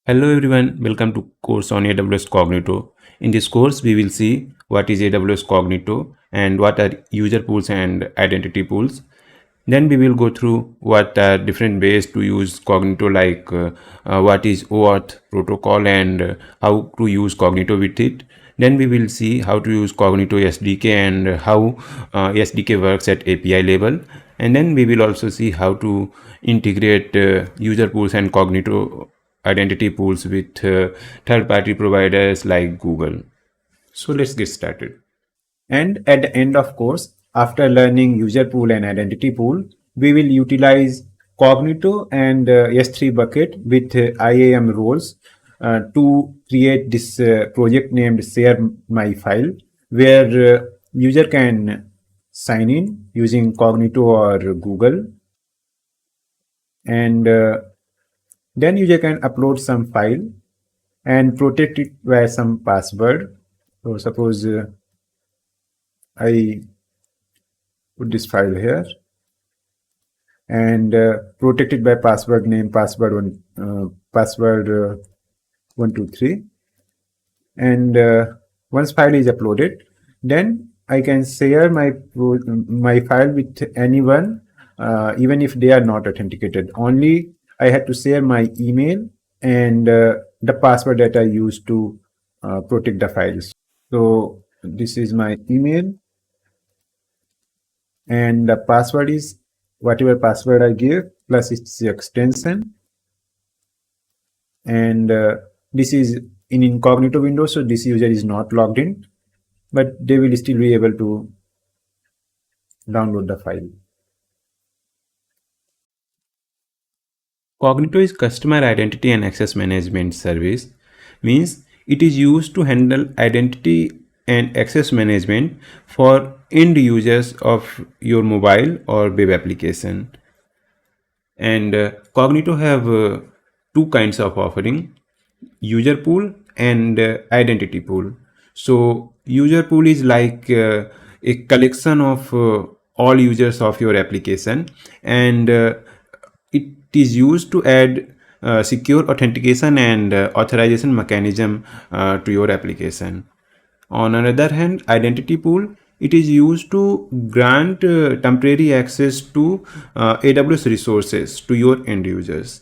Hello everyone, welcome to course on AWS Cognito. In this course, we will see what is AWS Cognito and what are user pools and identity pools. Then we will go through what are different ways to use Cognito, like what is OAuth protocol and how to use Cognito with it. Then we will see how to use Cognito SDK and how SDK works at API level. And then we will also see how to integrate user pools and Cognito identity pools with third-party providers like Google. So let's get started. And at the end of course, after learning user pool and identity pool, we will utilize Cognito and S3 bucket with IAM roles to create this project named ShareMyFile, where user can sign in using Cognito or Google, and then user can upload some file and protect it by some password. So suppose I put this file here and protect it by password name, password 123. And once file is uploaded, then I can share my file with anyone, even if they are not authenticated. Only I had to share my email and the password that I used to protect the files. So this is my email, and the password is whatever password I give plus its extension. And this is in incognito window, so this user is not logged in, but they will still be able to download the file. Cognito is customer identity and access management service, means it is used to handle identity and access management for end users of your mobile or web application. And Cognito have two kinds of offering: user pool and identity pool. So user pool is like a collection of all users of your application, and it is used to add secure authentication and authorization mechanism to your application. On another hand, identity pool, it is used to grant temporary access to AWS resources to your end users.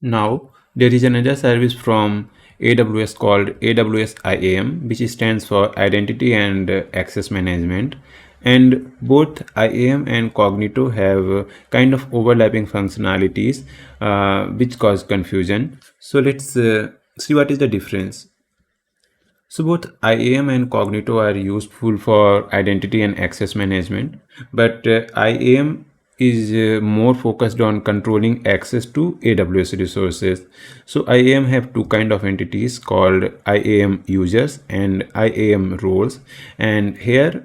Now, there is another service from AWS called AWS IAM, which stands for Identity and Access Management. And both IAM and Cognito have kind of overlapping functionalities which cause confusion. So let's see what is the difference. So both IAM and Cognito are useful for identity and access management, but IAM is more focused on controlling access to AWS resources. So IAM have two kind of entities called IAM users and IAM roles. And here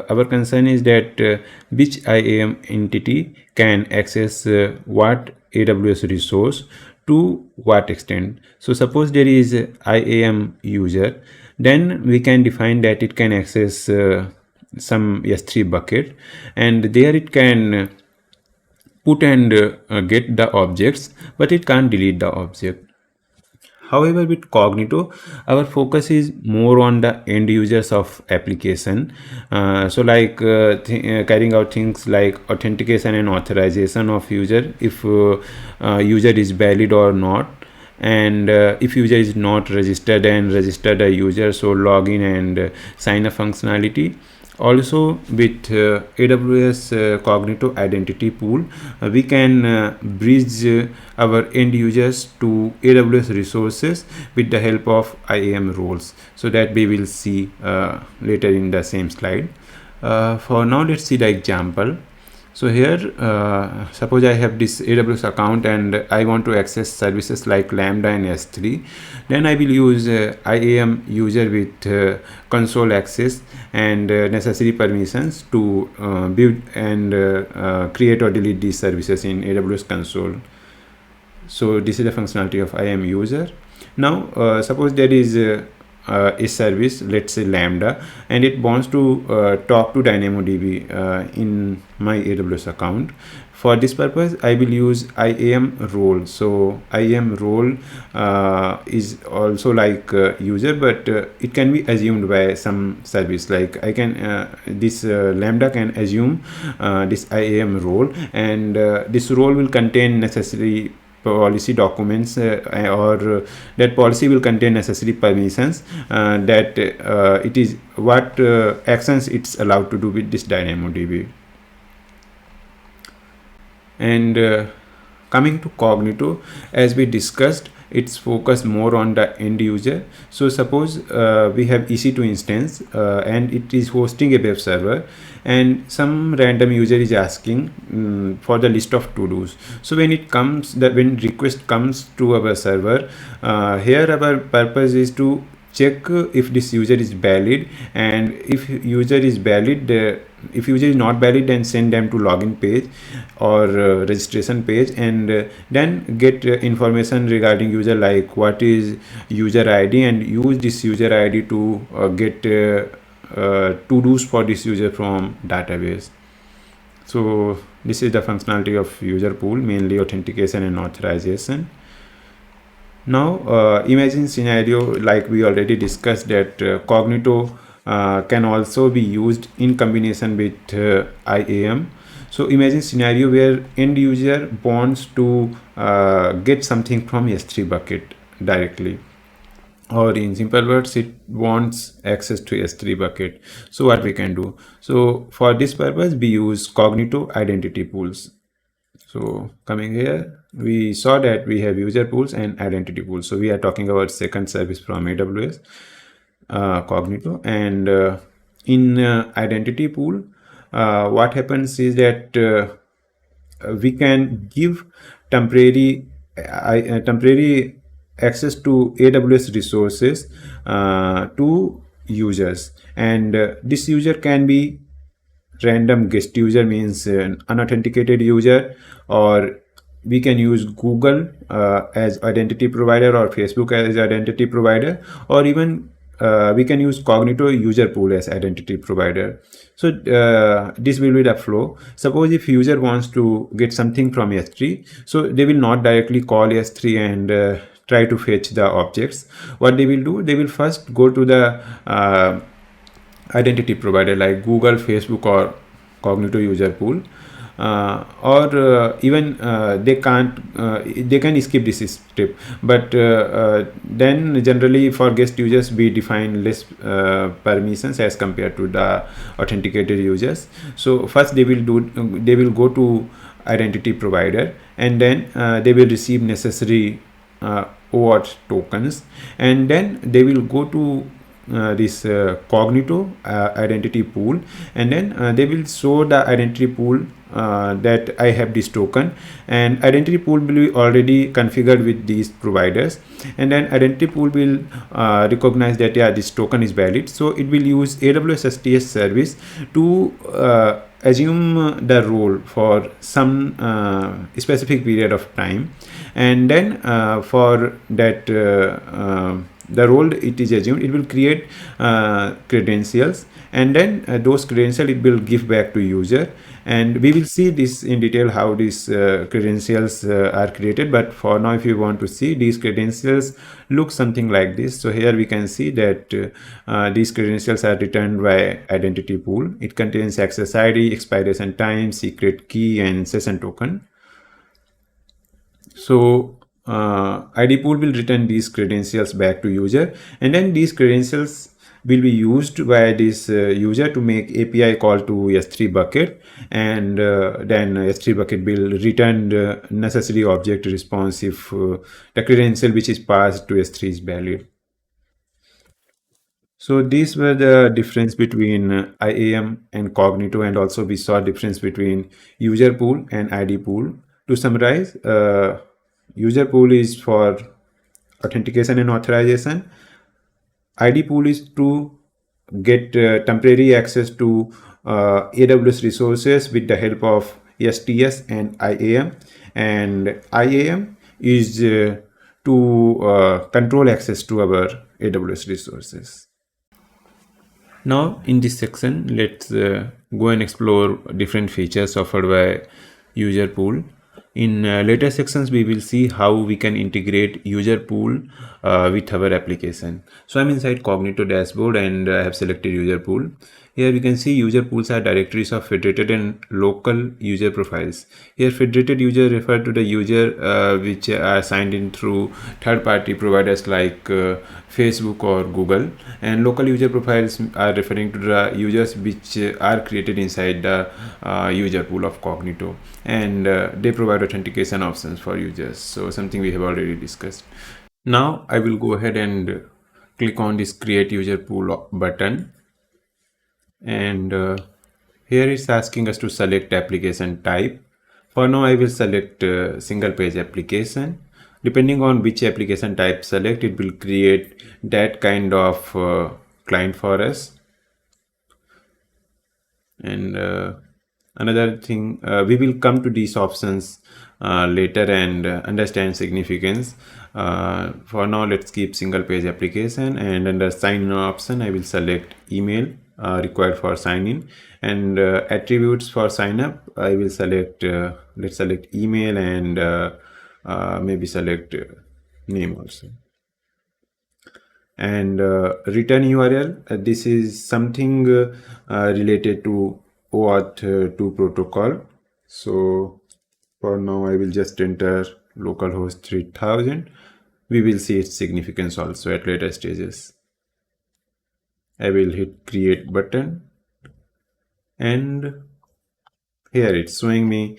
our concern is that which IAM entity can access what AWS resource to what extent. So suppose there is a IAM user, then we can define that it can access some S3 bucket, and there it can put and get the objects, but it can't delete the object. However, with Cognito, our focus is more on the end users of application. So like carrying out things like authentication and authorization of user, if user is valid or not, and if user is not registered, and register the user, so login and sign up functionality. Also with AWS Cognito identity pool, we can bridge our end users to AWS resources with the help of IAM roles, so that we will see later in the same slide. For now, let's see the example. So here suppose I have this AWS account and I want to access services like Lambda and S3. Then I will use IAM user with console access and necessary permissions to build and create or delete these services in AWS console. So this is the functionality of IAM user. Now suppose there is a service, let's say Lambda, and it wants to talk to DynamoDB in my AWS account. For this purpose, I will use IAM role. So IAM role is also like user, but it can be assumed by some service. Like I can this Lambda can assume this IAM role, and this role will contain necessary policy documents or that policy will contain necessary permissions that it is what actions it's allowed to do with this DynamoDB. And coming to Cognito, as we discussed, it's focused more on the end user. So suppose we have EC2 instance and it is hosting a web server, and some random user is asking for the list of to-dos. So when when request comes to our server, here our purpose is to check if this user is valid, and if user is valid, if user is not valid, then send them to login page or registration page, and then get information regarding user, like what is user ID, and use this user ID to get to-dos for this user from database. So this is the functionality of Userpool, mainly authentication and authorization. Now imagine scenario, like we already discussed, that Cognito can also be used in combination with IAM. So imagine scenario where end user wants to get something from S3 bucket directly, or in simple words, it wants access to S3 bucket. So what we can do? So for this purpose, we use Cognito identity pools. So coming here, we saw that we have user pools and identity pools. So we are talking about second service from AWS Cognito, and in identity pool, what happens is that we can give temporary access to AWS resources to users, and this user can be random guest user, means an unauthenticated user, or we can use Google as identity provider, or Facebook as identity provider, or even we can use Cognito Userpool as identity provider. So this will be the flow. Suppose if user wants to get something from S3, so they will not directly call S3 and try to fetch the objects. What they will do, they will first go to the identity provider like Google, Facebook, or Cognito Userpool, or even they can skip this step, but then generally for guest users we define less permissions as compared to the authenticated users. So first they will go to identity provider, and then they will receive necessary OAuth tokens, and then they will go to this Cognito identity pool, and then they will show the identity pool that I have this token, and identity pool will be already configured with these providers, and then identity pool will recognize that yeah, this token is valid, so it will use AWS STS service to assume the role for some specific period of time, and then for that the role it is assumed, it will create credentials, and then those credentials it will give back to user, and we will see this in detail how these credentials are created. But for now, if you want to see, these credentials look something like this. So here we can see that these credentials are returned by identity pool. It contains access ID, expiration time, secret key, and session token. So ID pool will return these credentials back to user, and then these credentials will be used by this user to make API call to S3 bucket, and then S3 bucket will return the necessary object response if the credential which is passed to S3 is valid. So these were the difference between IAM and Cognito, and also we saw difference between user pool and ID pool. To summarize, user pool is for authentication and authorization. ID pool is to get temporary access to AWS resources with the help of STS and IAM. And IAM is to control access to our AWS resources. Now in this section, let's go and explore different features offered by Userpool. In later sections, we will see how we can integrate Userpool with our application. So I'm inside Cognito dashboard and I have selected Userpool. Here we can see user pools are directories of federated and local user profiles. Here federated user refer to the user which are signed in through third-party providers like Facebook or Google, and local user profiles are referring to the users which are created inside the user pool of Cognito, and they provide authentication options for users. So something we have already discussed. Now I will go ahead and click on this create user pool button, and here it's asking us to select application type. For now I will select single page application. Depending on which application type select, it will create that kind of client for us. And another thing, we will come to these options later and understand significance. For now let's keep single page application, and under sign in option I will select email required for sign in, and attributes for sign up I will select let's select email, and maybe select name also. And return URL, this is something related to OAuth 2 protocol. So for now I will just enter localhost 3000. We will see its significance also at later stages. I will hit create button, and here it's showing me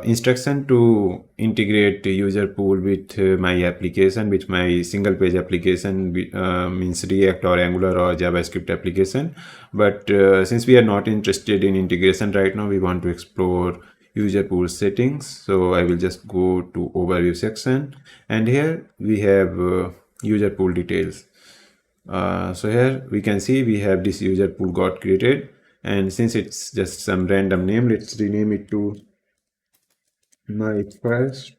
instruction to integrate user pool with my application, with my single page application, means React or Angular or JavaScript application. But since we are not interested in integration right now, we want to explore user pool settings. So I will just go to overview section, and here we have user pool details. So here we can see we have this user pool got created, and since it's just some random name, let's rename it to my first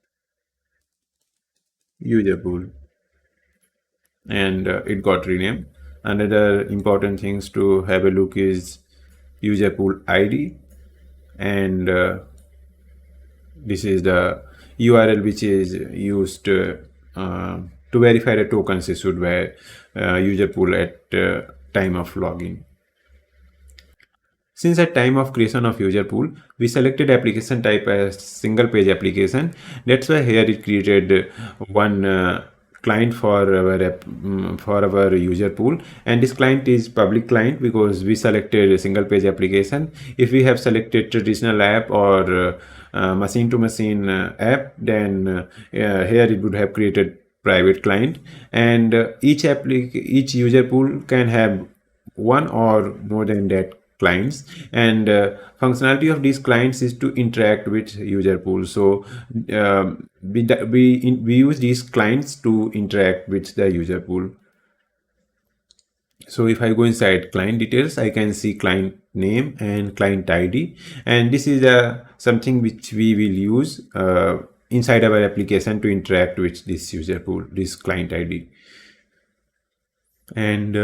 user pool, and it got renamed. Another important things to have a look is user pool ID, and this is the URL which is used to verify the tokens issued by user pool at time of login. Since at time of creation of user pool, we selected application type as single page application. That's why here it created one client for our user pool, and this client is public client because we selected a single page application. If we have selected traditional app or machine to machine app, then here it would have created private client, and each user pool can have one or more than that clients, and functionality of these clients is to interact with user pool. So we use these clients to interact with the user pool. So if I go inside client details, I can see client name and client ID, and this is something which we will use inside our application to interact with this user pool, this client ID. And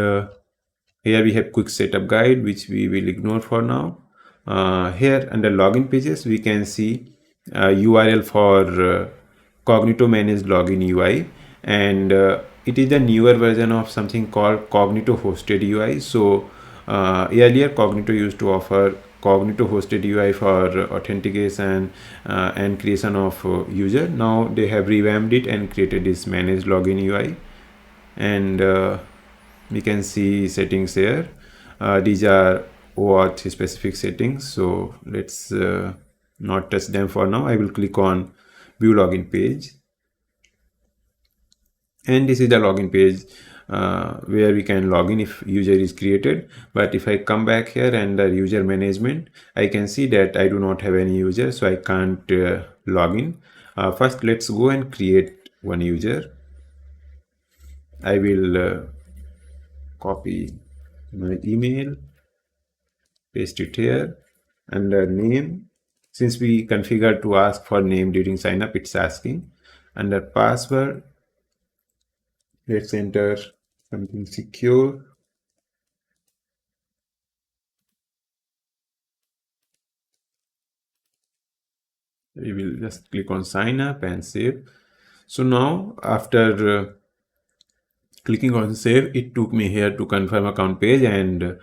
here we have quick setup guide, which we will ignore for now. Here under login pages, we can see URL for Cognito managed login UI, and it is the newer version of something called Cognito hosted UI. So earlier Cognito used to offer Cognito hosted UI for authentication and creation of user. Now they have revamped it and created this managed login UI, and we can see settings here. These are OAuth specific settings, so let's not touch them for now. I will click on view login page, and this is the login page where we can log in if user is created. But if I come back here under user management, I can see that I do not have any user, so I can't log in. First let's go and create one user. I will copy my email, paste it here under name. Since we configured to ask for name during sign up, it's asking. Under password, let's enter something secure. We will just click on sign up and save. So now after clicking on save, it took me here to confirm account page, and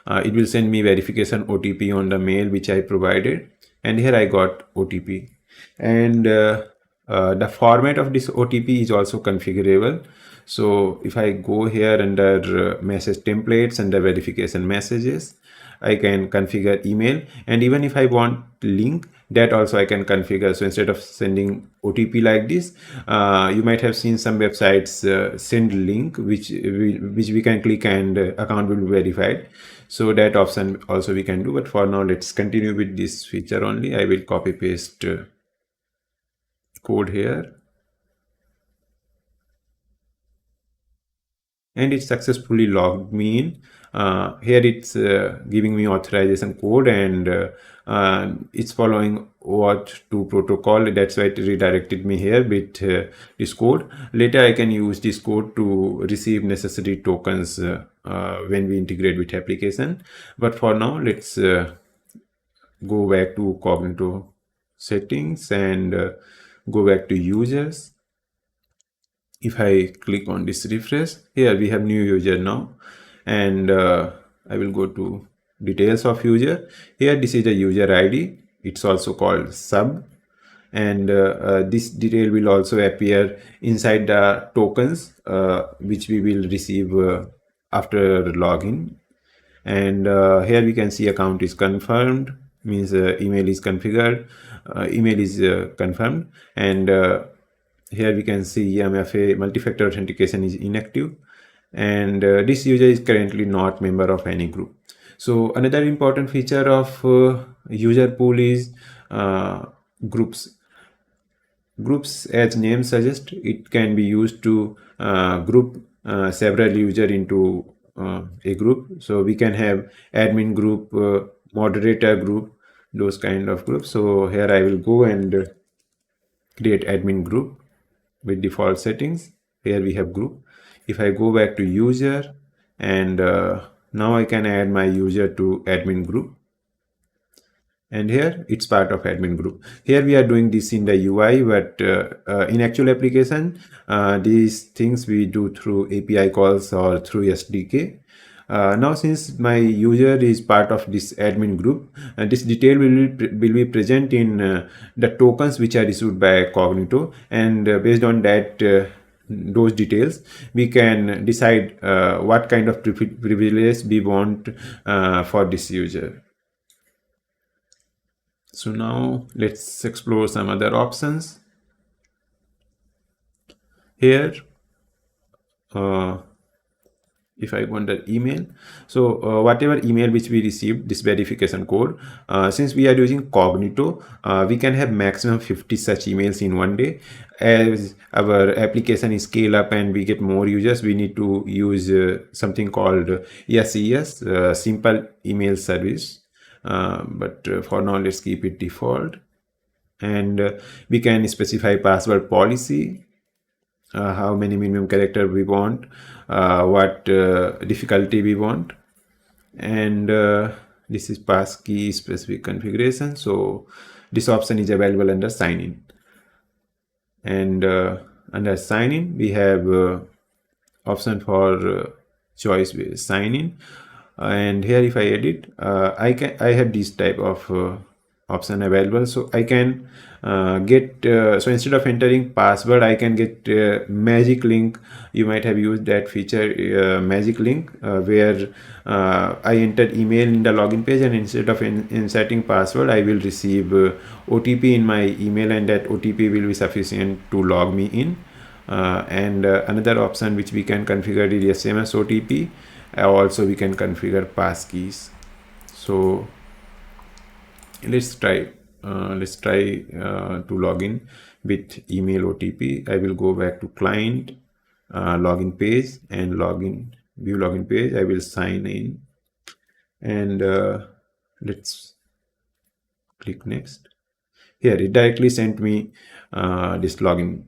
it will send me verification OTP on the mail which I provided, and here I got OTP. And the format of this OTP is also configurable. So if I go here under message templates, under verification messages, I can configure email, and even if I want link, that also I can configure. So instead of sending OTP like this, you might have seen some websites send link which we can click and account will be verified. So that option also we can do, but for now let's continue with this feature only. I will copy paste code here, and it successfully logged me in. Here it's giving me authorization code, and it's following OAuth 2 protocol. That's why it redirected me here with this code. Later I can use this code to receive necessary tokens when we integrate with application. But for now, let's go back to Cognito settings and go back to users. If I click on this refresh, here we have new user now, and I will go to details of user. Here this is the user ID. It's also called sub, and this detail will also appear inside the tokens which we will receive after login. And here we can see account is confirmed, means email is configured, email is confirmed, and here we can see MFA multi-factor authentication is inactive, and this user is currently not member of any group. So another important feature of Userpool is groups. Groups, as name suggests, it can be used to group several users into a group. So we can have admin group, moderator group, those kind of groups. So here I will go and create admin group with default settings. Here we have group. If I go back to user, and now I can add my user to admin group, and here it's part of admin group. Here we are doing this in the UI, but in actual application, these things we do through API calls or through SDK. Now since my user is part of this admin group, this detail will be present in the tokens which are issued by Cognito, and based on that those details we can decide what kind of privilege we want for this user. So now let's explore some other options. Here if I go under email, so whatever email which we received, this verification code, since we are using Cognito, we can have maximum 50 such emails in one day. As our application is scale up and we get more users, we need to use something called SES, simple email service, but for now let's keep it default. And we can specify password policy, how many minimum character we want, what difficulty we want, and this is passkey specific configuration. So this option is available under sign in, and under sign in we have option for choice with sign in, and here if I edit, I have this type of option available. So I can get so instead of entering password, I can get magic link. You might have used that feature, magic link, where I enter email in the login page, and instead of inserting password, I will receive OTP in my email, and that OTP will be sufficient to log me in. And another option which we can configure is SMS OTP. Also we can configure passkeys. So let's try to log in with email OTP. I will go back to client, login page, and login view login page. I will sign in, and let's click next. Here it directly sent me this login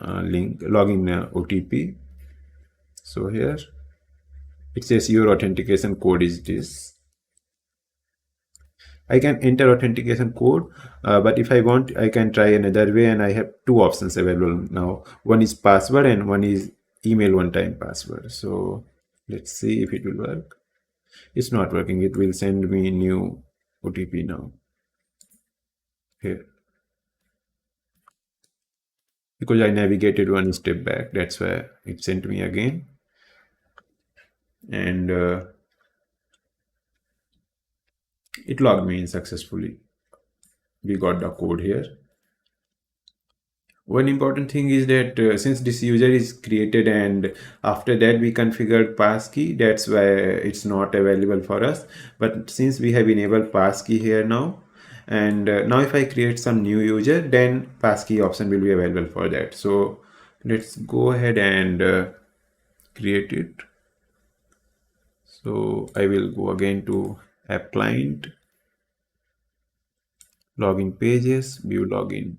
link login OTP. So here it says your authentication code is this. I can enter authentication code, but if I want, I can try another way, and I have two options available now. One is password and one is email one-time password. So let's see if it will work. It's not working. It will send me new OTP now. Here. Because I navigated one step back, that's why it sent me again. And it logged me in successfully. We got the code here. One important thing is that since this user is created and after that we configured passkey, that's why it's not available for us. But since we have enabled passkey here now, and now if I create some new user, then passkey option will be available for that. So let's go ahead and create it. So I will go again to app client, login pages, view login.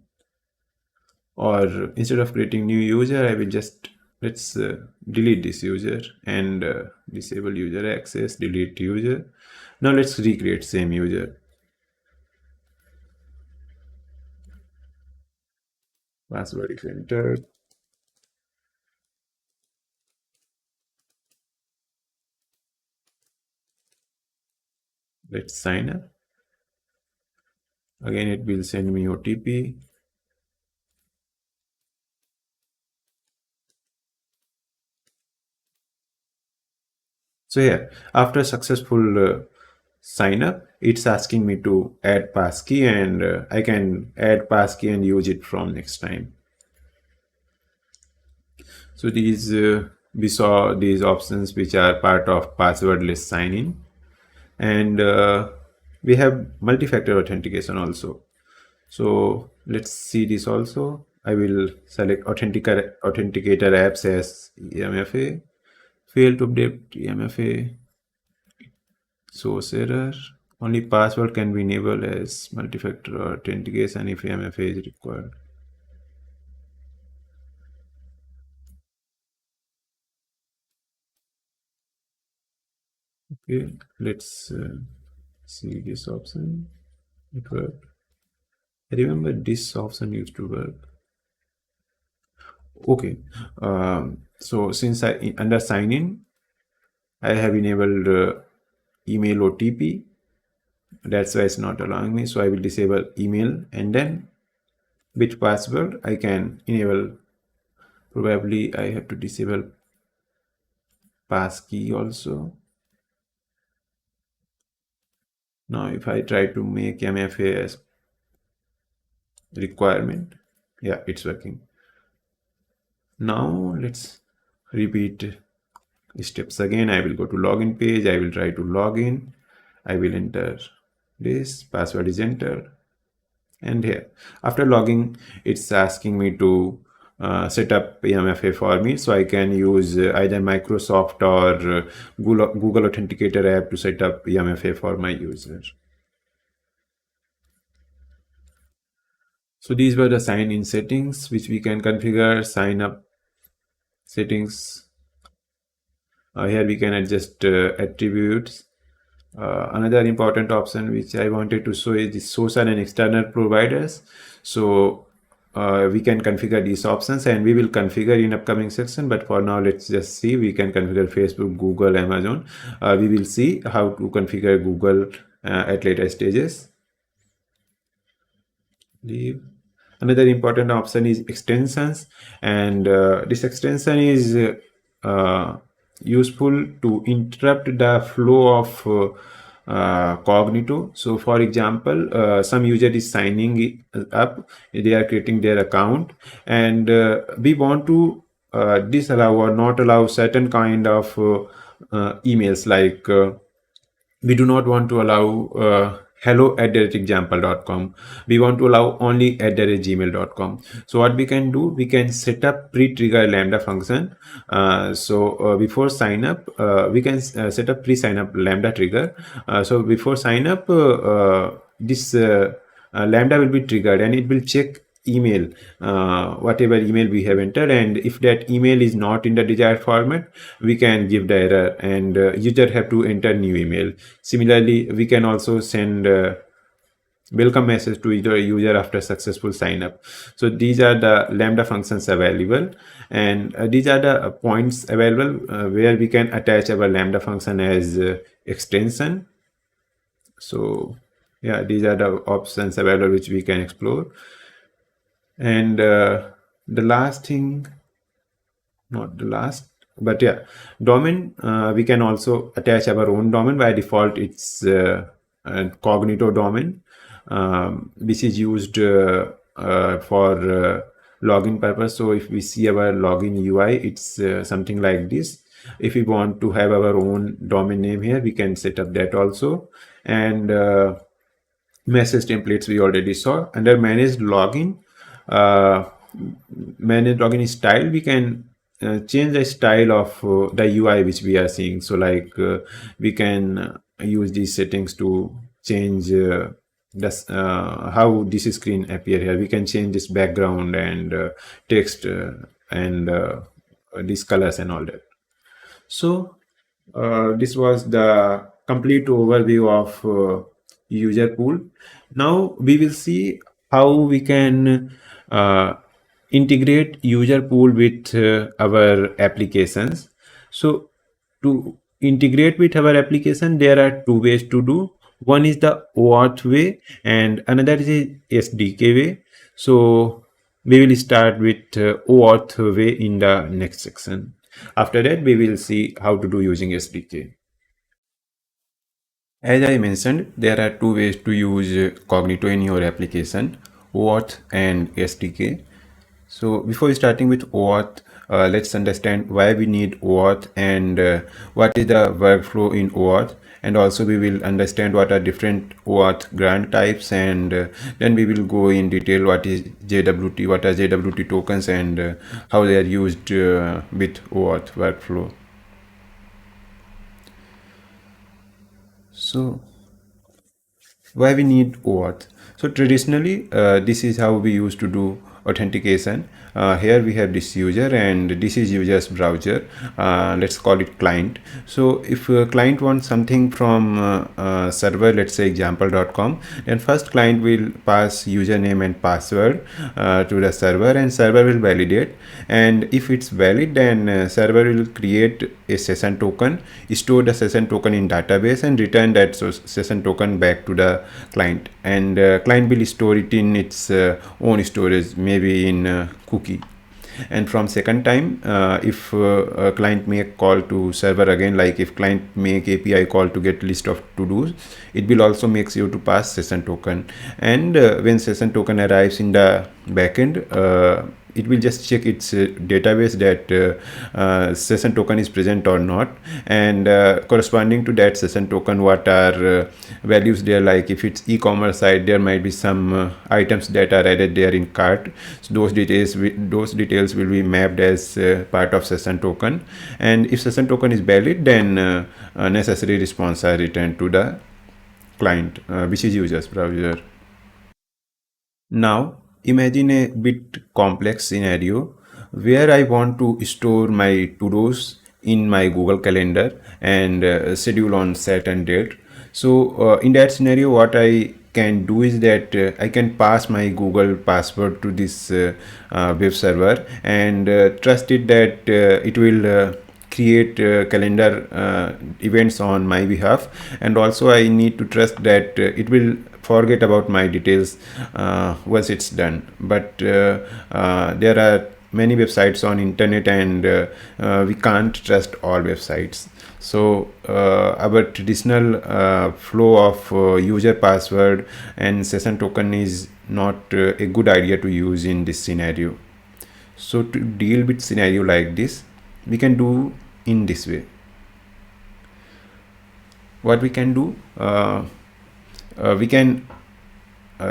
Or instead of creating new user, I will just let's delete this user and disable user access, delete user. Now let's recreate same user. Password if entered. Let's sign up. Again, it will send me OTP. So here, after successful sign up, it's asking me to add passkey, and I can add passkey and use it from next time. So these we saw these options which are part of passwordless sign-in, and we have multi-factor authentication also. So let's see this also. I will select authenticator apps as EMFA, fail to update EMFA, source error. Only password can be enabled as multi-factor authentication if EMFA is required. Okay, let's see this option. It worked. I remember this option used to work. Okay, so since I under sign in, I have enabled email OTP. That's why it's not allowing me. So I will disable email, and then which password I can enable. Probably I have to disable passkey also. Now if I try to make MFA as requirement, yeah, it's working. Now let's repeat steps again. I will go to login page. I will try to log in. I will enter this password is entered, and here after logging, it's asking me to set up EMFA for me, so I can use either Microsoft or Google Authenticator app to set up EMFA for my user. So these were the sign-in settings which we can configure. Sign up settings. Here we can adjust attributes. Another important option which I wanted to show is the social and external providers. So we can configure these options, and we will configure in upcoming section, but for now let's just see. We can configure Facebook, Google, Amazon. We will see how to configure Google at later stages. Leave. Another important option is extensions, and this extension is useful to interrupt the flow of Cognito. So for example, some user is signing up, they are creating their account, and we want to disallow or not allow certain kind of emails, like we do not want to allow hello@example.com. We want to allow only @gmail.com. So what we can do, we can set up pre-trigger lambda function. Before sign up, we can set up pre-sign up lambda trigger. So before sign up, this lambda will be triggered, and it will check email, whatever email we have entered, and if that email is not in the desired format, we can give the error, and user have to enter new email. Similarly, we can also send welcome message to either user after successful sign up. So these are the Lambda functions available, and these are the points available where we can attach our Lambda function as extension. So yeah, these are the options available which we can explore. And the last thing, not the last, but yeah, domain, we can also attach our own domain. By default, it's Cognito domain. This is used for login purpose. So if we see our login UI, it's something like this. If we want to have our own domain name here, we can set up that also. And message templates we already saw. Under managed login, managed login style, we can change the style of the UI which we are seeing. So like we can use these settings to change how this screen appear here. We can change this background and text and these colors and all that. So this was the complete overview of Userpool. Now we will see how we can integrate Userpool with our applications. So to integrate with our application, there are two ways to do. One is the OAuth way and another is the SDK way. So we will start with OAuth way in the next section. After that, we will see how to do using SDK. As I mentioned, there are two ways to use Cognito in your application, OAuth and SDK. So before starting with OAuth, let's understand why we need OAuth and what is the workflow in OAuth. And also we will understand what are different OAuth grant types, and then we will go in detail what is JWT, what are JWT tokens, and how they are used with OAuth workflow. So why we need OAuth? So traditionally, this is how we used to do authentication. Here we have this user and this is user's browser. Let's call it client. So if a client wants something from server, let's say example.com, then first client will pass username and password to the server, and server will validate, and if it's valid, then server will create a session token, store the session token in database, and return that session token back to the client, and client will store it in its own storage, maybe in cookie. And from second time, if a client make call to server again, like if client make API call to get list of to-dos, it will also makes you to pass session token. And when session token arrives in the backend, it will just check its database that session token is present or not, and corresponding to that session token, what are values there. Like if it's e-commerce site, there might be some items that are added there in cart. So those details will be mapped as part of session token, and if session token is valid, then necessary response are returned to the client, which is user's browser. Now imagine a bit complex scenario where I want to store my to-dos in my Google Calendar and schedule on certain date. So in that scenario, what I can do is that I can pass my Google password to this web server and trust it that it will create calendar events on my behalf, and also I need to trust that it will forget about my details once it's done. But there are many websites on internet, and we can't trust all websites. So our traditional flow of user password and session token is not a good idea to use in this scenario. So to deal with scenario like this, we can do in this way. What we can do, we can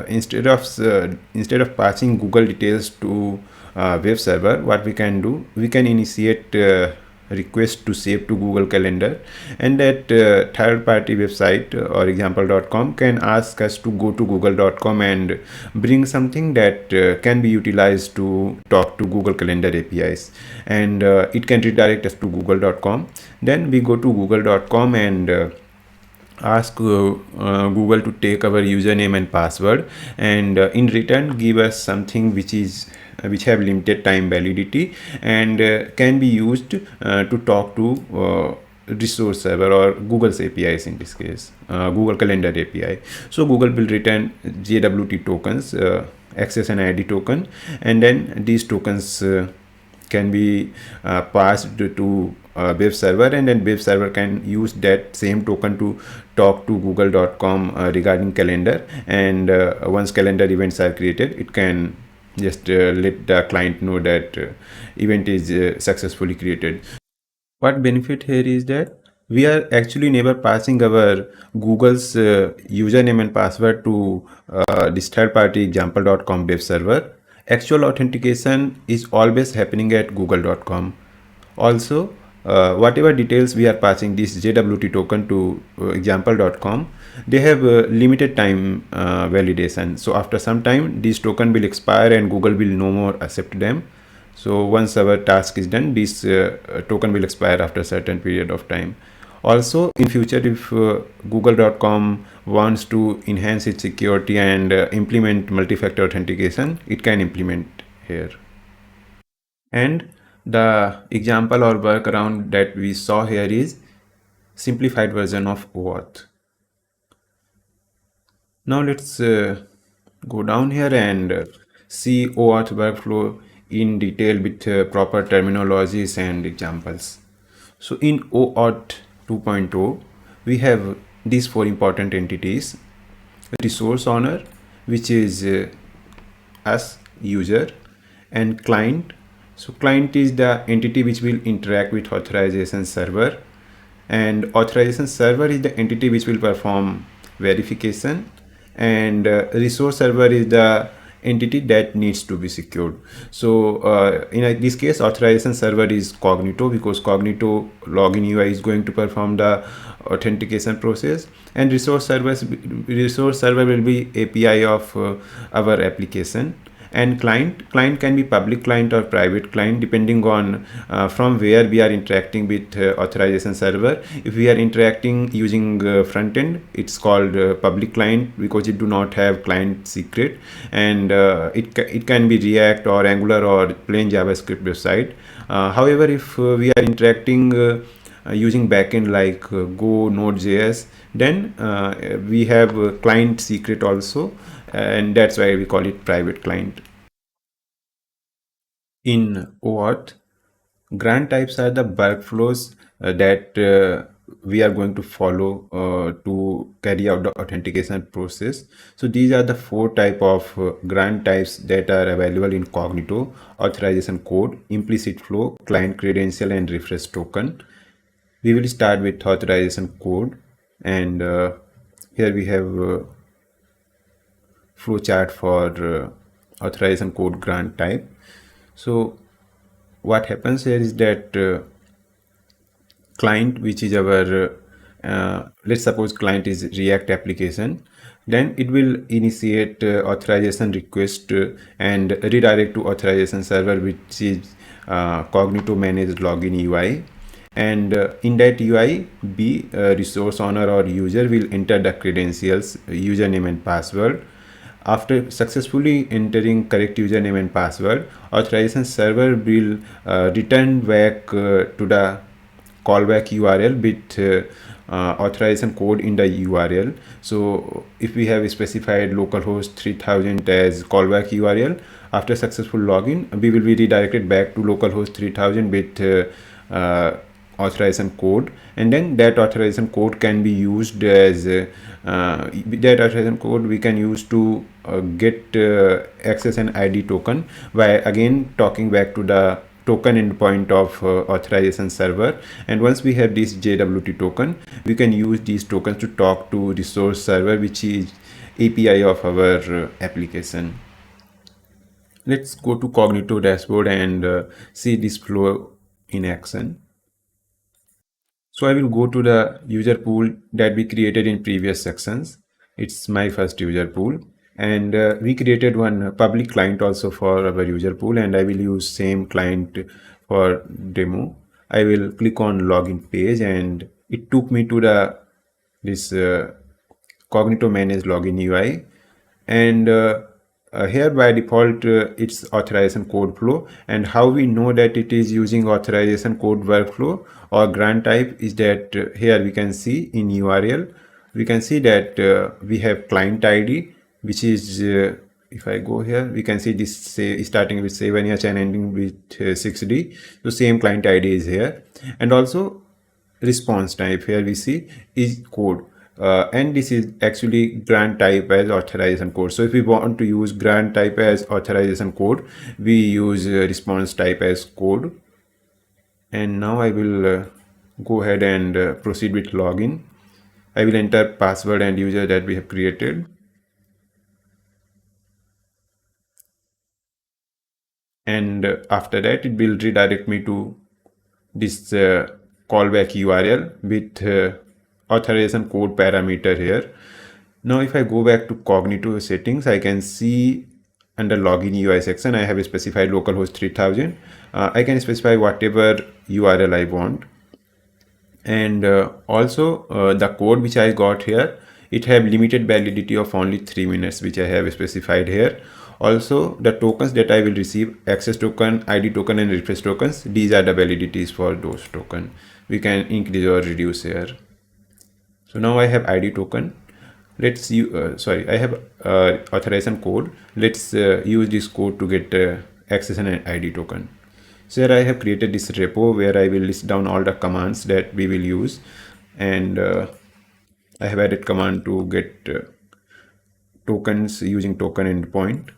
instead of passing Google details to web server, what we can do, we can initiate request to save to Google Calendar, and that third-party website or example.com can ask us to go to google.com and bring something that can be utilized to talk to Google Calendar APIs, and it can redirect us to google.com. Then we go to google.com and ask Google to take our username and password, and in return give us something which have limited time validity and can be used to talk to resource server or Google's APIs, in this case Google Calendar API. So Google will return JWT tokens, access and ID token, and then these tokens can be passed to web server, and then web server can use that same token to talk to google.com regarding calendar, and once calendar events are created, it can just let the client know that event is successfully created. What benefit here is that we are actually never passing our Google's username and password to this third-party example.com web server. Actual authentication is always happening at google.com. Also, whatever details we are passing this JWT token to example.com, they have limited time validation. So after some time, this token will expire and Google will no more accept them. So once our task is done, this token will expire after a certain period of time. Also, in future, if google.com wants to enhance its security and implement multi-factor authentication, it can implement here. And the example or workaround that we saw here is simplified version of OAuth. Now let's go down here and see OAuth workflow in detail with proper terminologies and examples. So in OAuth 2.0, we have these four important entities: resource owner, which is us, user, and client. So client is the entity which will interact with authorization server, and authorization server is the entity which will perform verification, and resource server is the entity that needs to be secured. So in this case, authorization server is Cognito, because Cognito login UI is going to perform the authentication process, and resource server will be API of our application. And client can be public client or private client, depending on from where we are interacting with authorization server. If we are interacting using front end, it's called public client, because it do not have client secret, and it can be React or Angular or plain JavaScript website. However, if we are interacting using backend like Go, Node.js, then we have client secret also, and that's why we call it private client. In OAuth, grant types are the workflows that we are going to follow to carry out the authentication process. So these are the four type of grant types that are available in Cognito: authorization code, implicit flow, client credential, and refresh token. We will start with authorization code, and here we have flowchart for authorization code grant type. So what happens here is that client, which is our let's suppose client is React application, then it will initiate authorization request and redirect to authorization server, which is Cognito managed login UI. And in that UI, resource owner or user will enter the credentials, username and password. After successfully entering correct username and password, authorization server will return back to the callback URL with authorization code in the URL. So if we have specified localhost 3000 as callback URL, after successful login, we will be redirected back to localhost 3000 with authorization code, and then that authorization code can be used as that authorization code we can use to get access and ID token by again talking back to the token endpoint of authorization server. And once we have this JWT token, we can use these tokens to talk to resource server, which is API of our application. Let's go to Cognito dashboard and see this flow in action. So I will go to the user pool that we created in previous sections. It's my first user pool, and we created one public client also for our user pool, and I will use same client for demo. I will click on login page, and it took me to the this Cognito manage login UI, and here by default it's authorization code flow. And how we know that it is using authorization code workflow or grant type is that here we can see in URL we can see that we have client ID, which is if I go here, we can see this starting with 7H and ending with 6D. So same client ID is here, and also response type here we see is code, and this is actually grant type as authorization code. So if we want to use grant type as authorization code, we use response type as code. And now I will go ahead and proceed with login. I will enter password and user that we have created, and after that it will redirect me to this callback URL with authorization code parameter here. Now if I go back to Cognito settings, I can see under login UI section I have specified localhost 3000. I can specify whatever URL I want, and also the code which I got here, it have limited validity of only 3 minutes, which I have specified here. Also the tokens that I will receive, access token, ID token and refresh tokens, these are the validities for those token. We can increase or reduce here. So now I have ID token. Let's use I have authorization code. Let's use this code to get access and ID token. So here I have created this repo where I will list down all the commands that we will use, and I have added command to get tokens using token endpoint.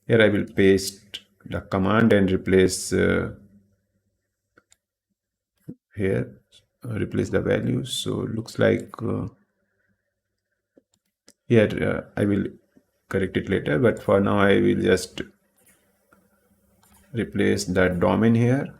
Here I will paste the command and replace here replace the values. So looks like here I will correct it later, but for now I will just replace the domain here.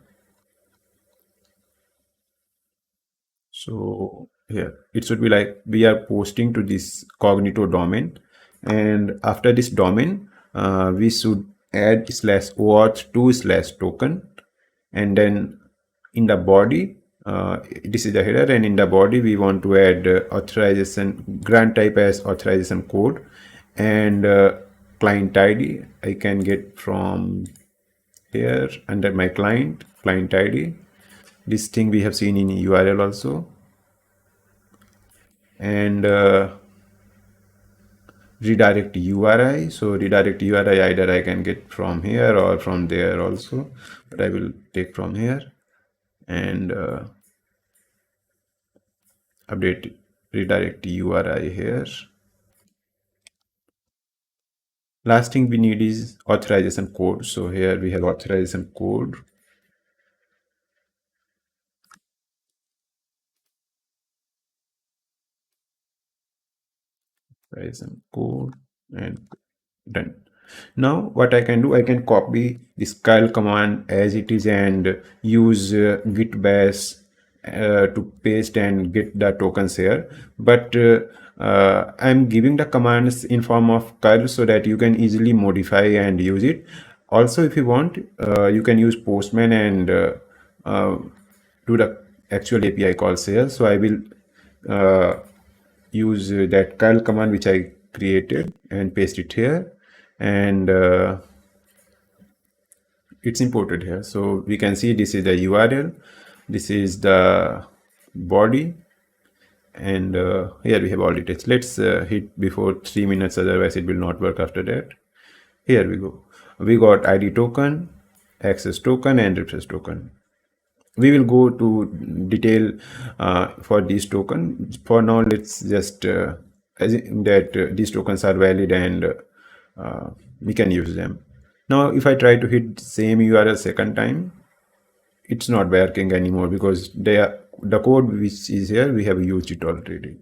So here it should be like we are posting to this Cognito domain, and after this domain we should add /auth2/token, and then in the body this is the header, and in the body we want to add authorization grant type as authorization code, and client ID I can get from here under my client ID. This thing we have seen in URL also, and redirect URI. So redirect URI either I can get from here or from there also, but I will take from here, and update redirect URI here. Last thing we need is authorization code. So here we have authorization code. Authorization code, and done. Now what I can do, I can copy this curl command as it is and use git bash to paste and get the tokens here, but I'm giving the commands in form of curl so that you can easily modify and use it. Also if you want, you can use Postman and do the actual API calls here. So I will use that curl command which I created and paste it here, and it's imported here. So we can see this is the URL, this is the body, and here we have all details. Let's hit before 3 minutes, otherwise it will not work after that. Here we go. We got ID token, access token and refresh token. We will go to detail for these tokens. For now let's just assume that these tokens are valid and we can use them. Now if I try to hit same URL second time, it's not working anymore because the code which is here, we have used it already.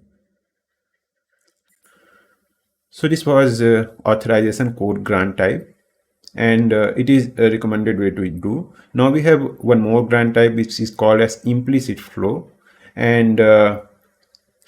So this was authorization code grant type. and it is a recommended way to do. Now we have one more grant type which is called as implicit flow, and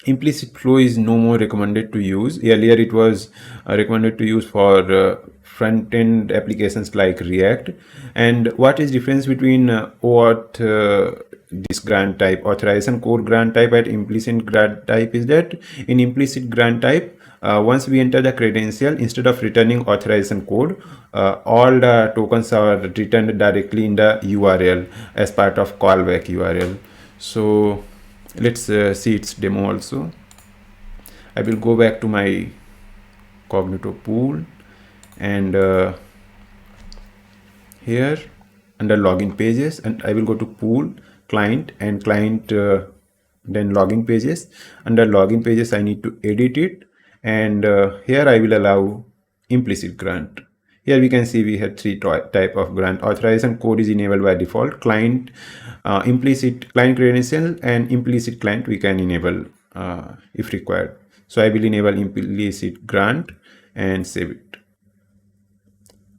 implicit flow is no more recommended to use. Earlier it was recommended to use for front-end applications like React. And what is difference between OAuth, this grant type, authorization code grant type, and implicit grant type is that in implicit grant type, once we enter the credential, instead of returning authorization code, all the tokens are returned directly in the URL as part of callback URL. So let's see its demo also. I will go back to my Cognito pool, and here under login pages, and I will go to pool, client, and client, then login pages. Under login pages I need to edit it, and here I will allow implicit grant. Here we can see we have three type of grant. Authorization code is enabled by default. Client, implicit client credential, and implicit client we can enable if required. So I will enable implicit grant and save it.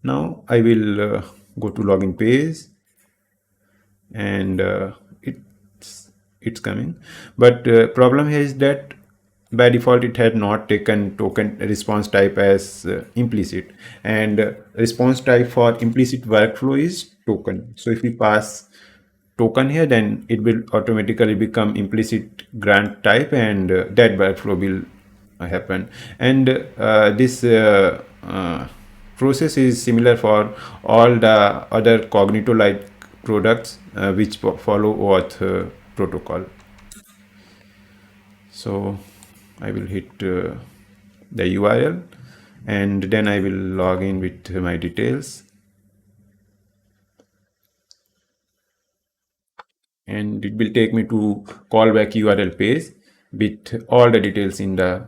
Now I will go to login page, and it's coming, but problem here is that by default it had not taken token response type as implicit, and response type for implicit workflow is token. So if we pass token here, then it will automatically become implicit grant type, and that workflow will happen. And this process is similar for all the other Cognito like products which follow OAuth protocol. So I will hit the URL, and then I will log in with my details, and it will take me to callback URL page with all the details in the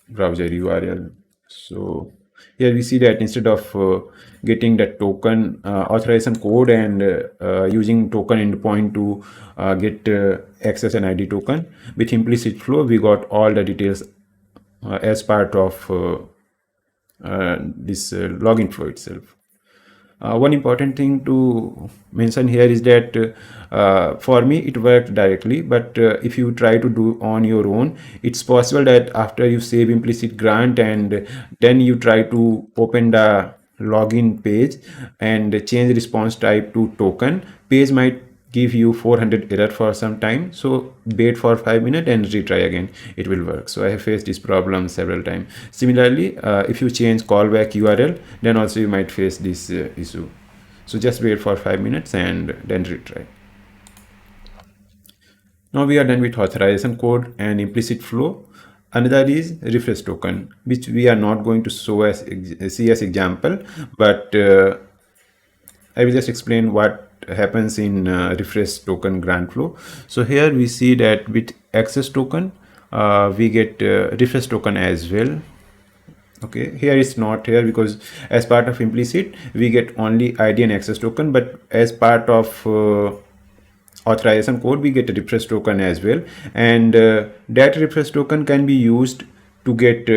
browser URL. So here we see that instead of getting the token authorization code and using token endpoint to get access and ID token, with implicit flow we got all the details as part of this login flow itself. One important thing to mention here is that for me it worked directly, but if you try to do on your own, it's possible that after you save implicit grant and then you try to open the login page and change response type to token, page might give you 400 error for some time. So wait for 5 minutes and retry again, it will work. So I have faced this problem several times. Similarly, if you change callback URL, then also you might face this issue. So just wait for 5 minutes and then retry. Now we are done with authorization code and implicit flow. Another is refresh token, which we are not going to show as see as example, but I will just explain what happens in refresh token grant flow. So here we see that with access token we get refresh token as well. Okay, here it's not here because as part of implicit we get only ID and access token, but as part of authorization code we get a refresh token as well, and that refresh token can be used to get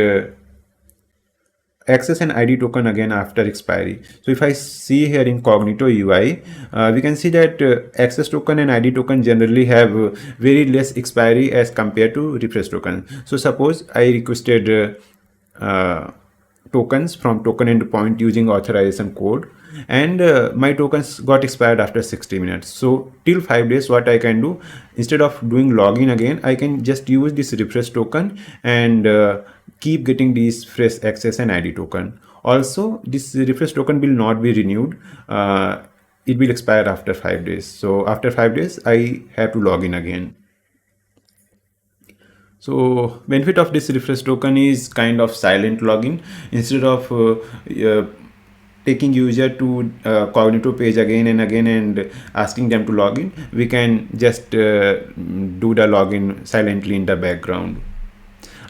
access and ID token again after expiry. So if I see here in Cognito UI, we can see that access token and ID token generally have very less expiry as compared to refresh token. So suppose I requested tokens from token endpoint using authorization code, and my tokens got expired after 60 minutes. So till 5 days what I can do, instead of doing login again, I can just use this refresh token and keep getting these fresh access and ID token. Also this refresh token will not be renewed, it will expire after 5 days. So after 5 days I have to log in again. So benefit of this refresh token is kind of silent login. Instead of taking user to Cognito page again and again and asking them to log in, we can just do the login silently in the background.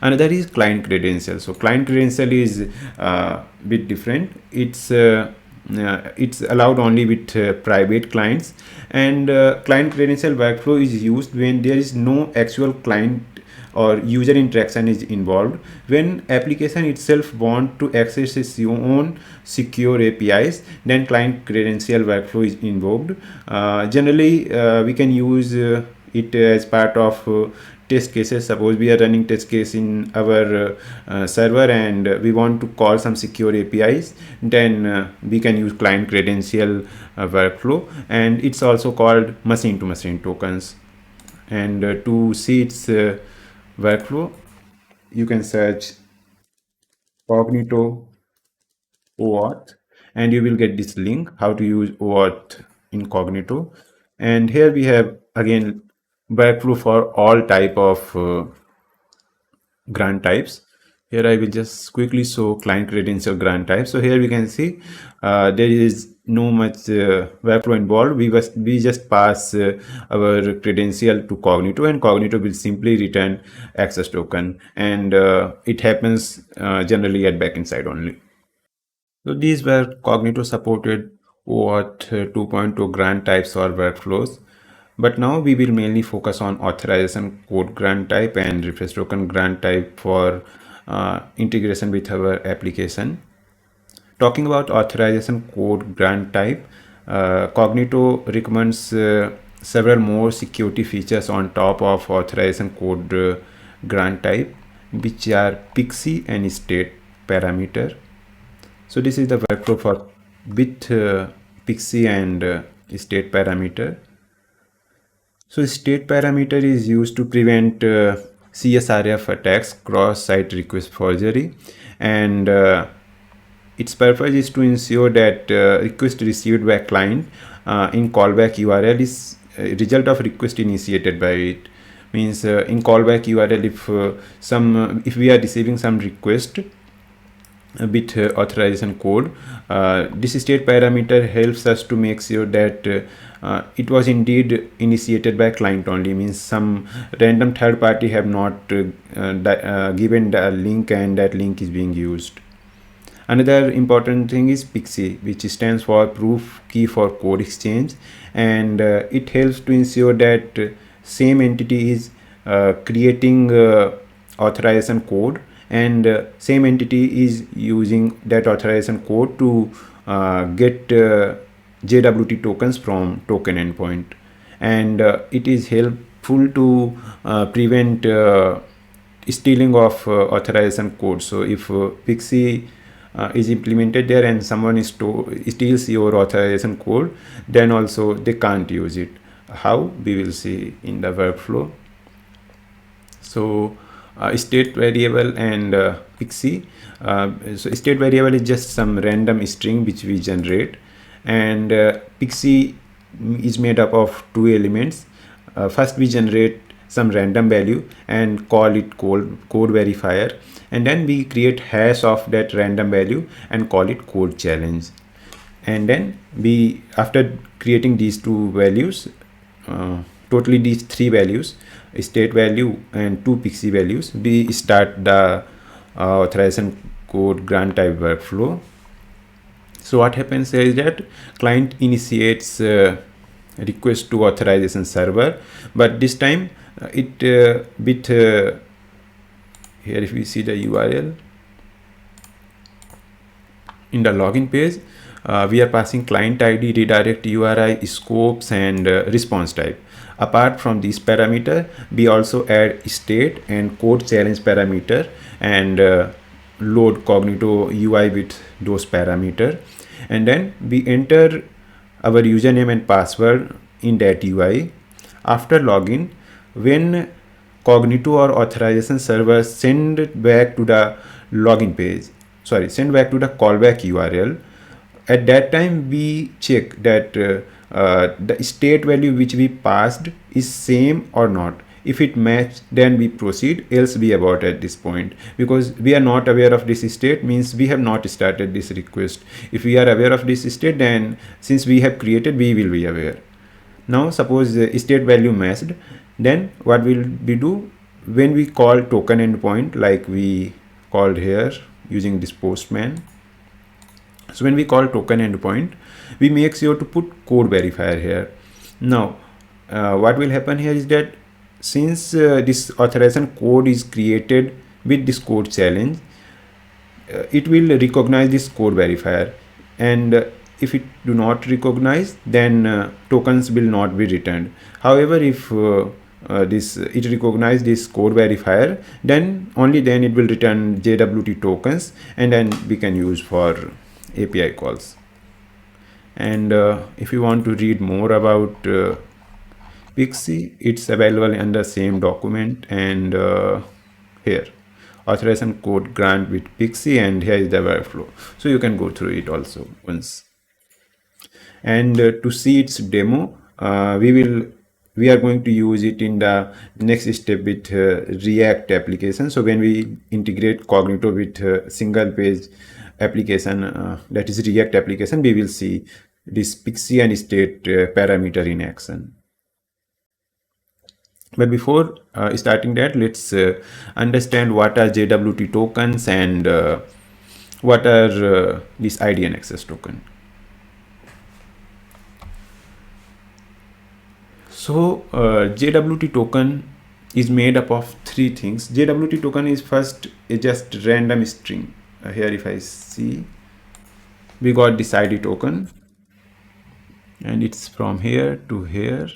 Another is client credential. So client credential is a bit different. It's allowed only with private clients, and client credential workflow is used when there is no actual client or user interaction is involved, when application itself want to access its own secure APIs, then client credential workflow is invoked. Generally, we can use it as part of test cases. Suppose we are running test case in our server and we want to call some secure APIs, then we can use client credential workflow, and it's also called machine to machine tokens. And to see its workflow, you can search Cognito OAuth and you will get this link how to use OAuth in Cognito. And here we have again workflow for all type of grant types. Here I will just quickly show client credential grant type. So here we can see there is no much workflow involved. We just pass our credential to Cognito, and Cognito will simply return access token, and it happens generally at backend side only. So these were Cognito supported OAuth 2.2 grant types or workflows. But now we will mainly focus on authorization code grant type and refresh token grant type for integration with our application. Talking about authorization code grant type, Cognito recommends several more security features on top of authorization code grant type, which are PKCE and state parameter. So this is the workflow for with PKCE and state parameter. So state parameter is used to prevent CSRF attacks, cross-site request forgery, and its purpose is to ensure that request received by client in callback URL is a result of request initiated by it. Means in callback URL, if we are receiving some request with authorization code, this state parameter helps us to make sure that it was indeed initiated by client only. Means some random third party have not given the link and that link is being used. Another important thing is PKCE, which stands for proof key for code exchange, and it helps to ensure that same entity is creating authorization code, and same entity is using that authorization code to get JWT tokens from token endpoint, and it is helpful to prevent stealing of authorization code. So if PKCE is implemented there and someone steals your authorization code, then also they can't use it. How? We will see in the workflow. So state variable and PKCE. So state variable is just some random string which we generate, and PKCE is made up of two elements. First we generate some random value and call it code verifier, and then we create hash of that random value and call it code challenge. And then we, after creating these two values, totally these three values, state value and two PKCE values, we start the authorization code grant type workflow. So what happens here is that client initiates request to authorization server, but this time here if we see the URL in the login page, we are passing client ID, redirect URI, scopes, and response type. Apart from this parameter, we also add state and code challenge parameter and load Cognito UI with those parameter, and then we enter our username and password in that UI. After login, when Cognito or authorization server send back to the login page, send back to the callback URL, at that time we check that the state value which we passed is same or not. If it match, then we proceed, else we abort at this point, because we are not aware of this state, means we have not started this request. If we are aware of this state, then since we have created, we will be aware. Now suppose the state value matched, then what will we do? When we call token endpoint, like we called here using this postman, so when we call token endpoint, we make sure to put code verifier here. Now what will happen here is that since this authorization code is created with this code challenge, it will recognize this code verifier, and if it do not recognize, then tokens will not be returned. However, if this it recognize this code verifier, then only then it will return JWT tokens, and then we can use for API calls. And if you want to read more about PKCE, it's available in the same document, and here authorization code grant with PKCE, and here is the workflow, so you can go through it also once. And to see its demo, we are going to use it in the next step with React application. So when we integrate Cognito with single page application, that is React application, we will see this PKCE and state parameter in action. But before starting that, let's understand what are JWT tokens and what are this ID and access token. So JWT token is made up of three things. JWT token is first just random string. Here if I see, we got this ID token, and it's from here to here.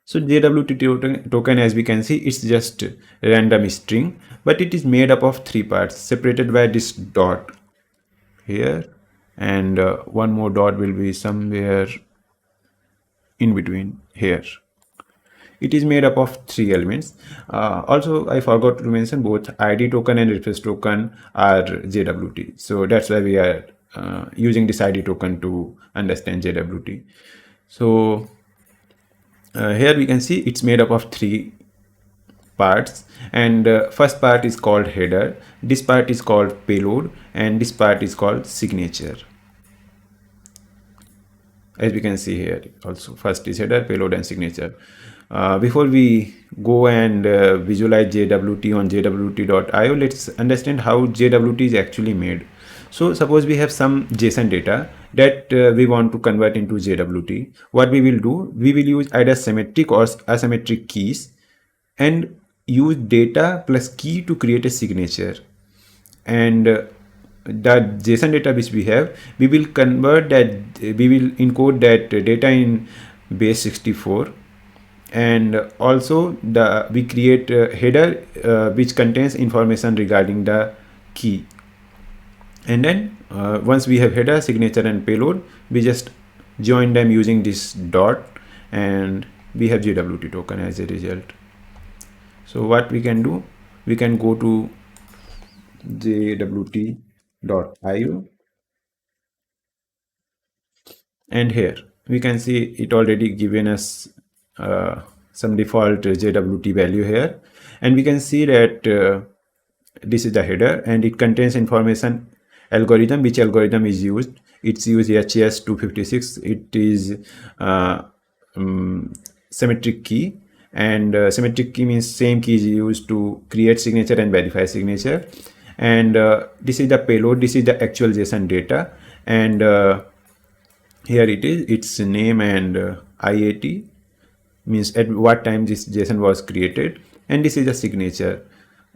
So JWT token, as we can see, it's just random string, but it is made up of three parts separated by this dot here, and one more dot will be somewhere in between here. It is made up of three elements. Also, I forgot to mention both ID token and refresh token are JWT. So that's why we are using this ID token to understand JWT. So here we can see it's made up of three parts, and first part is called header, this part is called payload, and this part is called signature. As we can see here also, first is header, payload, and signature. Before we go and visualize JWT on jwt.io, let's understand how JWT is actually made. So suppose we have some JSON data that we want to convert into JWT. What we will do, we will use either symmetric or asymmetric keys and use data plus key to create a signature. And the JSON data which we have, we will convert that, we will encode that data in base 64, and also we create a header which contains information regarding the key. And then once we have header, signature, and payload, we just join them using this dot, and we have JWT token as a result. So what we can do, we can go to jwt.io, and here we can see it already given us some default JWT value here, and we can see that this is the header, and it contains information algorithm, which algorithm is used. It's used HES 256. It is symmetric key, and symmetric key means same key is used to create signature and verify signature. And this is the payload, this is the actual JSON data, and here it is, its name and IAT means at what time this JSON was created, and this is the signature,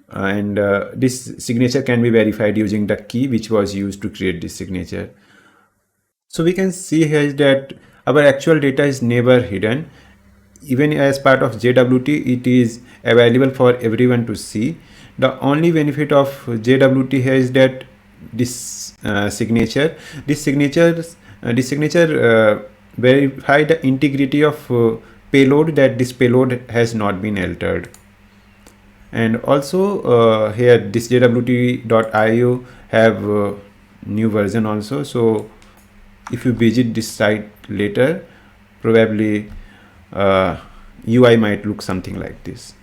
and this signature can be verified using the key which was used to create this signature. So we can see here that our actual data is never hidden. Even as part of JWT, it is available for everyone to see. The only benefit of JWT here is that this signature verify the integrity of payload, that this payload has not been altered. And also here this jwt.io have new version also. So if you visit this site later, probably UI might look something like this.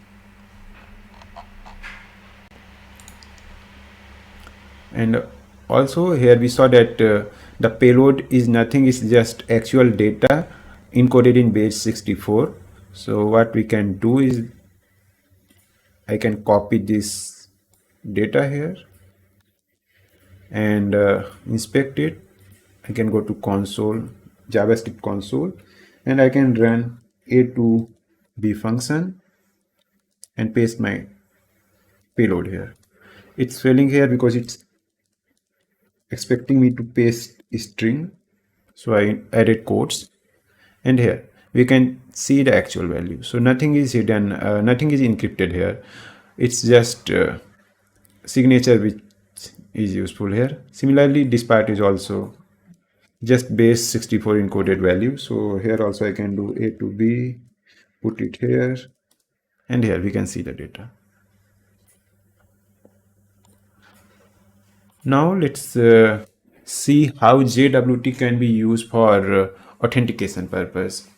And also here we saw that the payload is nothing, is just actual data encoded in base 64. So what we can do is, I can copy this data here and inspect it. I can go to console, JavaScript console, and I can run A2 b function and paste my payload here. It's failing here because it's expecting me to paste a string. So I added quotes, and here we can see the actual value. So nothing is hidden, nothing is encrypted here. It's just signature which is useful here. Similarly, this part is also just base 64 encoded value. So here also I can do A to B, put it here, and here we can see the data. Now let's see how JWT can be used for authentication purpose.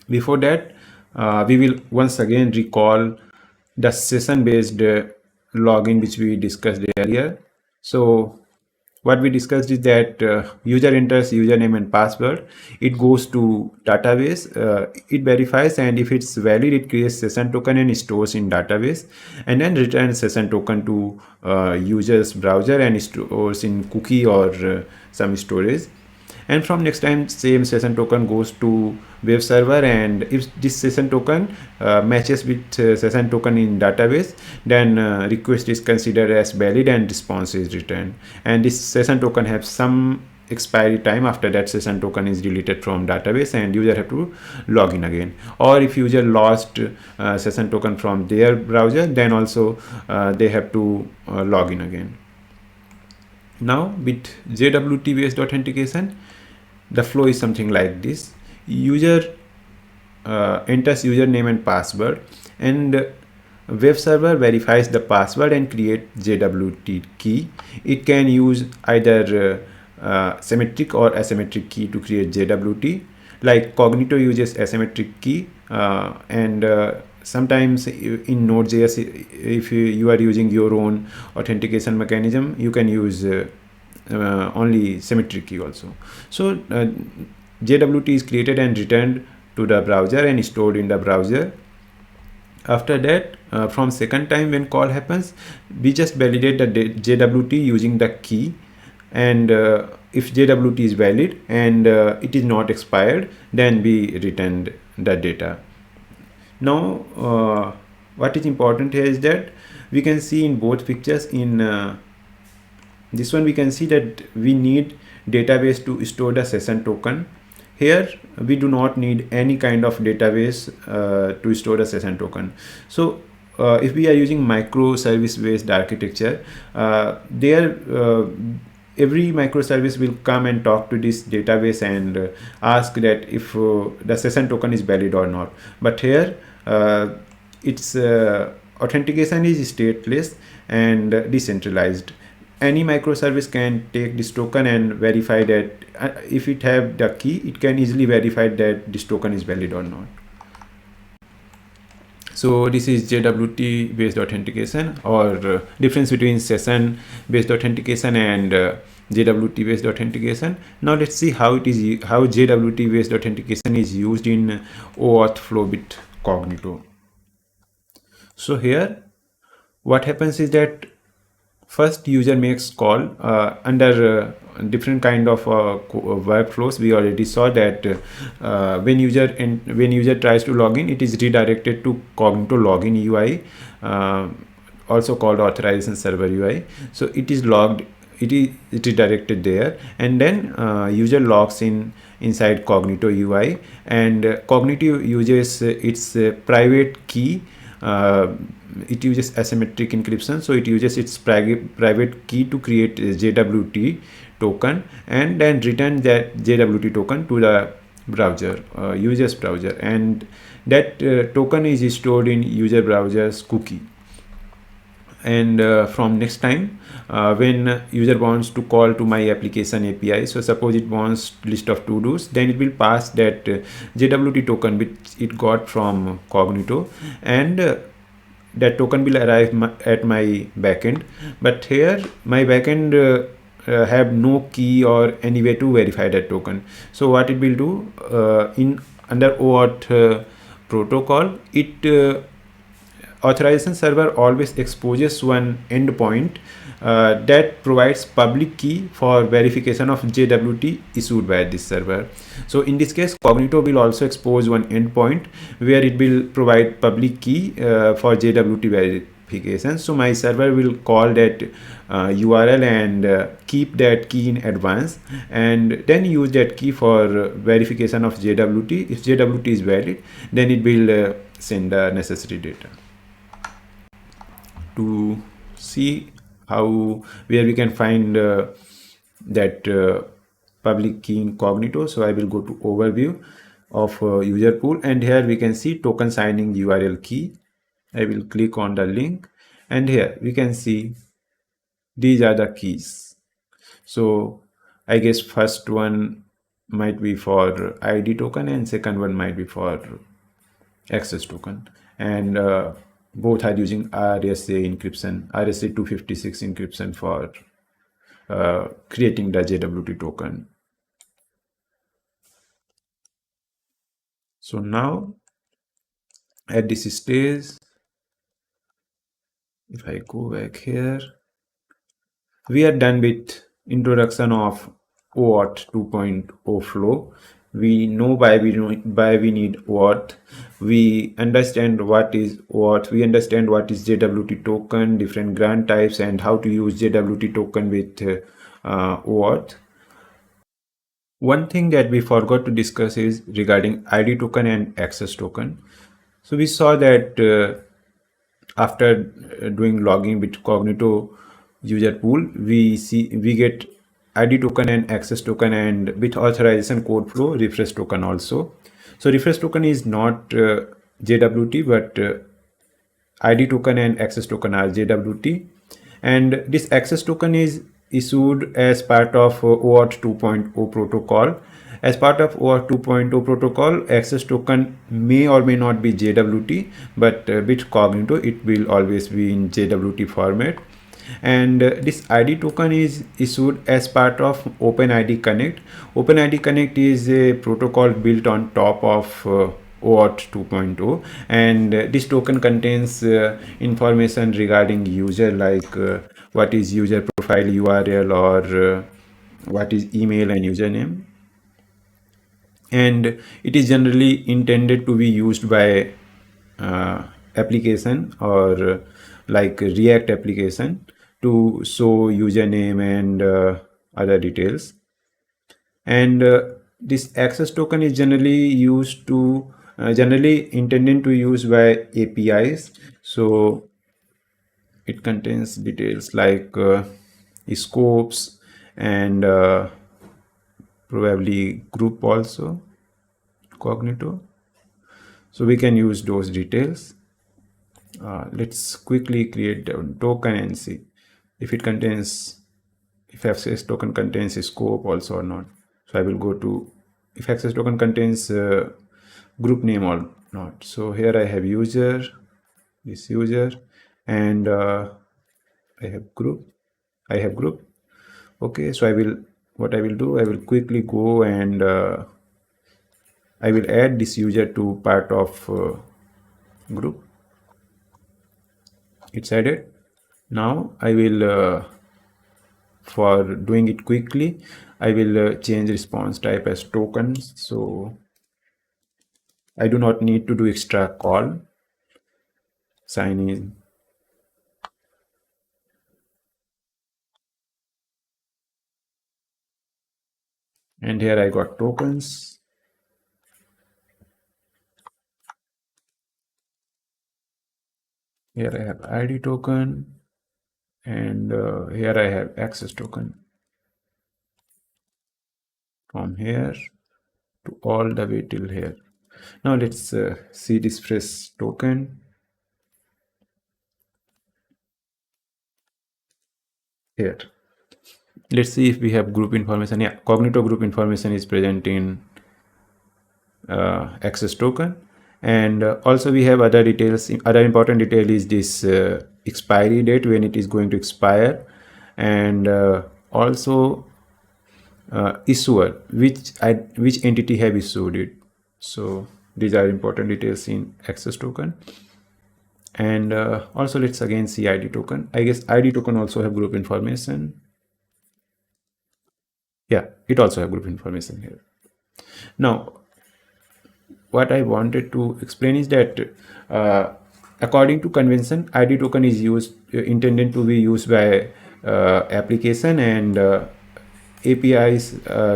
Before that, we will once again recall the session-based login which we discussed earlier. So what we discussed is that user enters username and password, it goes to database, it verifies, and if it's valid, it creates session token and stores in database, and then returns session token to user's browser and stores in cookie or some storage. And from next time, same session token goes to web server, and if this session token matches with session token in database, then request is considered as valid and response is returned. And this session token has some expiry time. After that, session token is deleted from database and user have to log in again. Or if user lost session token from their browser, then also they have to log in again. Now with JWT based authentication, the flow is something like this. User enters username and password, and web server verifies the password and create JWT key. It can use either symmetric or asymmetric key to create JWT. Like Cognito uses asymmetric key, and sometimes in Node.js, if you are using your own authentication mechanism, you can use only symmetric key also. So JWT is created and returned to the browser and stored in the browser. After that, from second time when call happens, we just validate the JWT using the key, and if JWT is valid and it is not expired, then we returned the data. Now what is important here is that we can see in both pictures. In this one we can see that we need database to store the session token. Here we do not need any kind of database to store the session token. So if we are using microservice based architecture, every microservice will come and talk to this database and ask that if the session token is valid or not. But here its authentication is stateless and decentralized. Any microservice can take this token and verify that if it have the key, it can easily verify that this token is valid or not. So this is JWT based authentication, or difference between session based authentication and JWT based authentication. Now let's see how JWT based authentication is used in OAuth flow with Cognito. So here what happens is that first user makes call under different kind of workflows. We already saw that when user tries to log in, it is redirected to Cognito login UI, also called authorization server UI. So it is redirected there, and then user logs inside Cognito UI, and Cognito uses its private key. It uses asymmetric encryption, so it uses its private key to create a JWT token and then return that JWT token to the browser, user's browser, and that token is stored in user browser's cookie. And from next time when user wants to call to my application API, so suppose it wants list of to-dos, then it will pass that JWT token which it got from Cognito, and that token will arrive at my backend. But here my backend have no key or any way to verify that token. So what it will do, under OAuth protocol, authorization server always exposes one endpoint that provides public key for verification of JWT issued by this server. So in this case, Cognito will also expose one endpoint where it will provide public key for JWT verification. So my server will call that URL and keep that key in advance, and then use that key for verification of JWT. If JWT is valid, then it will send the necessary data. To see how where we can find that public key in Cognito, so I will go to overview of user pool, and here we can see token signing URL key. I will click on the link, and here we can see these are the keys. So I guess first one might be for ID token and second one might be for access token, and both are using RSA encryption, RSA 256 encryption for creating the JWT token. So now at this stage, if I go back here, we are done with introduction of OAuth 2.0 flow. We know why we need OAuth. We understand what is OAuth. We understand what is JWT token, different grant types, and how to use JWT token with OAuth. One thing that we forgot to discuss is regarding ID token and access token. So we saw that after doing logging with Cognito user pool, we get ID token and access token, and with authorization code flow refresh token also. So refresh token is not JWT, but ID token and access token are JWT, and this access token is issued as part of OAuth 2.0 protocol. As part of OAuth 2.0 protocol, access token may or may not be JWT, but with Cognito it will always be in JWT format. And this ID token is issued as part of OpenID Connect. OpenID Connect is a protocol built on top of OAuth 2.0, and this token contains information regarding user, like what is user profile URL, or what is email and username. And it is generally intended to be used by application or like React application to show username and other details. And this access token is generally used to generally intended to use by APIs. So it contains details like scopes and probably group also, Cognito. So we can use those details. Let's quickly create the token and see if it contains, if access token contains a scope also or not. So I will go to if access token contains group name or not. So here I have user, this user, and I have group. Okay, so I will quickly go and I will add this user to part of group. It's added. Now I will for doing it quickly, I will change response type as tokens, so I do not need to do extra call. Sign in. And here I got tokens. Here I have ID token, and here I have access token. From here to all the way till here. Now let's see this fresh token. Here. Let's see if we have group information. Yeah, Cognito group information is present in access token, and also we have other details. Other important detail is this expiry date, when it is going to expire, and also issuer, which entity have issued it. So these are important details in access token. And also let's again see ID token. I guess ID token also have group information. Yeah, it also have group information here. Now, what I wanted to explain is that according to convention, ID token is used intended to be used by application, and APIs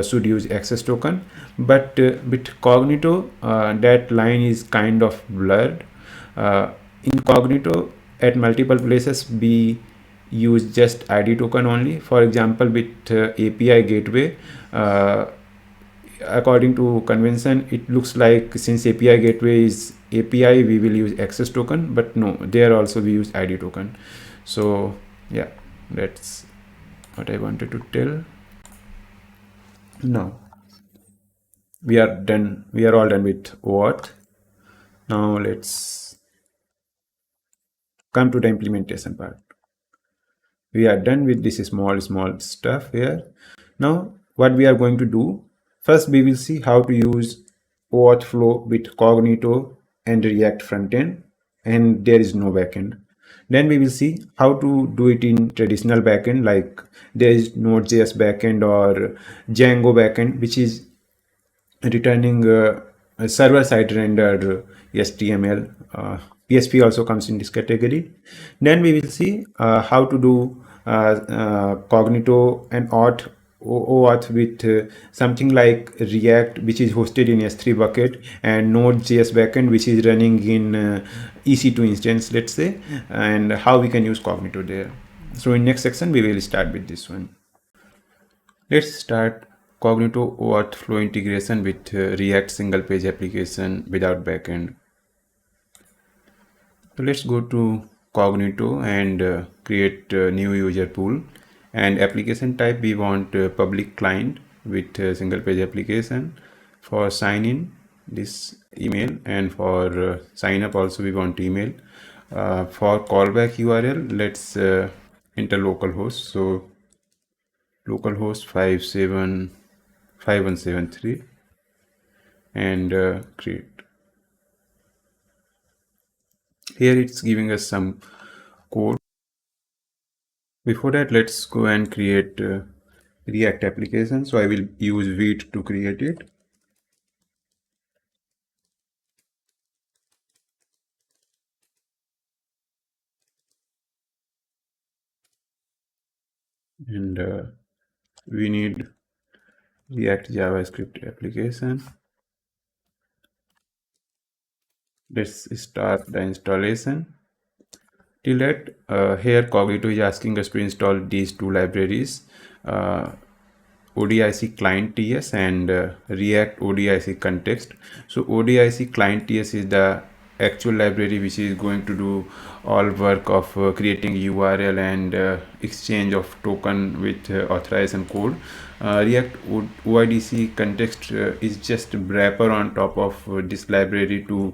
should use access token. But with Cognito, that line is kind of blurred. In Cognito, at multiple places, we use just ID token only. For example, with API gateway, according to convention, it looks like since API gateway is API, we will use access token, but no, there also we use ID token. So yeah, that's what I wanted to tell. Now we are done. We are all done with OAuth. Now let's come to the implementation part. We are done with this small stuff here. Now what we are going to do, first we will see how to use OAuth flow with Cognito and React frontend, and there is no backend. Then we will see how to do it in traditional backend, like there is Node.js backend or Django backend, which is returning a server-side rendered HTML. PHP also comes in this category. Then we will see how to do Cognito and OAuth with something like React, which is hosted in S3 bucket, and Node.js backend, which is running in EC2 instance, let's say, and how we can use Cognito there. So in next section, we will start with this one. Let's start Cognito OAuth flow integration with React single page application without backend. So let's go to Cognito and create a new user pool, and application type we want public client with single page application. For sign in, this email, and for sign up also we want email. For callback URL, let's enter localhost. So localhost 5173 and create. Here it's giving us some code. Before that, let's go and create React application. So I will use Vite to create it. And we need React JavaScript application. Let's start the installation. Till that, here Cognito is asking us to install these two libraries, ODIC client TS and React ODIC context. So ODIC client TS is the actual library which is going to do all work of creating URL and exchange of token with authorization code. React OIDC context is just a wrapper on top of this library to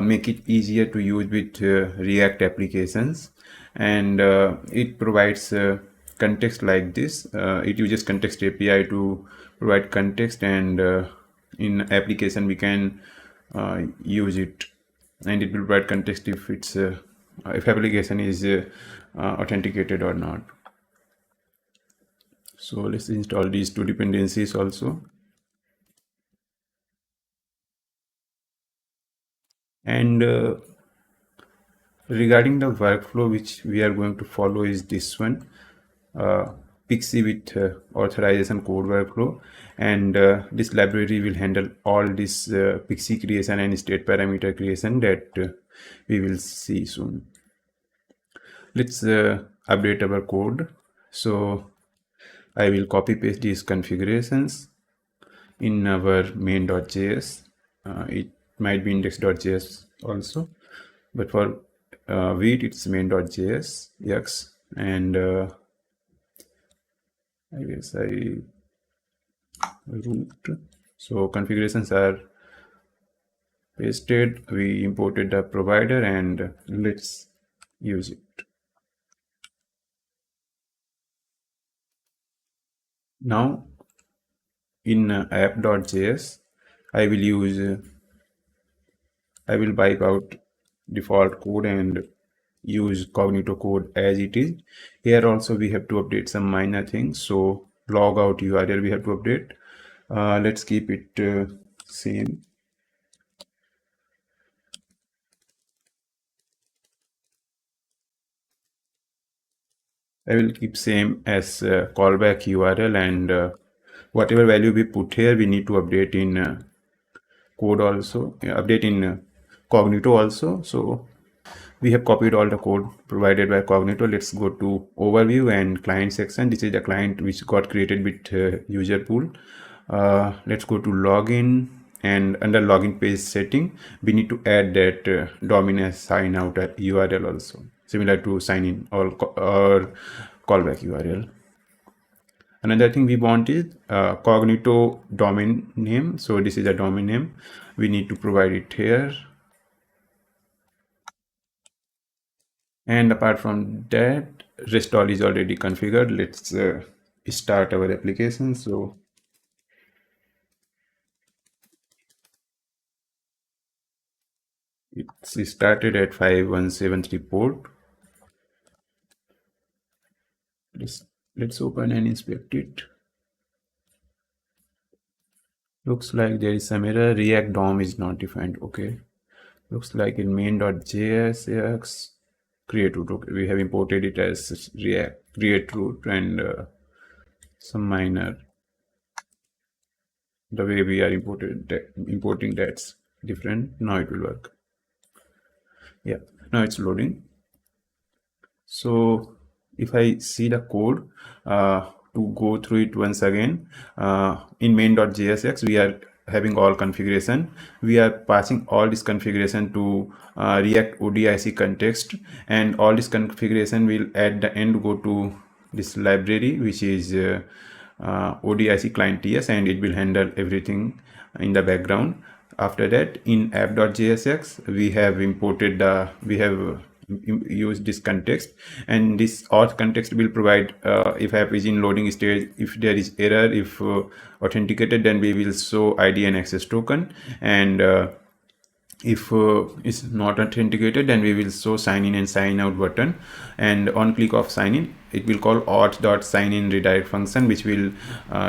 make it easier to use with React applications, and it provides context like this. It uses context API to provide context, and in application we can use it, and it will provide context if it's if application is authenticated or not. So let's install these two dependencies also. And regarding the workflow which we are going to follow is this one, PKCE with authorization code workflow, and this library will handle all this PKCE creation and state parameter creation that we will see soon. Let's update our code. So I will copy paste these configurations in our main.js. It might be index.js also, but for Vite it's main.js. Yes, and I guess I root. So configurations are pasted. We imported the provider, and let's use it. Now in app.js, I will use I will wipe out default code and use Cognito code as it is. Here also we have to update some minor things. So logout URL we have to update. Let's keep it same. I will keep same as callback URL, and whatever value we put here, we need to update in code also, update in Cognito also. So we have copied all the code provided by Cognito. Let's go to overview and client section. This is the client which got created with Userpool. Let's go to login, and under login page setting, we need to add that domain as sign out URL also, similar to sign in or callback URL. Another thing we want is Cognito domain name. So this is a domain name. We need to provide it here. And apart from that, rest all is already configured. Let's start our application. So it's started at 5173 port. Let's open and inspect it. Looks like there is some error. React DOM is not defined. Okay. Looks like in main.js create root. Okay. We have imported it as React create root, and some minor, the way we are importing that's different. Now it will work. Yeah, now it's loading. So if I see the code, to go through it once again, in main.jsx we are having all configuration. We are passing all this configuration to React ODIC context, and all this configuration will at the end go to this library, which is ODIC client TS, and it will handle everything in the background. After that, in app.jsx we have imported use this context, and this auth context will provide if app is in loading stage, if there is error, if authenticated, then we will show ID and access token, and if it's not authenticated, then we will show sign in and sign out button, and on click of sign in it will call auth.signin redirect function, which will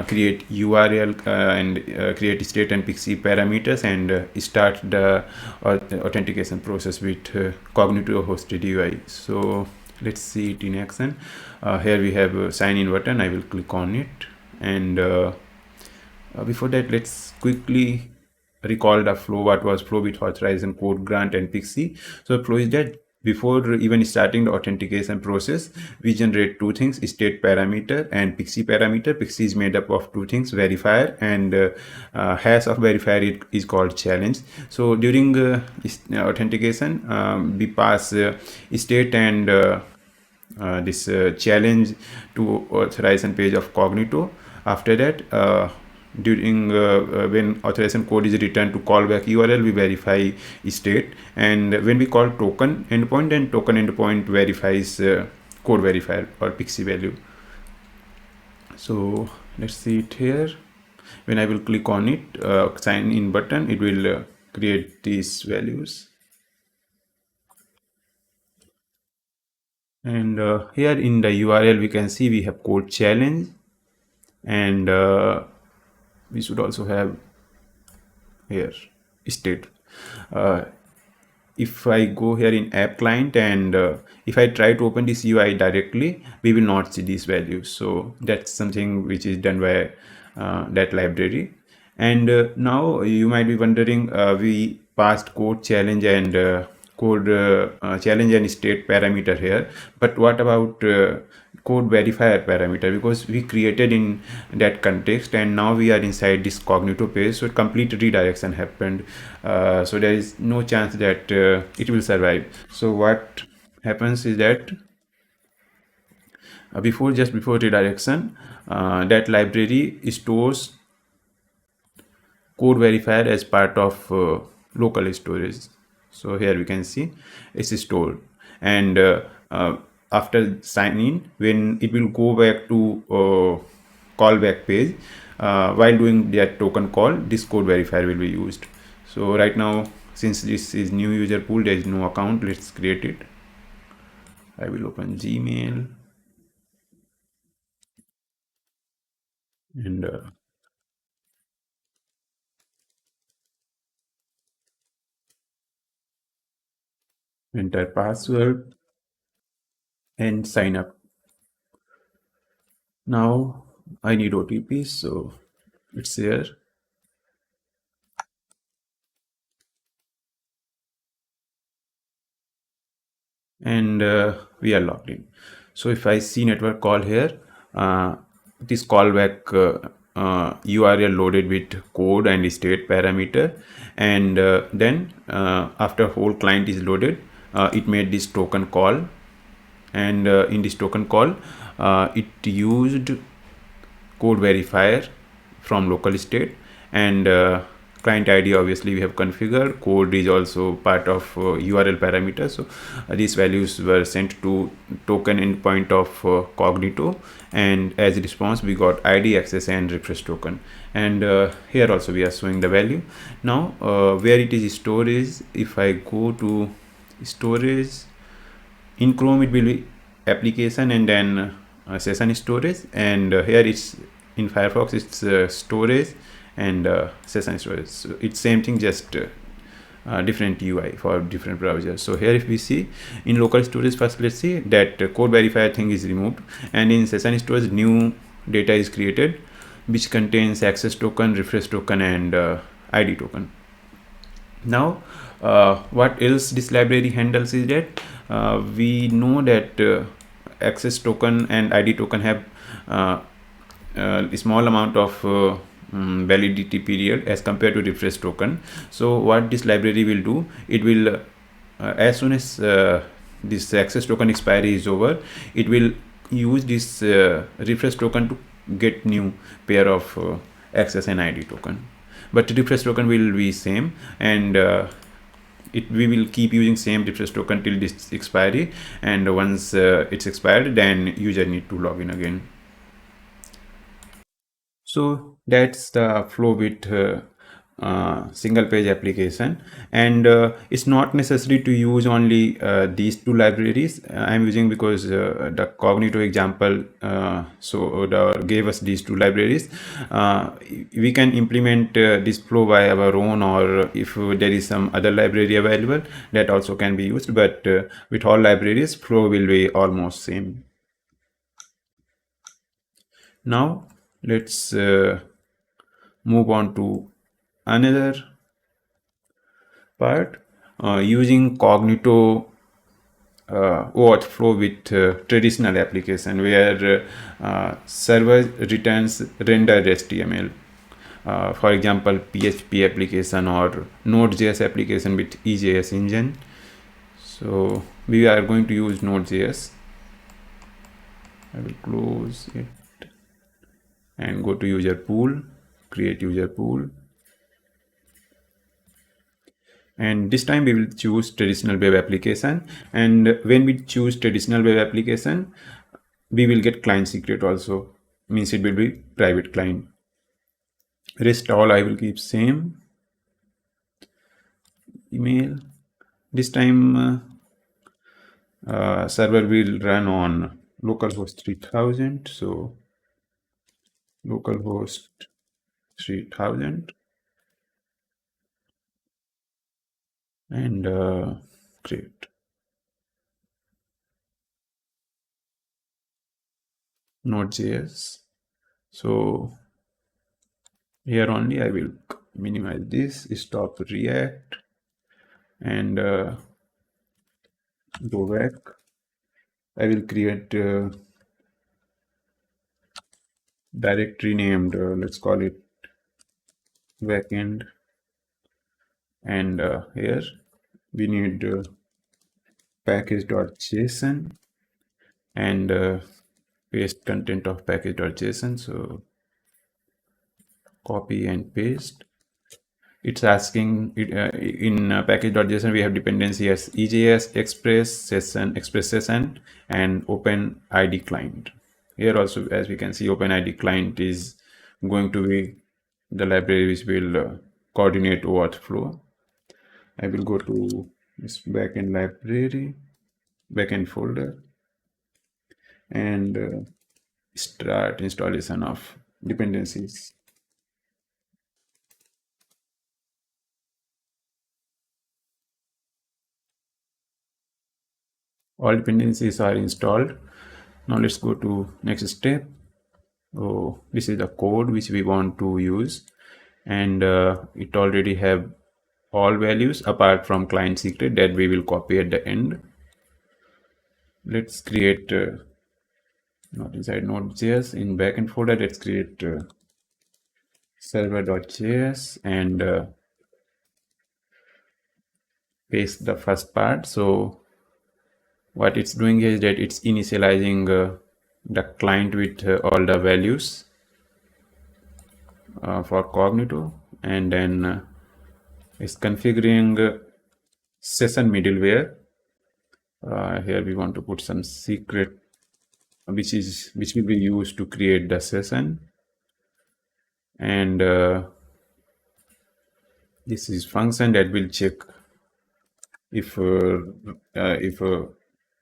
create URL and create state and PKCE parameters, and start the authentication process with Cognito hosted UI. So let's see it in action. Here we have a sign in button. I will click on it, and before that, let's quickly recall the flow. What was flow? With authorization, code grant, and PKCE. So flow is that before even starting the authentication process, we generate two things: state parameter and PKCE parameter. PKCE is made up of two things: verifier, and hash of verifier is called challenge. So during authentication, we pass state and this challenge to authorization page of Cognito. After that, during when authorization code is returned to callback URL, we verify state, and when we call token endpoint, then token endpoint verifies code verifier or PKCE value. So let's see it here. When I will click on it, sign in button, it will create these values. And here in the URL we can see we have code challenge, and we should also have here state. If I go here in app client, and if I try to open this UI directly, we will not see these values. So that's something which is done by that library. And now you might be wondering, we passed code challenge and code challenge and state parameter here, but what about code verifier parameter? Because we created in that context, and now we are inside this Cognito page, so complete redirection happened. So there is no chance that it will survive. So what happens is that just before redirection, that library stores code verifier as part of local storage. So here we can see it's stored, and after sign in, when it will go back to callback page, while doing that token call, this code verifier will be used. So right now, since this is new user pool, there is no account. Let's create it. I will open Gmail and enter password and sign up. Now I need OTP, so it's here. And we are logged in. So if I see network call here, this callback URL loaded with code and state parameter, and then after whole client is loaded, it made this token call, and in this token call, it used code verifier from local state, and client ID obviously we have configured. Code is also part of URL parameter, so these values were sent to token endpoint of Cognito, and as a response we got ID, access and refresh token. And here also we are showing the value. Now where it is stored is, if I go to storage in Chrome, it will be application and then session storage, and here it's in Firefox, it's storage and session storage. So it's same thing, just different UI for different browsers. So here if we see in local storage, first let's see that code verifier thing is removed, and in session storage new data is created which contains access token, refresh token and ID token. Now what else this library handles is that we know that access token and ID token have a small amount of validity period as compared to refresh token. So what this library will do, it will as soon as this access token expiry is over, it will use this refresh token to get new pair of access and ID token, but refresh token will be same, and we will keep using same refresh token till this expiry, and once it's expired, then user need to log in again. So that's the flow with single page application, and it's not necessary to use only these two libraries I'm using, because the Cognito example gave us these two libraries. We can implement this flow by our own, or if there is some other library available, that also can be used, but with all libraries flow will be almost same. Now let's move on to another part, using Cognito OAuth flow with traditional application, where server returns rendered HTML. For example, PHP application or Node.js application with EJS engine. So we are going to use Node.js. I will close it and go to user pool, create user pool, and this time we will choose traditional web application, and when we choose traditional web application, we will get client secret also, means it will be private client. Rest all I will keep same. Email, this time server will run on localhost 3000, so localhost 3000, and create Node.js. So here only I will minimize this, stop React, and go back. I will create a directory named, let's call it backend, and here we need package.json and paste content of package.json. So copy and paste. It's asking it, in package.json we have dependency as EJS, Express session, and Open ID client. Here also, as we can see, Open ID client is going to be the library which will coordinate OAuth flow. I will go to this backend library, backend folder, and start installation of dependencies. All dependencies are installed. Now let's go to next step. Oh, this is the code which we want to use, and it already have all values apart from client secret that we will copy at the end. Let's create not inside Node.js in backend folder. Let's create server.js and paste the first part. So what it's doing is that it's initializing the client with all the values for Cognito, and then it's configuring session middleware. Here we want to put some secret which will be used to create the session, and this is function that will check if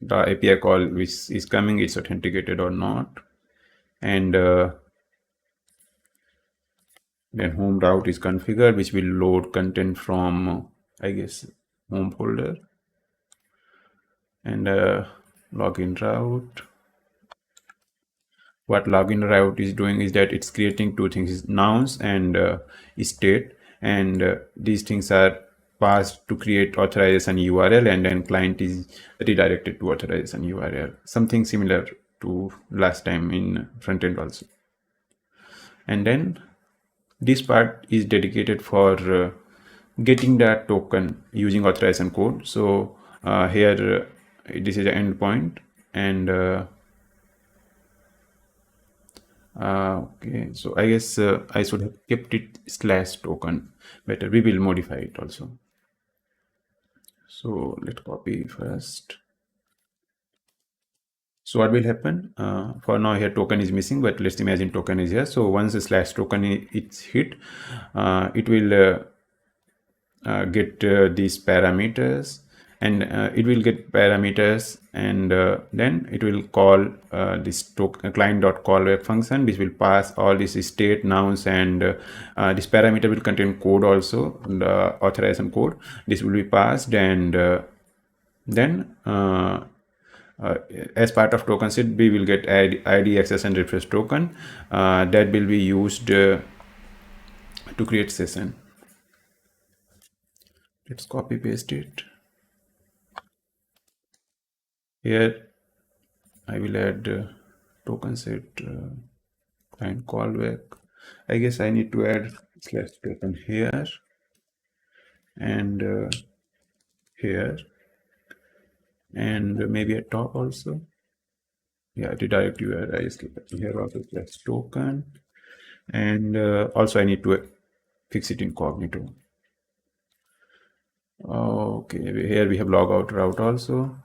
the API call which is coming is authenticated or not, and then home route is configured, which will load content from I guess home folder, and login route. What login route is doing is that it's creating two things, nouns and state, and these things are passed to create authorization URL, and then client is redirected to authorization URL, something similar to last time in front end also. And then this part is dedicated for getting that token using authorization code. So here this is the endpoint, and okay, so I guess I should have kept it /token. Better, we will modify it also. So let's copy first. So what will happen? For now here token is missing, but let's imagine token is here. So once the /token is hit, it will get these parameters, and it will get parameters, and then it will call this client.callback function, which will pass all this state, nouns, and this parameter will contain code also, the authorization code. This will be passed, and then as part of token set, we will get ID access and refresh token that will be used to create session. Let's copy paste it. Here I will add token set client callback. I guess I need to add /token here and here, and maybe at top also. Yeah, redirect URI is here also /token, and also I need to fix it in Cognito. Okay, here we have logout route also.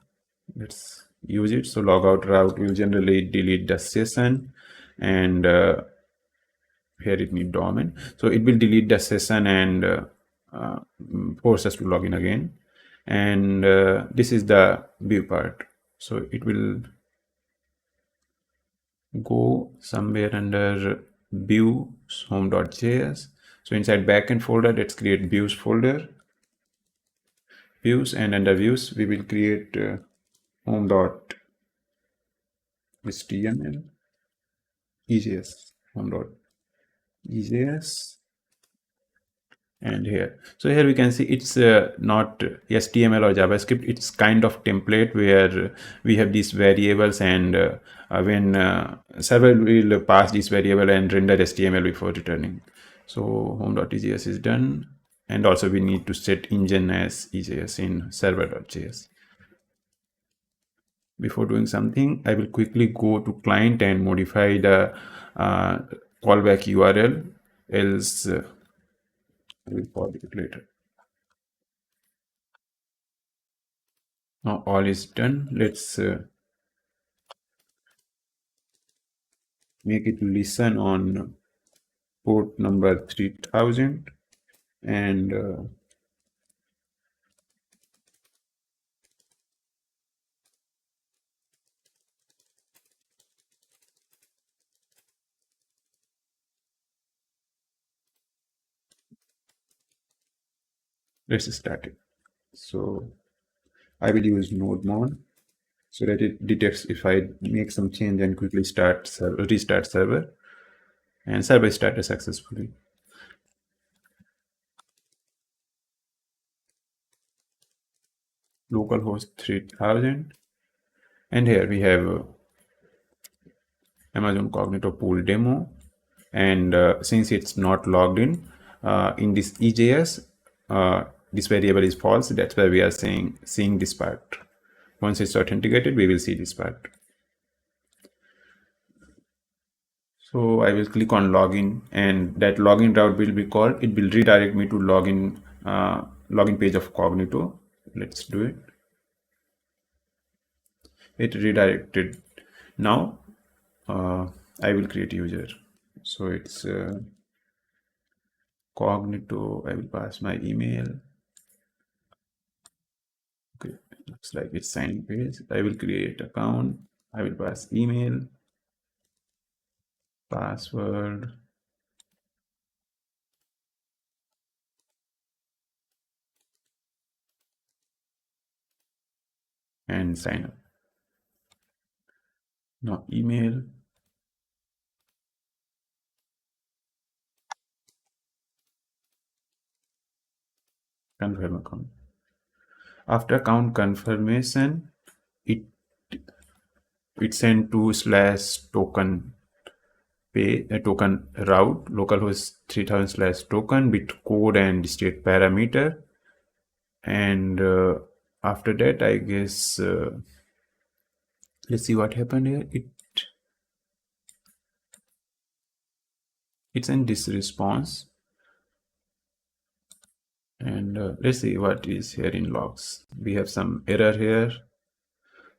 Let's use it. So logout route will generally delete the session, and here it needs domain, so it will delete the session and force us to log in again. And this is the view part, so it will go somewhere under views home.js. So inside backend folder, let's create views folder, views, and under views we will create home.html EJS home.EJS, and here, so here we can see it's not HTML or JavaScript, it's kind of template where we have these variables, and when server will pass this variable and render HTML before returning. So home.EJS is done, and also we need to set engine as EJS in server.js. Before doing something, I will quickly go to client and modify the callback URL, else I will call it later. Now all is done. Let's make it listen on port number 3000, and Let's start it. So I will use node-mon so that it detects if I make some change and quickly restart server, and server started successfully. Localhost 3000, and here we have Amazon Cognito pool demo, and since it's not logged in this EJS, this variable is false. That's why we are seeing this part. Once it's authenticated, we will see this part. So I will click on login, and that login route will be called. It will redirect me to login page of Cognito. Let's do it. It redirected. Now I will create user. So it's Cognito. I will pass my email. Okay, looks like it's signing page. I will create account. I will pass email, password, and sign up. Now email, confirm account. After account confirmation, it sent to /token pay a token route localhost 3000 /token with code and state parameter, and after that I guess let's see what happened here. It sent this response, and let's see what is here in logs. We have some error here.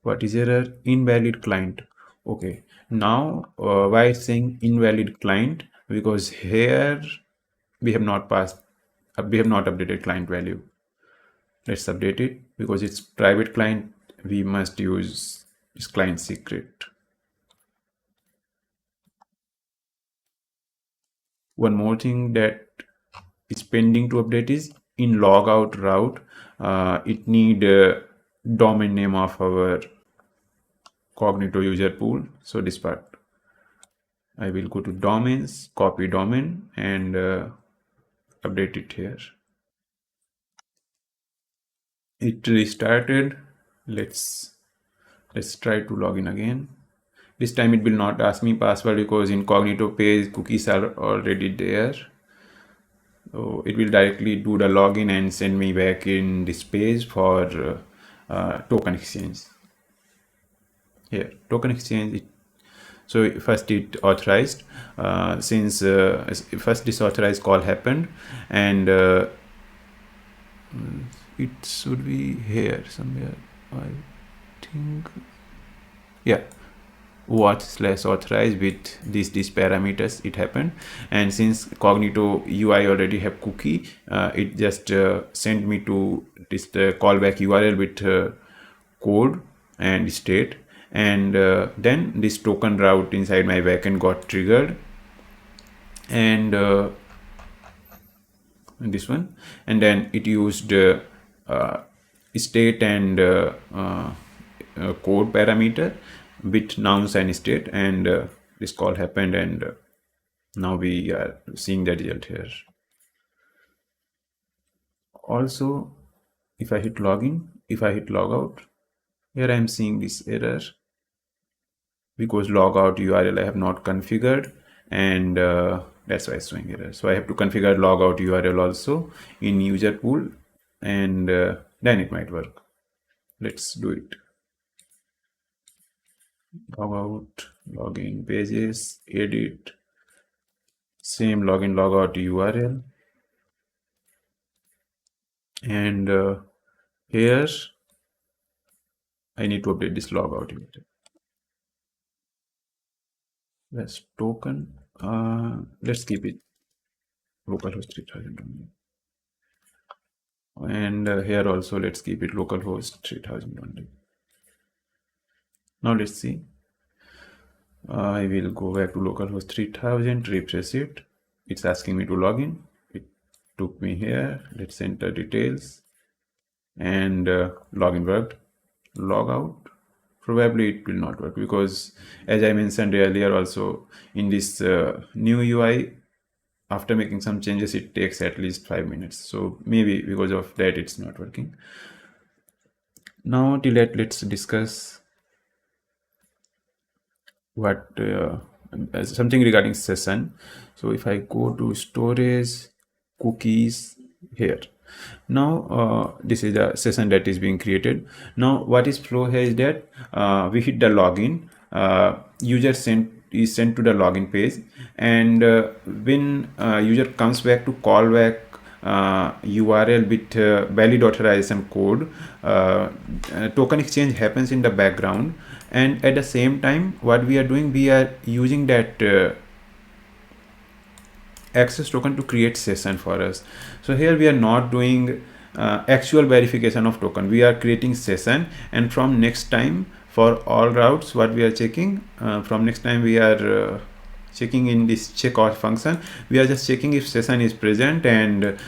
What is error? Invalid client. Okay, now why it's saying invalid client? Because here we have not updated client value. Let's update it. Because it's private client, we must use this client secret. One more thing that is pending to update is in logout route, it need domain name of our Cognito user pool. So this part, I will go to domains, copy domain, and update it here. It restarted. Let's try to log in again. This time it will not ask me password because in Cognito page cookies are already there. So it will directly do the login and send me back in this page for token exchange. Here, token exchange. So first it authorized, since first this authorized call happened, and it should be here somewhere, I think. Yeah, OAuth/authorize with these parameters it happened, and since Cognito UI already have cookie, it just sent me to this callback URL with code and state, and then this token route inside my backend got triggered, and this one, and then it used state and code parameter with nouns and state, and this call happened, and now we are seeing the result here. Also, if I hit login, if I hit logout, here I am seeing this error because logout URL I have not configured, and that's why it's showing error. So I have to configure logout URL also in user pool, and then it might work. Let's do it. Logout, login pages, edit, same login logout URL, and here I need to update this logout URL. Let's token. Let's keep it localhost 3000 only. And here also let's keep it localhost 3000 only. Now let's see. I will go back to localhost 3000, refresh it. It's asking me to log in. took me here. Let's enter details, and login worked. Log out, probably it will not work, because as I mentioned earlier also, in this new UI, after making some changes, it takes at least 5 minutes. So maybe because of that it's not working. Now let's discuss what something regarding session. So if I go to storage, cookies here, now this is the session that is being created. Now what is flow here is that we hit the login, user is sent to the login page, and when user comes back to callback URL with valid authorization code, token exchange happens in the background, and at the same time what we are doing, we are using that access token to create session for us. So here we are not doing actual verification of token, we are creating session, and from next time for all routes what we are checking, from next time we are checking in this checkout function, we are just checking if session is present and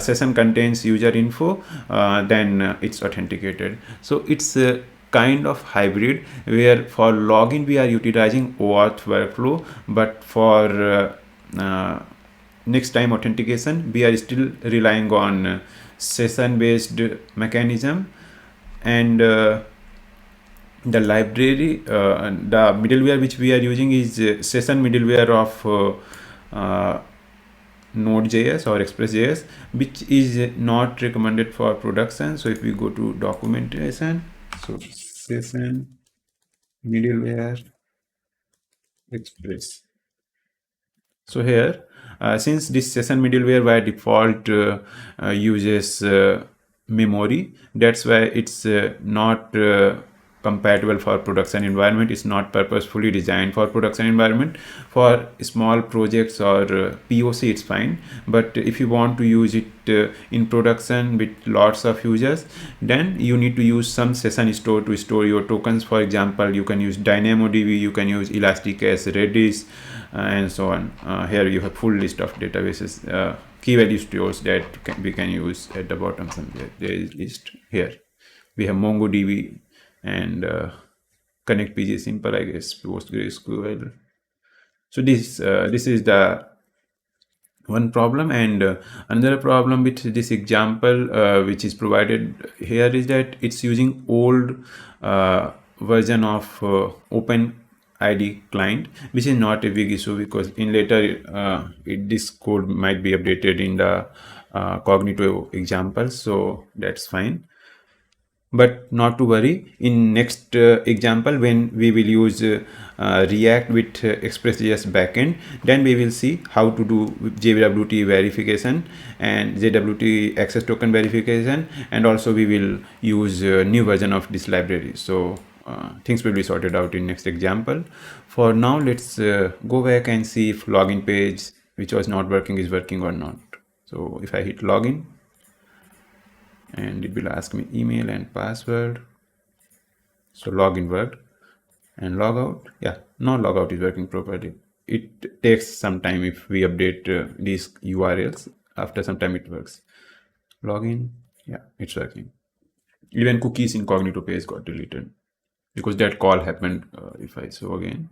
session contains user info, then it's authenticated. So it's kind of hybrid, where for login we are utilizing OAuth workflow, but for next time authentication we are still relying on session based mechanism. And the library, the middleware which we are using is session middleware of Node.js or Express.js, which is not recommended for production. So if we go to documentation, so session middleware Express. So here, since this session middleware by default uses memory, that's why it's not compatible for production environment. It's not purposefully designed for production environment. For small projects or POC it's fine, but if you want to use it in production with lots of users, then you need to use some session store to store your tokens. For example, you can use DynamoDB, you can use Elasticsearch, Redis, and so on. Here you have full list of databases, key value stores that we can use. At the bottom somewhere there is list. Here we have MongoDB and Connect PG Simple, I guess, PostgreSQL. So this is the one problem. And another problem with this example which is provided here is that it's using old version of OpenID client, which is not a big issue, because in later this code might be updated in the Cognito example, so that's fine. But not to worry, in next example, when we will use React with Express.js backend, then we will see how to do JWT verification and JWT access token verification, and also we will use new version of this library. So things will be sorted out in next example. For now, let's go back and see if login page, which was not working, is working or not. So if I hit login, and it will ask me email and password. So login worked, and logout, yeah, now logout is working properly. It takes some time if we update these URLs. After some time it works. Login, yeah, it's working. Even cookies in Cognito page got deleted because that call happened. If I show again,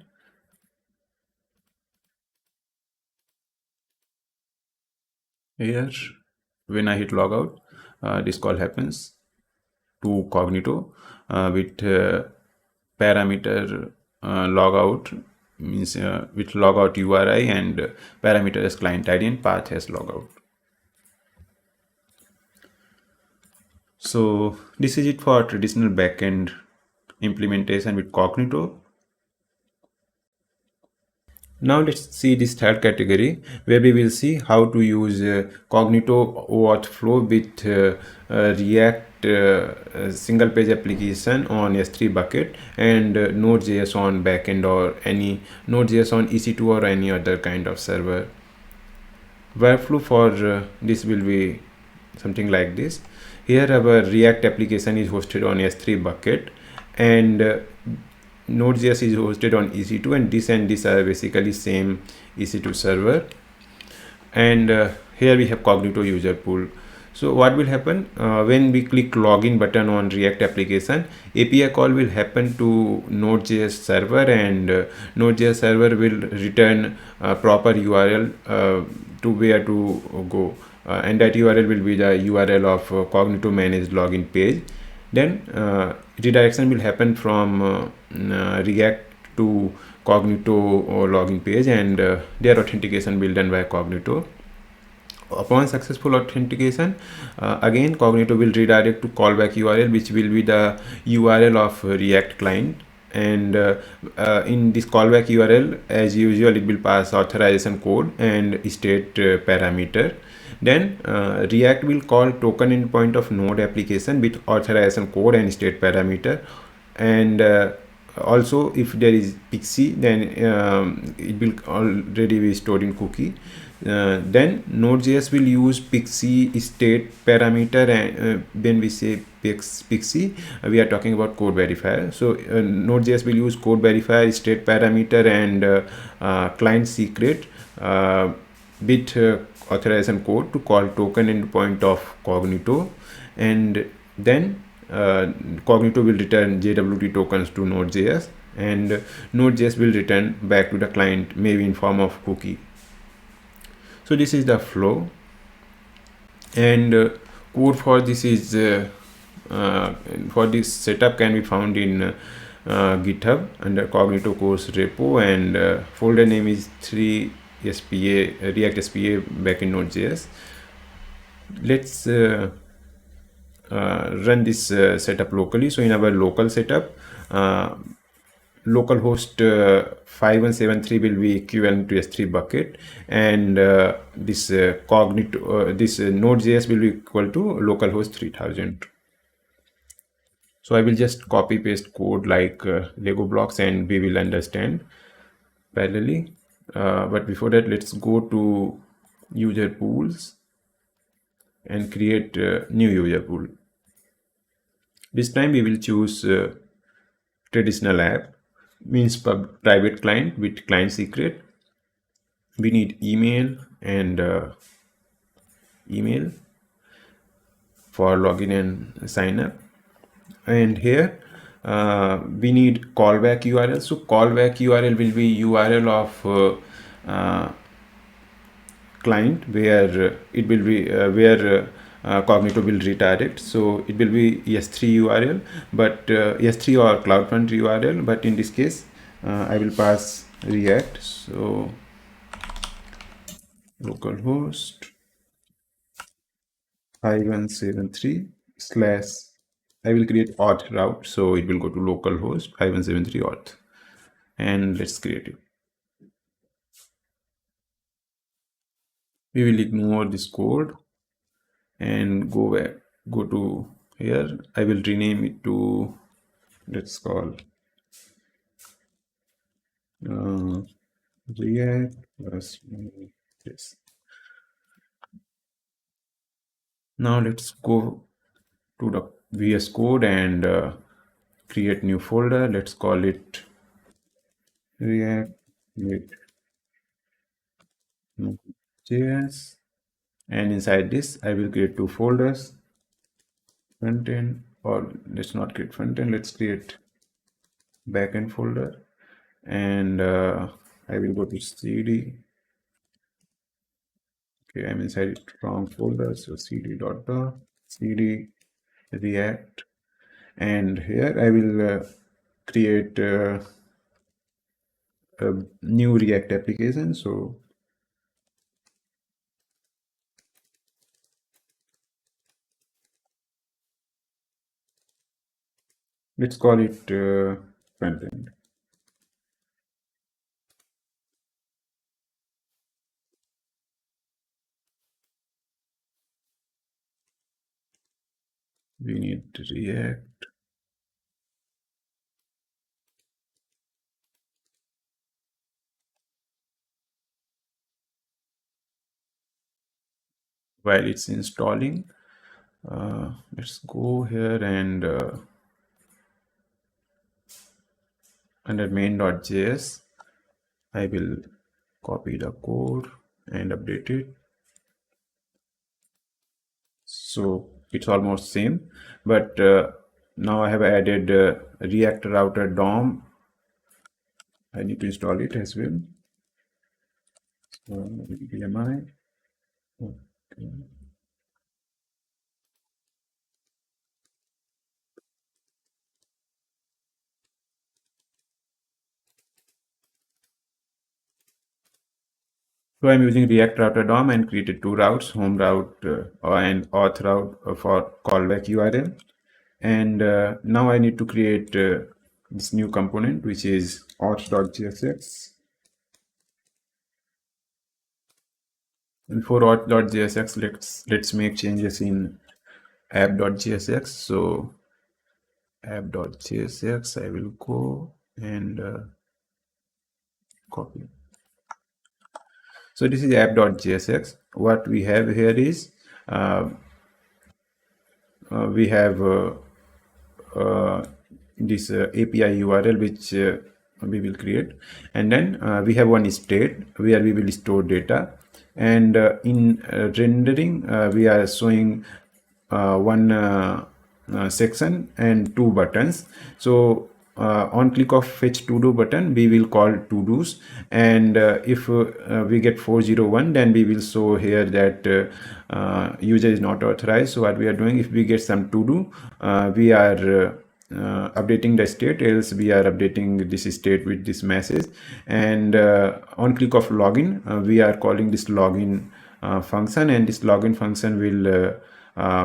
here when I hit logout, this call happens to Cognito with parameter logout, means with logout URI, and parameter as client ID and path as logout. So this is it for traditional backend implementation with Cognito. Now let's see this third category, where we will see how to use Cognito OAuth flow with React single page application on S3 bucket, and Node.js on backend, or any Node.js on EC2 or any other kind of server. Workflow for this will be something like this. Here our React application is hosted on S3 bucket, and Node.js is hosted on EC2, and this are basically same EC2 server. And here we have Cognito Userpool. So what will happen when we click login button on React application, API call will happen to Node.js server, and Node.js server will return proper URL to where to go, and that URL will be the URL of Cognito managed login page. Then redirection will happen from React to Cognito login page, and their authentication will done by Cognito. Upon successful authentication, again Cognito will redirect to callback URL, which will be the URL of React client. And in this callback URL, as usual, it will pass authorization code and state parameter. Then React will call token endpoint of node application with authorization code and state parameter. And also, if there is PKCE, then it will already be stored in cookie. Then Node.js will use PKCE state parameter, and when we say PKCE, we are talking about code verifier. So Node.js will use code verifier, state parameter, and client secret with authorization code to call token endpoint of Cognito. And then Cognito will return JWT tokens to Node.js, and Node.js will return back to the client, maybe in form of cookie. So this is the flow, and code for this is for this setup can be found in GitHub under Cognito course repo, and folder name is 3 SPA React SPA backend Node.js. Let's run this setup locally. So in our local setup, localhost 5173 will be equivalent to S3 bucket, and this Cognito this Node.js will be equal to localhost 3000. So I will just copy paste code like Lego blocks, and we will understand parallelly. But before that, let's go to user pools and create new user pool. This time we will choose traditional app, means private client with client secret. We need email and email for login and sign up. And here we need callback URL. So callback URL will be URL of client where it will be where Cognito will redirect. So it will be S3 URL, but S3 or CloudFront URL. But in this case, I will pass React. So localhost 5173 slash, I will create auth route, so it will go to localhost 5173 auth, and let's create it. We will ignore this code and go to here. I will rename it to, let's call React plus this. Now let's go to the VS Code and create new folder. Let's call it React with Node.js, and inside this I will create two folders, front end, or let's not create front end, let's create backend folder, and I will go to cd. Okay, I'm inside it wrong folder, so cd react, and here I will create a new React application. So let's call it front end. We need React. While it's installing, let's go here and under main.js, I will copy the code and update it. So it's almost same, but now I have added React Router DOM. I need to install it as well. So VMI. Okay. So I'm using React Router DOM and created two routes, home route and auth route for callback URL. And now I need to create this new component, which is auth.jsx. And for auth.jsx, let's make changes in app.jsx. So app.jsx, I will go and copy. So this is app.jsx. What we have here is we have this API URL which we will create, and then we have one state where we will store data, and in rendering we are showing one section and two buttons. So on click of fetch to do button, we will call to dos, and if we get 401, then we will show here that user is not authorized. So what we are doing, if we get some to do, we are updating the state, else we are updating this state with this message. And on click of login, we are calling this login function, and this login function will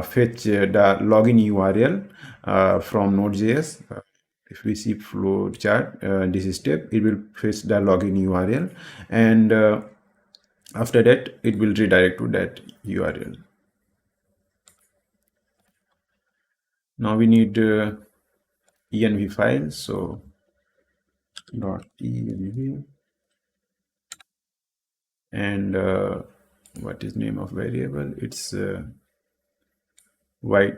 fetch the login URL from Node.js. If we see flow chart, this step, it will fetch the login URL, and after that it will redirect to that URL. Now we need env file. So dot env, and what is name of variable? It's white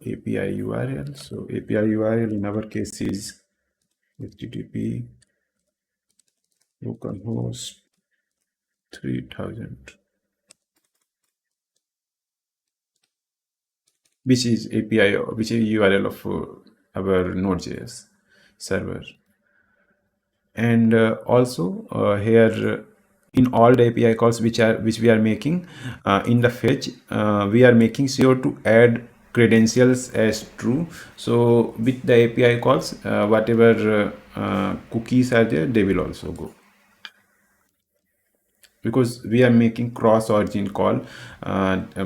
API URL. So API URL in our case is http localhost 3000, which is API, which is URL of our Node.js server. And also here in all the API calls which we are making in the fetch, we are making sure to add credentials as true. So with the API calls, whatever cookies are there, they will also go, because we are making cross origin call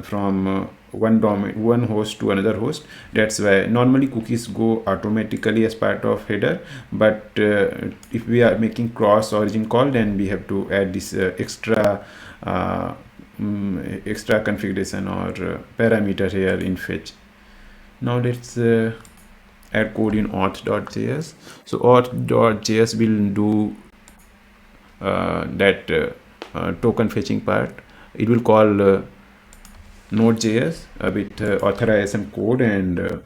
from one host to another host. That's why normally cookies go automatically as part of header, but if we are making cross origin call, then we have to add this extra configuration or parameter here in fetch. Now let's add code in auth.js. So auth.js will do that token fetching part. It will call Node.js with authorization code and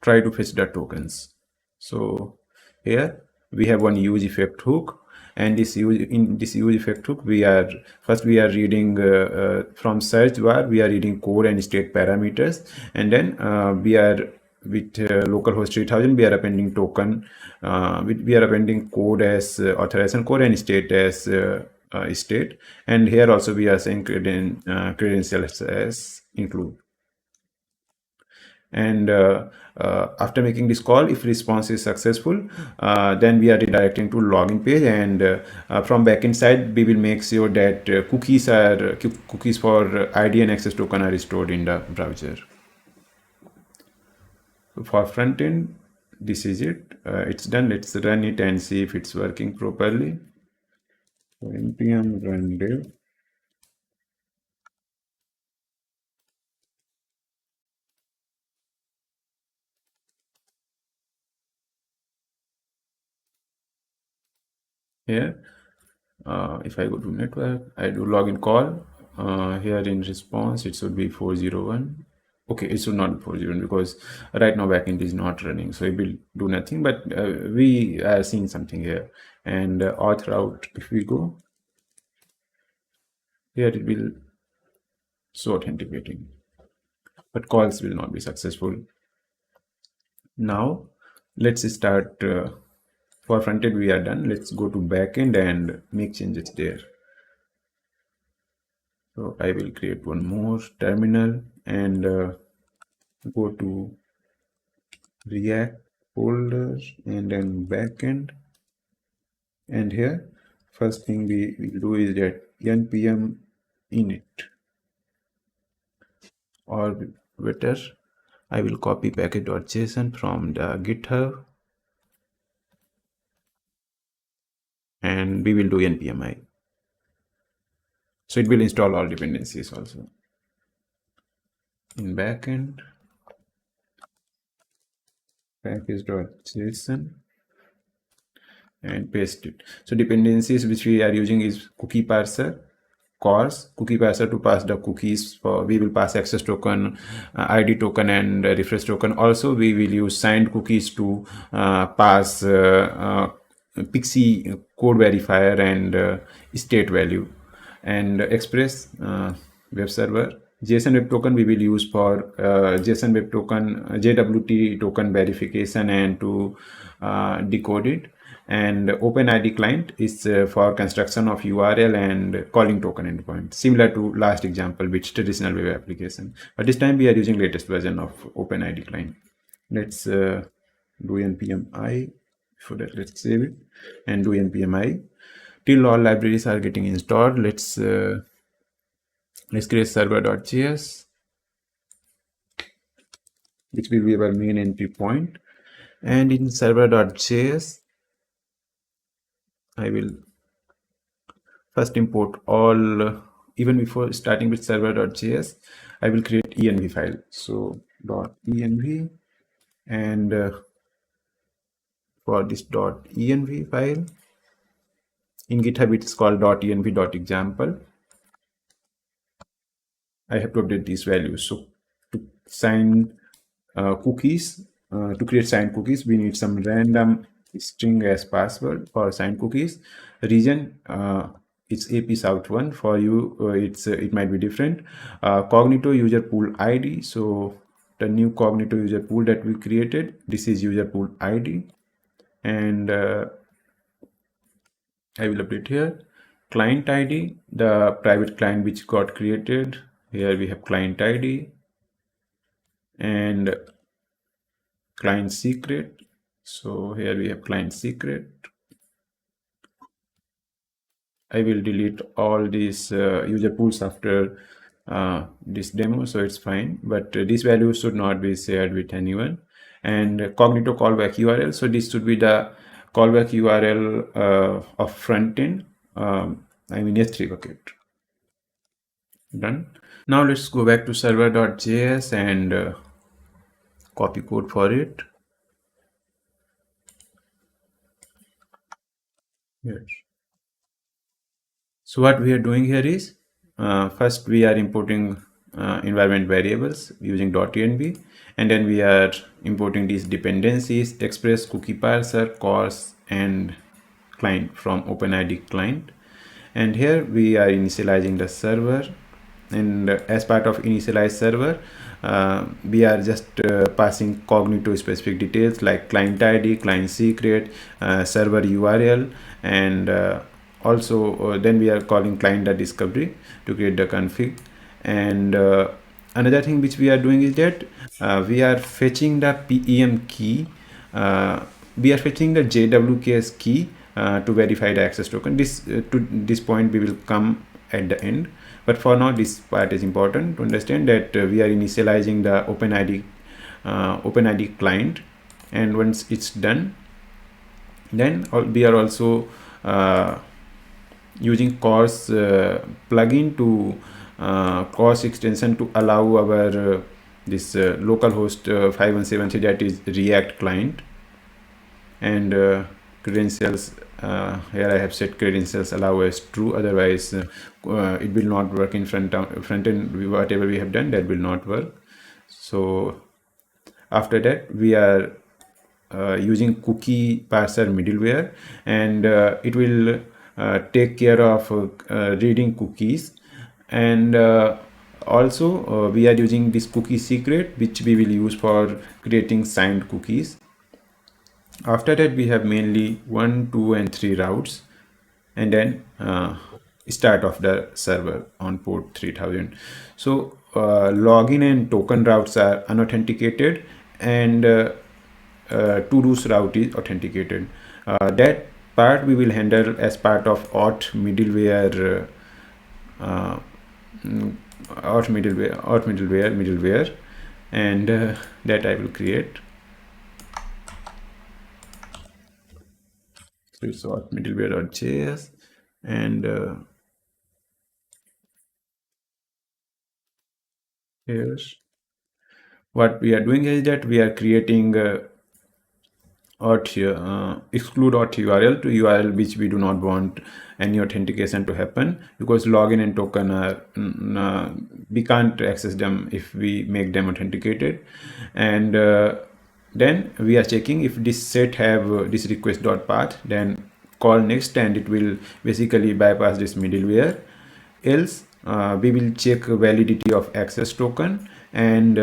try to fetch the tokens. So here we have one use effect hook, and in this use effect hook, we are reading from search bar, we are reading code and state parameters, and then we are with localhost 3000, we are appending token, we are appending code as authorization code and state as state, and here also we are saying credentials as include. And after making this call, if response is successful, then we are redirecting to login page, and from backend side we will make sure that cookies for ID and access token are stored in the browser. So for front end, this is it. It's done. Let's run it and see if it's working properly. So npm run dev. Here, if I go to network, I do login call. Here in response, it should be 401. Okay, it should not be 401 because right now backend is not running, so it will do nothing. But we are seeing something here. And auth route, if we go here, it will so authenticating, but calls will not be successful. Now let's start. For frontend we are done. Let's go to backend and make changes there. So I will create one more terminal and go to React folder and then backend. And here, first thing we will do is that npm init, or better, I will copy package.json from the GitHub and we will do npmi. So it will install all dependencies also. In backend, package.json and paste it. So dependencies which we are using is cookie parser, cors, cookie parser to pass the cookies. For we will pass access token, ID token and refresh token. Also we will use signed cookies to pass PKCE code verifier and state value, and express web server. JSON web token we will use for JSON web token, JWT token verification and to decode it. And OpenID client is for construction of URL and calling token endpoint, similar to last example which traditional web application, but this time we are using latest version of OpenID client. Let's do npmi. For that, let's save it and do npmi till all libraries are getting installed. Let's create server.js, which will be our main entry point. And in server.js, I will first import all, even before starting with server.js, I will create env file. So .env, and for this .env file, in GitHub it's called .env.example. I have to update these values. So to sign cookies, to create signed cookies, we need some random string as password for signed cookies. Region, it's AP South1. For you, it might be different. Cognito user pool ID. So the new Cognito user pool that we created, this is user pool ID, and I will update here. Client ID, the private client which got created. Here we have client ID and client secret. So here we have client secret. I will delete all these user pools after this demo, so it's fine, but these values should not be shared with anyone. And Cognito callback URL, so this should be the callback URL of frontend, I mean S3 bucket. Done. Now let's go back to server.js and copy code for it. Yes. So what we are doing here is, first we are importing environment variables using .env, and then we are importing these dependencies, express, cookie parser, cors, and client from OpenID client. And here we are initializing the server, and as part of initialize server, we are just passing Cognito specific details like client ID, client secret, server URL, and also then we are calling client.discovery to create the config. And another thing which we are doing is that we are fetching the PEM key, we are fetching the JWKS key to verify the access token. This to this point we will come at the end, but for now this part is important to understand that we are initializing the OpenID client, and once it's done, then we are also using cors plugin to cors extension to allow our this localhost 5173, that is React client, and credentials. Here I have set credentials allow as true, otherwise it will not work in front end. Whatever we have done, that will not work. So after that we are using cookie parser middleware, and it will take care of reading cookies, and also we are using this cookie secret, which we will use for creating signed cookies. After that, we have mainly 1, 2, and 3 routes, and then start of the server on port 3000. So login and token routes are unauthenticated, and to-dos route is authenticated. That part we will handle as part of auth middleware, middleware, and that I will create. So it's auth middleware.js, and here's what we are doing is that we are creating exclude auth URL to URL which we do not want any authentication to happen, because login and token are we can't access them if we make them authenticated. And then we are checking if this set have this request dot path, then call next, and it will basically bypass this middleware. Else we will check validity of access token, and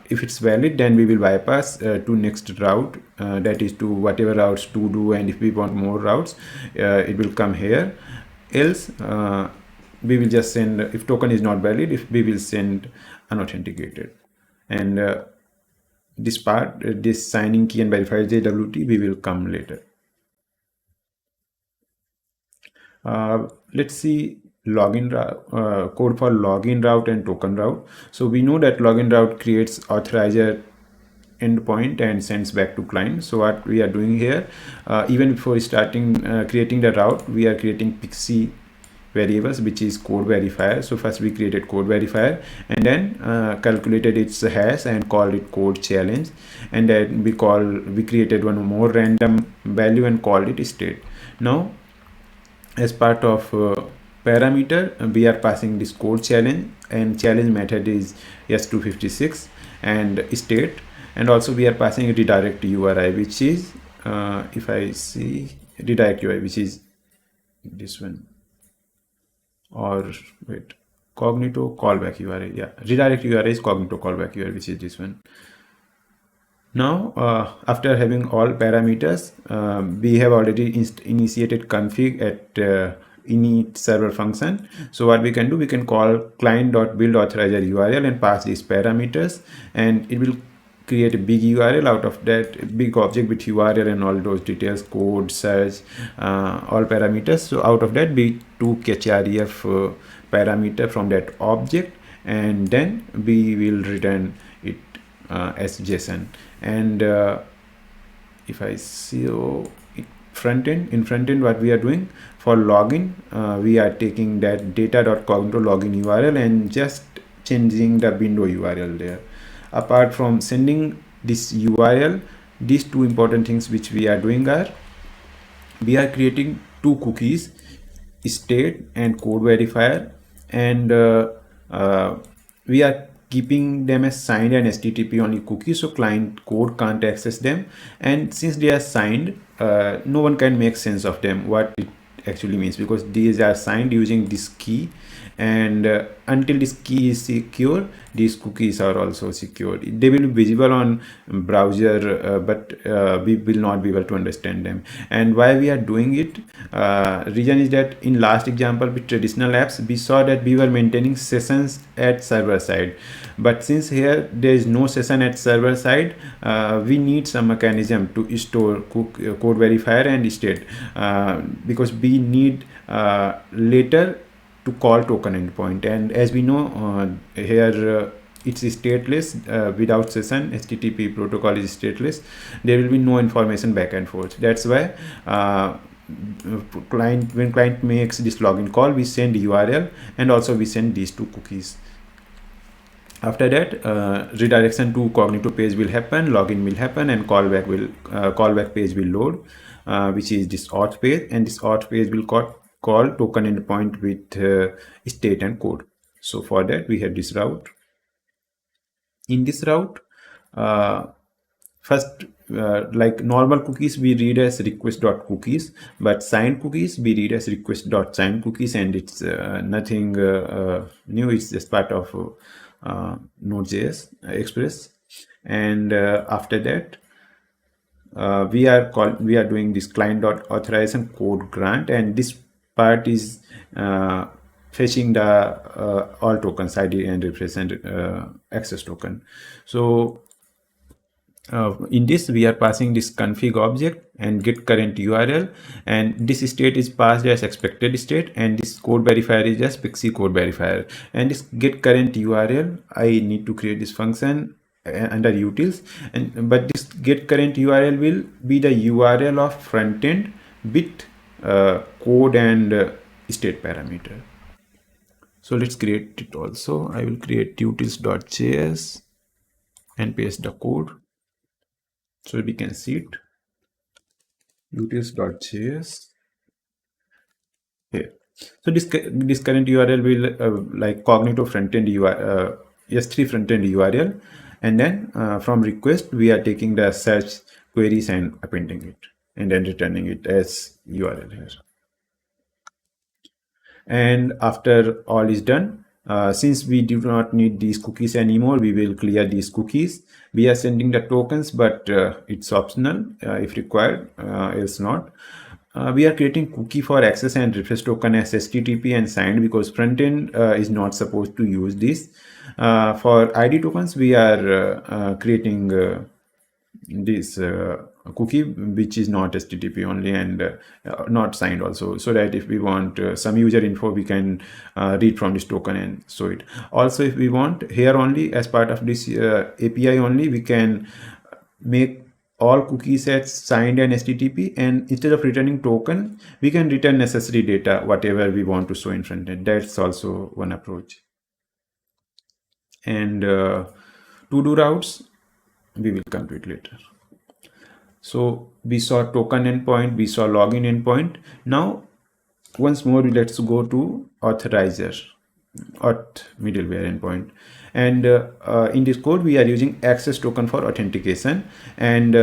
if it's valid, then we will bypass to next route, that is to whatever routes to do, and if we want more routes, it will come here. Else we will just send, if token is not valid, if we will send unauthenticated. And this part, this signing key and verified JWT, we will come later. Let's see login code for login route and token route. So we know that login route creates authorizer endpoint and sends back to client. So what we are doing here, even before starting creating the route, we are creating PKCE variables, which is code verifier. So first we created code verifier, and then calculated its hash and called it code challenge, and then we created one more random value and called it state. Now as part of parameter, we are passing this code challenge, and challenge method is s256 and state, and also we are passing a redirect URI, which is if I see redirect URI, which is this one, or wait, Cognito callback URI. Yeah, redirect URI is Cognito callback URI, which is this one. Now after having all parameters, we have already initiated config at init server function. So what we can do, we can call client.build authorizer URL and pass these parameters, and it will create a big URL out of that big object with URL and all those details, code, search, all parameters. So out of that we took href parameter from that object, and then we will return it as JSON. And if I see in front end, what we are doing for login, we are taking that data.cognito login URL and just changing the window URL there. Apart from sending this URL, these two important things which we are doing are, we are creating two cookies, state and code verifier, and we are keeping them as signed and HTTP only cookies, so client code can't access them. And since they are signed, no one can make sense of them, what it actually means, because these are signed using this key, and until this key is secure, these cookies are also secure. They will be visible on browser, but we will not be able to understand them. And why we are doing it, reason is that in last example with traditional apps, we saw that we were maintaining sessions at server side, but since here there is no session at server side, we need some mechanism to store code verifier and state, because we need later to call token endpoint. And as we know, here it's stateless. Without session, HTTP protocol is stateless. There will be no information back and forth. That's why when client makes this login call, we send URL, and also we send these two cookies. After that, redirection to Cognito page will happen, login will happen, and callback page will load, which is this auth page, and this auth page will call token endpoint with state and code. So for that we have this route. In this route, first like normal cookies we read as request.cookies, but signed cookies we read as request.signed cookies, and it's nothing new. It's just part of Node.js Express. And after that, we are doing this client.authorization code grant, and this part is fetching the all tokens ID and represent access token. So in this we are passing this config object and get current URL, and this state is passed as expected state, and this code verifier is just pixie code verifier. And this get current URL, I need to create this function under utils, and but this get current URL will be the URL of front end with code and state parameter. So let's create it also. I will create utils.js and paste the code so we can see it. utils.js here. So this current URL will like Cognito frontend URL, S3 frontend URL, and then from request we are taking the search queries and appending it, and then returning it as URL here. And after all is done, since we do not need these cookies anymore, we will clear these cookies. We are sending the tokens, but it's optional if required, else not. We are creating cookie for access and refresh token as HTTP and signed, because front end is not supposed to use this. For ID tokens, we are creating this cookie which is not HTTP only, and not signed also, so that if we want some user info, we can read from this token and show it. Also, if we want here only as part of this API only, we can make all cookies as signed and HTTP, and instead of returning token, we can return necessary data, whatever we want to show in front end. That's also one approach. And to do routes, we will come to it later. So we saw token endpoint, we saw login endpoint. Now once more let's go to authorizer, auth middleware endpoint. And in this code we are using access token for authentication, and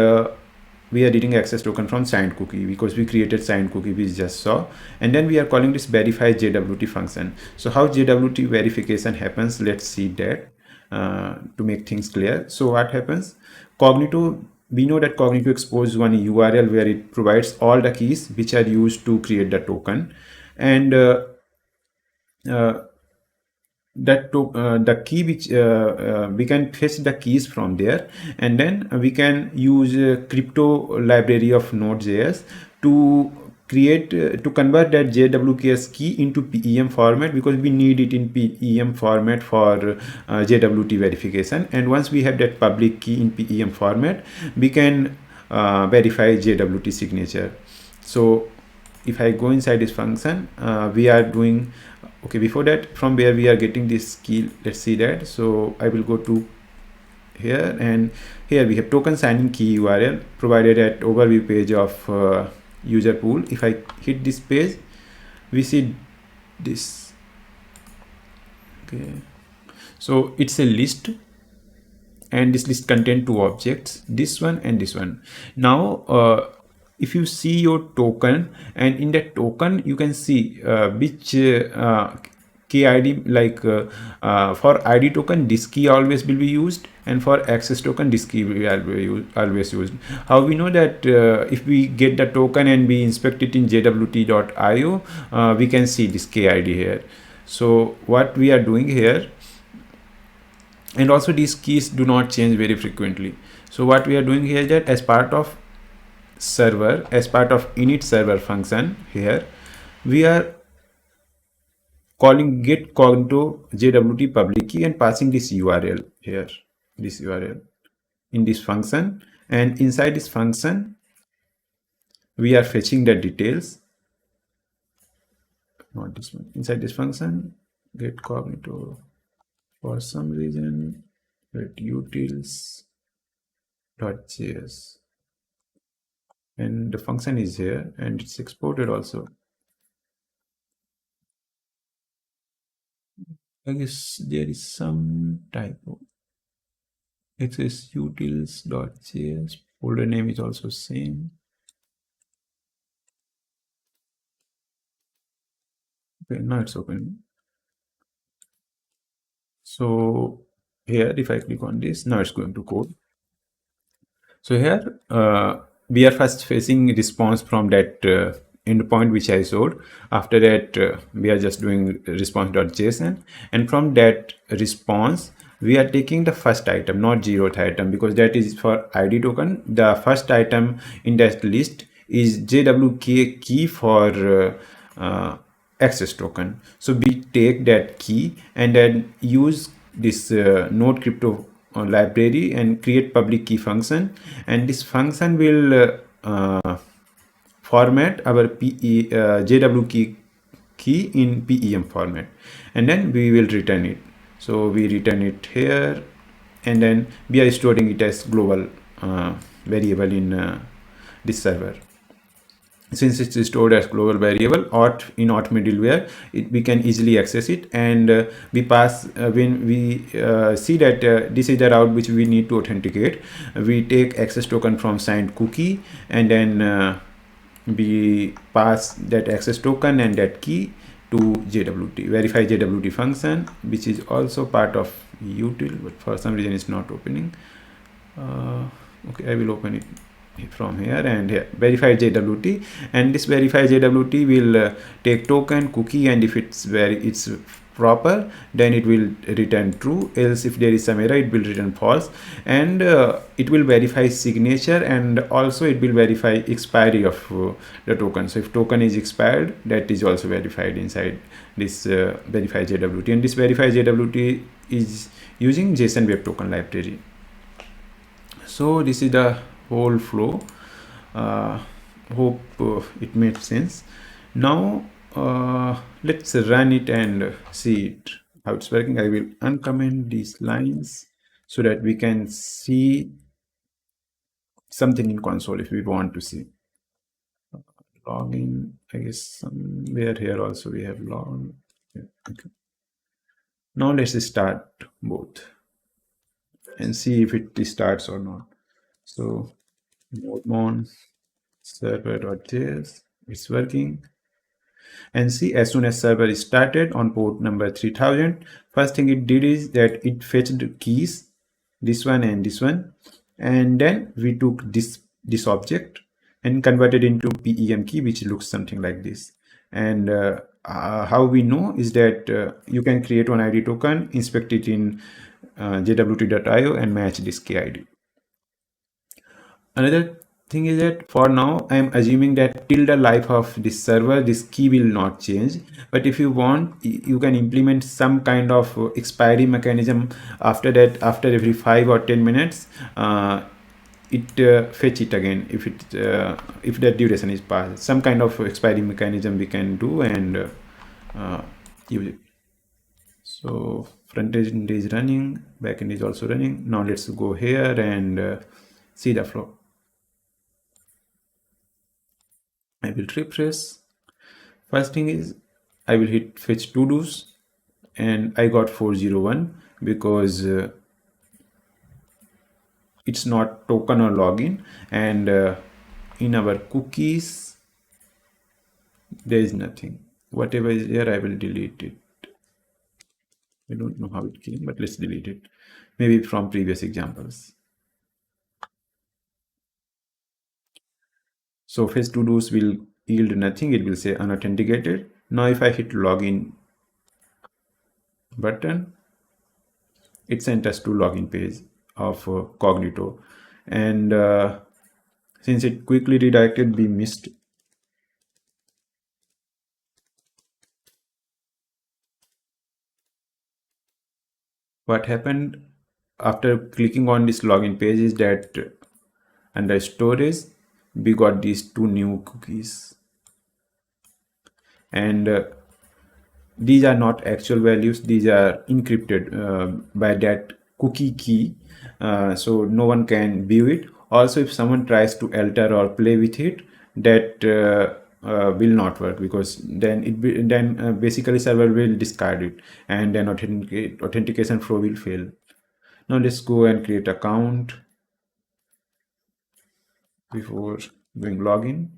we are reading access token from signed cookie because we created signed cookie we just saw. And then we are calling this verify JWT function. So how JWT verification happens, let's see that to make things clear. So what happens, Cognito, we know that Cognito exposes one URL where it provides all the keys which are used to create the token, and the key which we can fetch the keys from there, and then we can use crypto library of Node.js to create to convert that JWTs key into PEM format, because we need it in PEM format for JWT verification. And once we have that public key in PEM format, we can verify JWT signature. So if I go inside this function, we are doing okay. Before that, from where we are getting this key, let's see that. So I will go to here, and here we have token signing key URL provided at overview page of Userpool. If I hit this page, we see this. Okay, so it's a list, and this list contains two objects, this one and this one. Now if you see your token, and in that token you can see which key ID, like for ID token this key always will be used, and for access token this key will be always used. How we know that? If we get the token and we inspect it in jwt.io, we can see this key ID here. So what we are doing here, and also these keys do not change very frequently. So what we are doing here is that as part of server, as part of init server function here, we are calling get Cognito JWT public key and passing this URL here, this URL in this function, and inside this function we are fetching the details, not this one. Inside this function get Cognito, for some reason get utils.js, and the function is here and it's exported also. I guess there is some typo. It says utils.js Folder name is also same. Okay, now it's open. So here, if I click on this, now it's going to code. So here we are first facing response from that endpoint which I showed. After that, we are just doing response.json, and from that response, we are taking the first item, not zeroth item, because that is for ID token. The first item in that list is JWK key for access token. So we take that key and then use this node crypto library and create public key function, and this function will format our JWK key in PEM format, and then we will return it. So we return it here, and then we are storing it as global variable in this server. Since it's stored as global variable in auth middleware, we can easily access it, and we pass when we see that this is the route which we need to authenticate. We take access token from signed cookie, and then we pass that access token and that key to JWT verify JWT function, which is also part of util, but for some reason it's not opening. Okay, I will open it from here, and here verify JWT, and this verify JWT will take token cookie, and if it's proper, then it will return true, else if there is some error it will return false, and it will verify signature, and also it will verify expiry of the token. So if token is expired, that is also verified inside this verify JWT, and this verify JWT is using JSON web token library. So this is the whole flow. Hope it made sense. Now let's run it and see it how it's working. I will uncomment these lines so that we can see something in console if we want to see. Login, I guess somewhere here also we have login. Yeah, okay. Now let's start both and see if it starts or not. So node server.js, it's working. And see, as soon as server is started on port number 3000, first thing it did is that it fetched keys, this one and this one, and then we took this object and converted into PEM key, which looks something like this. And how we know is that you can create one ID token, inspect it in jwt.io and match this key ID. Another thing is that for now I am assuming that till the life of this server this key will not change, but if you want, you can implement some kind of expiry mechanism. After that, after every 5 or 10 minutes it fetch it again if that duration is passed. Some kind of expiry mechanism we can do and use it. So front end is running, backend is also running. Now let's go here and see the flow. I will refresh. First thing is I will hit fetch to dos, and I got 401 because it's not token or login, and in our cookies there is nothing. Whatever is there I will delete it. I don't know how it came, but let's delete it, maybe from previous examples. So fetch to dos will yield nothing, it will say unauthenticated. Now if I hit login button, it sent us to login page of Cognito, and since it quickly redirected, we missed. What happened after clicking on this login page is that under storage we got these two new cookies, and these are not actual values, these are encrypted by that cookie key, so no one can view it. Also, if someone tries to alter or play with it, that will not work, because then basically server will discard it, and then authentication flow will fail. Now let's go and create account. before doing login.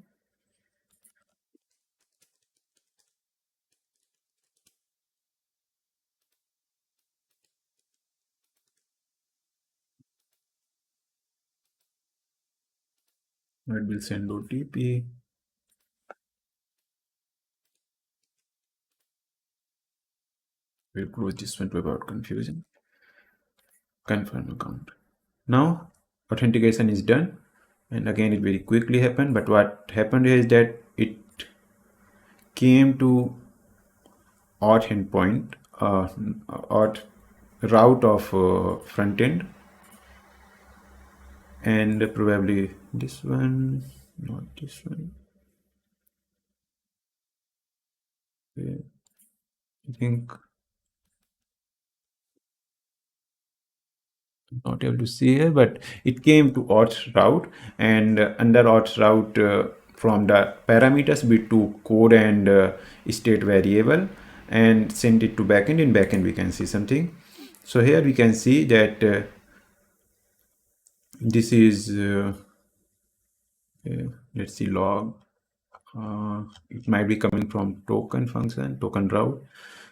It will send OTP. We'll close this one to avoid confusion. Confirm account. Now authentication is done, and again it very quickly happened. But what happened is that it came to auth endpoint, auth route of front end, and probably this one, not this one. Okay. I think not able to see here, but it came to auth route, and under auth route from the parameters we took code and state variable and sent it to backend. In backend we can see something. So here we can see that this is let's see log. It might be coming from token function, token route.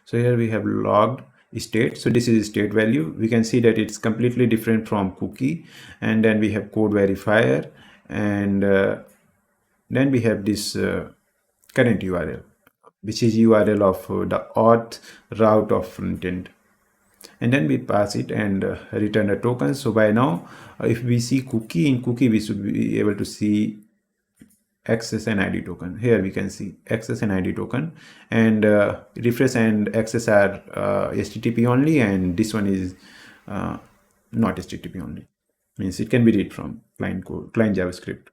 So here we have logged state. So this is state value. We can see that it's completely different from cookie. And then we have code verifier, and then we have this current URL, which is URL of the auth route of frontend. And then we pass it and return a token. So by now, if we see cookie, in cookie we should be able to see access and ID token. Here we can see access and ID token, and refresh and access are HTTP only, and this one is not HTTP only. Means it can be read from client code, client JavaScript.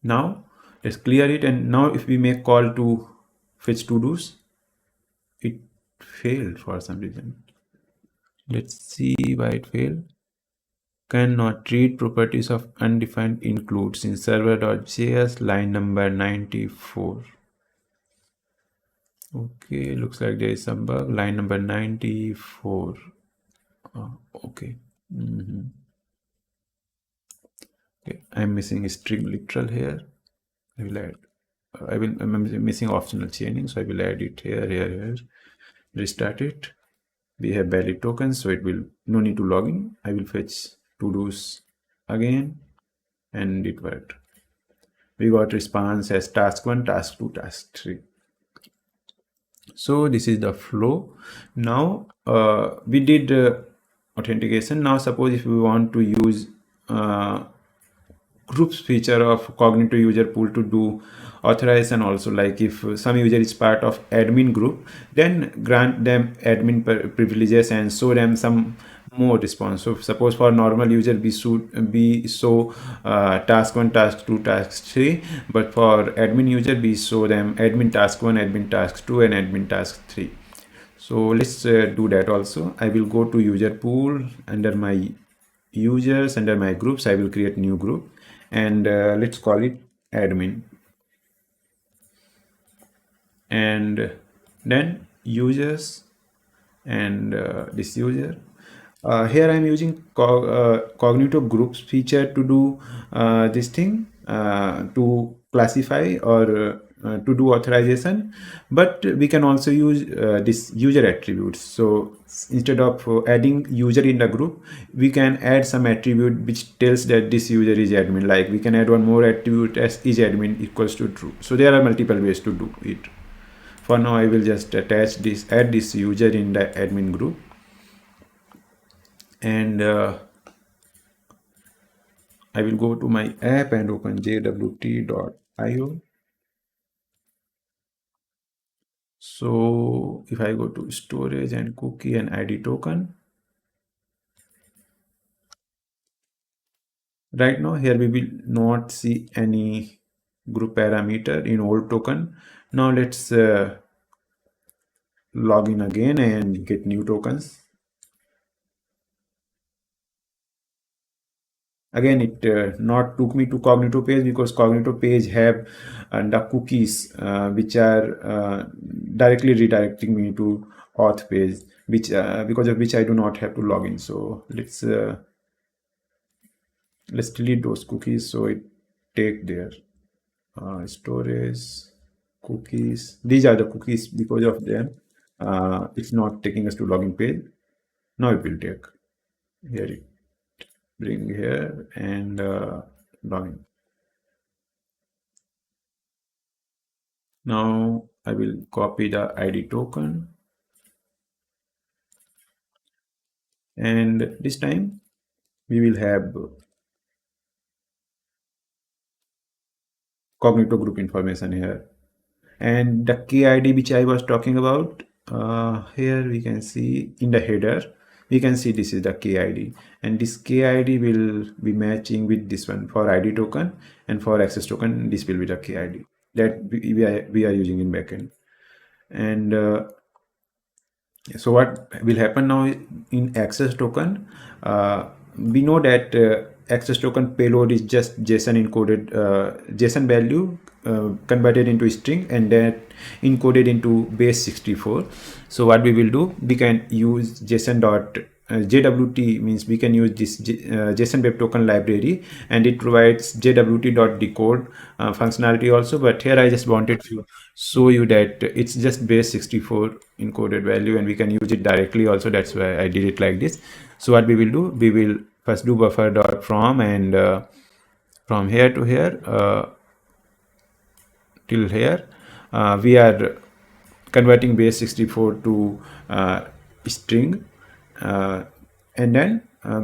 Now let's clear it, and now if we make call to fetch to-dos, it failed for some reason. Let's see why it failed. Cannot read properties of undefined includes in server.js, line number 94. Okay, looks like there is some bug. Line number 94. Okay. Okay, I'm missing a string literal here. I will add. I'm missing optional chaining, so I will add it here. Restart it. We have valid tokens, so it will no need to log in. I will fetch to-dos again, and it worked. We got response as task 1, task 2, task 3. So this is the flow. Now we did authentication. Now suppose if we want to use groups feature of Cognito Userpool to do authorization also, like if some user is part of admin group, then grant them admin privileges and show them some more response. So suppose for normal user we should be show task 1, task 2, task 3, but for admin user we show them admin task 1, admin task 2, and admin task 3. So let's do that also. I will go to Userpool. Under my users, under my groups, I will create new group, and let's call it admin, and then users, and this user. Here I'm using Cognito groups feature to do this thing, to classify or to do authorization, but we can also use this user attributes. So instead of adding user in the group, we can add some attribute which tells that this user is admin. Like we can add one more attribute as is admin equals to true. So there are multiple ways to do it. For now I will just attach this, add this user in the admin group, and I will go to my app and open jwt.io. So if I go to storage and cookie and ID token, right now here we will not see any group parameter in old token. Now let's log in again and get new tokens. Again, it not took me to Cognito page, because Cognito page have the cookies which are directly redirecting me to auth page, which because of which I do not have to log in. So let's Let's delete those cookies so it take there. Storage cookies. These are the cookies. Because of them, it's not taking us to login page. Now it will take here. It bring here and login. Now I will copy the ID token, and this time we will have Cognito group information here. And the key ID which I was talking about, here we can see in the header, we can see this is the key ID, and this key ID will be matching with this one for ID token, and for access token this will be the key ID that we are using in backend. And so what will happen now in access token, we know that access token payload is just JSON encoded, JSON value converted into string and then encoded into base 64. So what we will do, we can use JSON dot JWT, means we can use this JSON web token library, and it provides JWT.decode functionality also. But here I just wanted to show you that it's just base 64 encoded value, and we can use it directly also. That's why I did it like this. So what we will do, we will first do buffer.from, and from here to here till here, we are converting base 64 to string, and then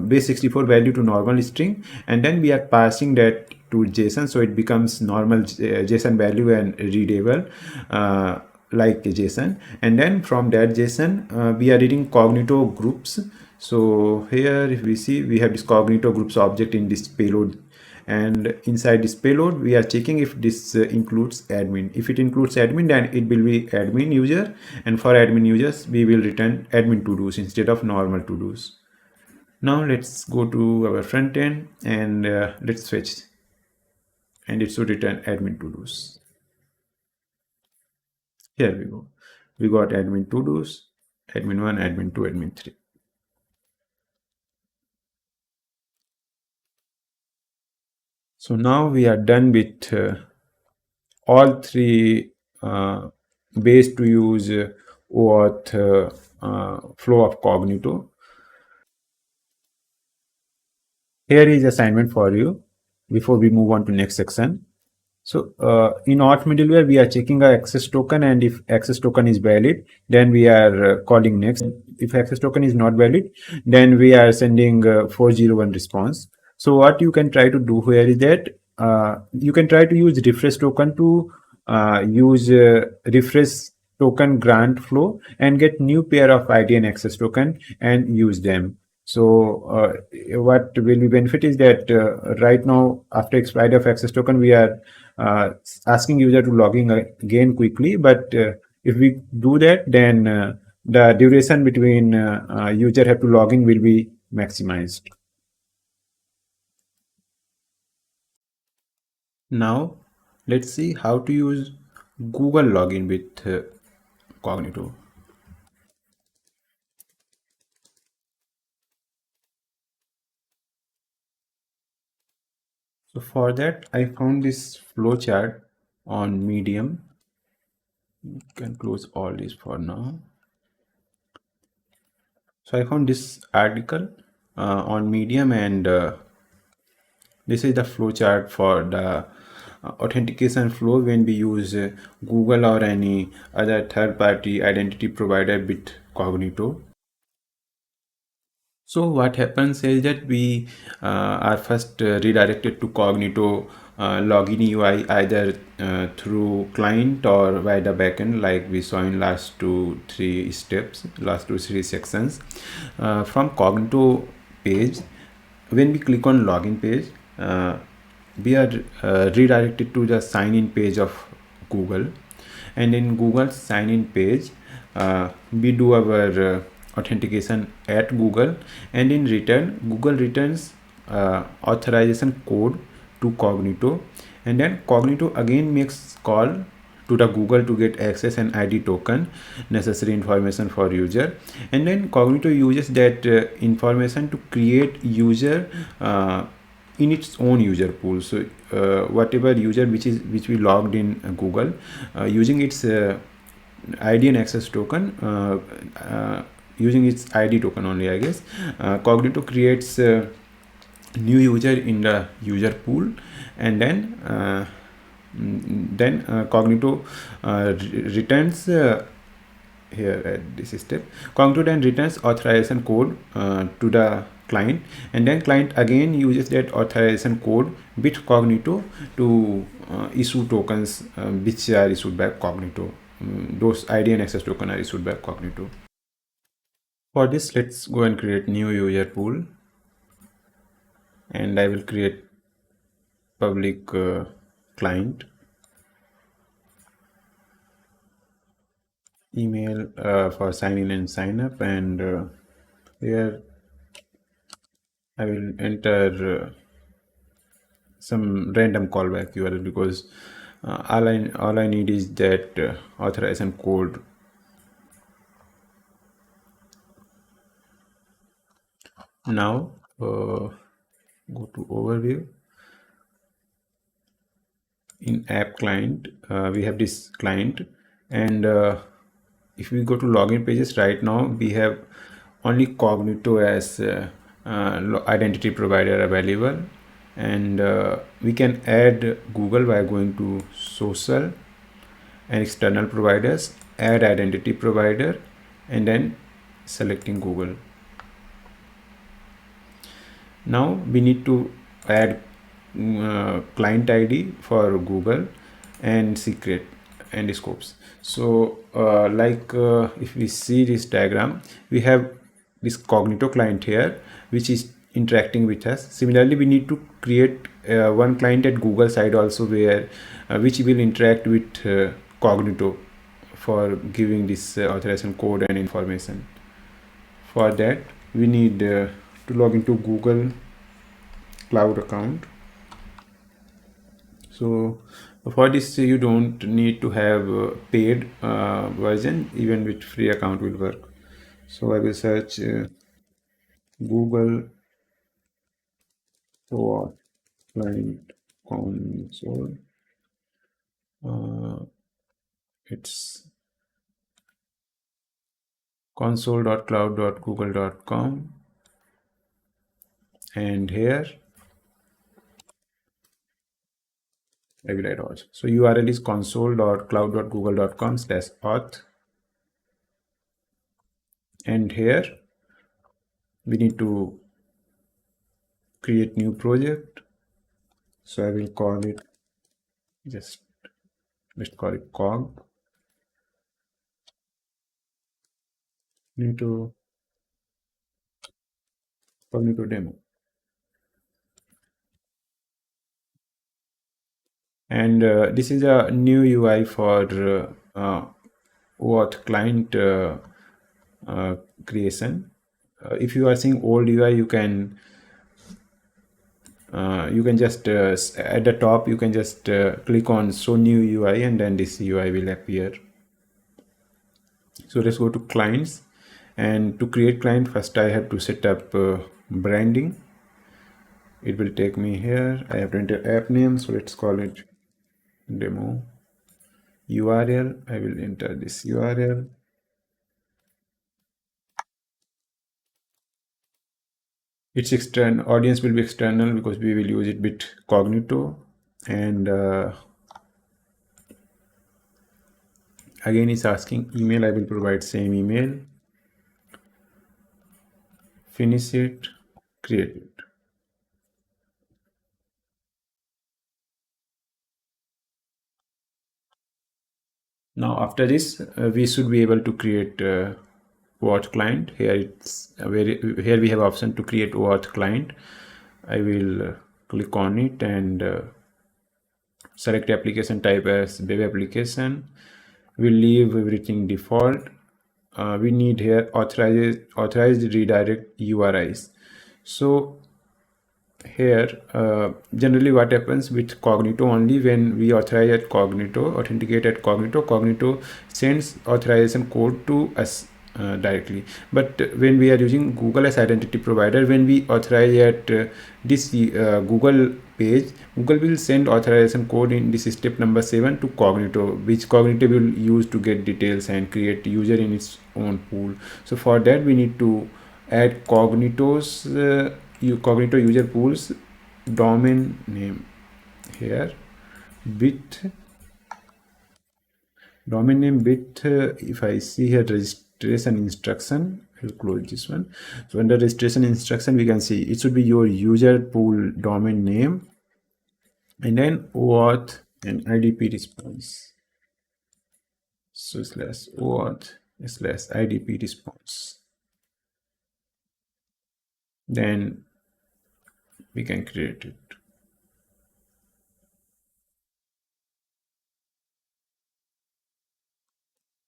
base 64 value to normal string, and then we are passing that to JSON, so it becomes normal JSON value and readable like JSON. And then from that JSON, we are reading Cognito groups. So here if we see, we have this Cognito groups object in this payload, and inside this payload we are checking if this includes admin. If it includes admin, then it will be admin user, and for admin users we will return admin to-dos instead of normal to-dos. Now let's go to our front end, and let's fetch, and it should return admin to-dos. Here we go, we got admin to-dos, admin 1, admin 2, admin 3. So now we are done with all three ways to use OAuth flow of Cognito. Here is assignment for you before we move on to next section. So in auth middleware, we are checking our access token, and if access token is valid, then we are calling next. If access token is not valid, then we are sending 401 response. So what you can try to do here is that you can try to use refresh token to use refresh token grant flow and get new pair of ID and access token and use them. So what will be benefit is that right now, after expiry of access token, we are asking user to log in again quickly. But if we do that, then the duration between user have to log in will be maximized. Now let's see how to use Google login with Cognito. So for that, I found this flowchart on Medium. You can close all this for now. So I found this article on Medium, and this is the flowchart for the authentication flow when we use Google or any other third-party identity provider with Cognito. So what happens is that we are first redirected to Cognito login UI, either through client or via the backend, like we saw in last two three sections. From Cognito page, when we click on login page, we are redirected to the sign in page of Google, and in Google sign in page, we do our authentication at Google, and in return Google returns authorization code to Cognito, and then Cognito again makes call to the Google to get access and ID token, necessary information for user, and then Cognito uses that information to create user in its own user pool. So whatever user which we logged in Google, using its ID and access token, using its ID token only, I guess, Cognito creates new user in the user pool, and then Cognito returns here at this step. Cognito then returns authorization code to the client, and then client again uses that authorization code with Cognito to issue tokens which are issued by Cognito. Those ID and access token are issued by Cognito. For this, let's go and create new user pool, and I will create public client, email for sign in and sign up, and here I will enter some random callback URL, because all I need is that authorization code. Now go to overview. In app client, we have this client, and if we go to login pages, right now we have only Cognito as identity provider available, and we can add Google by going to social and external providers, add identity provider, and then selecting Google. Now we need to add client ID for Google and secret and scopes. So if we see this diagram, we have this Cognito client here which is interacting with us. Similarly, we need to create one client at Google side also, where which will interact with Cognito for giving this authorization code and information. For that, we need to log into Google Cloud account. So for this, you don't need to have a paid version. Even with free account will work. So I will search Google OAuth client console. It's console.cloud.google.com, and here I will add auth. So URL is console.cloud.google.com/auth, and here we need to create new project. So I will call it, let's call it Cognito demo. And this is a new UI for OAuth client creation. If you are seeing old UI, you can just at the top you can just click on show new UI, and then this UI will appear. So let's go to clients, and to create client, first I have to set up branding. It will take me here. I have to enter app name, so let's call it demo. URL, I will enter this URL. Its external audience will be external because we will use it with Cognito, and again it's asking email. I will provide same email. Finish it, create it. Now after this, we should be able to create OAuth client. Here it's here we have option to create OAuth client. I will click on it and select application type as web application. We'll leave everything default. We need here authorized redirect URIs. So here generally what happens with Cognito, only when we authorize at Cognito, authenticate at Cognito, Cognito sends authorization code to us directly. But when we are using Google as identity provider, when we authorize at this Google page, Google will send authorization code in this step number 7 to Cognito, which Cognito will use to get details and create user in its own pool. So for that we need to add Cognito's Cognito user pools domain name here with domain name with if I see here registration instruction, I will close this one. So under registration instruction we can see it should be your user pool domain name and then OAuth and IDP response. So slash OAuth slash IDP response. Then we can create it.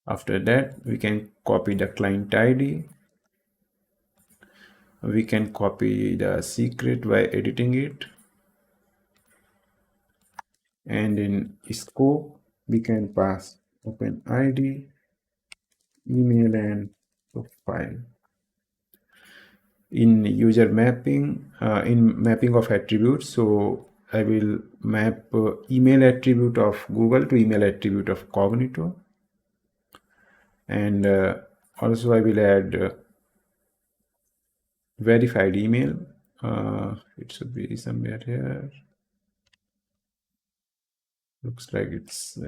After that we can copy the client ID. We can copy the secret by editing it, and in scope we can pass open ID, email and profile. In user mapping, in mapping of attributes, so I will map email attribute of Google to email attribute of Cognito, and also I will add verified email. It should be somewhere here. Looks like it's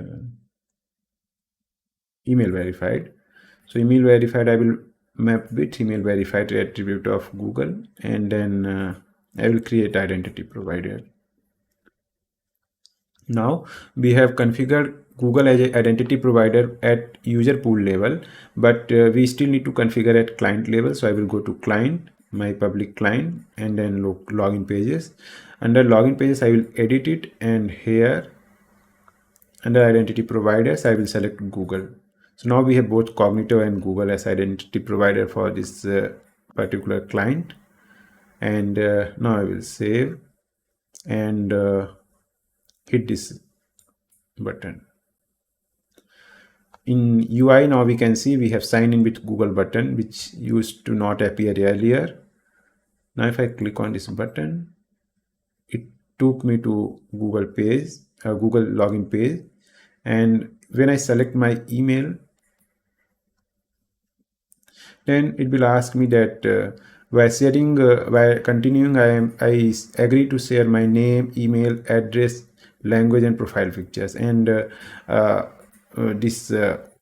email verified. So email verified, I will map with email verified attribute of Google, and then I will create identity provider. Now we have configured Google as an identity provider at user pool level, but we still need to configure at client level. So I will go to client, my public client, and then login pages. Under login pages I will edit it, and here under identity providers I will select Google. So now we have both Cognito and Google as identity provider for this particular client, and now I will save and hit this button. In UI now we can see we have sign in with Google button, which used to not appear earlier. Now if I click on this button, it took me to Google page, Google login page, and when I select my email, then it will ask me that while continuing, I agree to share my name, email, address, language, and profile pictures. And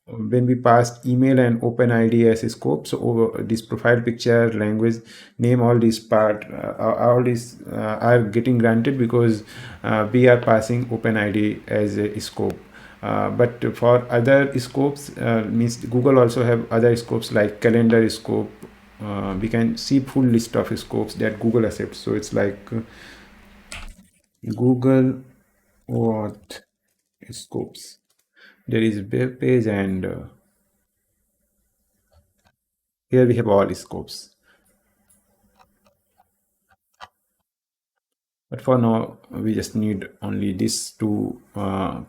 when we pass email and open ID as a scope, so this profile picture, language, name, all these are getting granted because we are passing open ID as a scope. But for other scopes, means Google also have other scopes like calendar scope. We can see full list of scopes that Google accepts. So it's like Google OAuth scopes. There is web page, and here we have all scopes. But for now, we just need only this to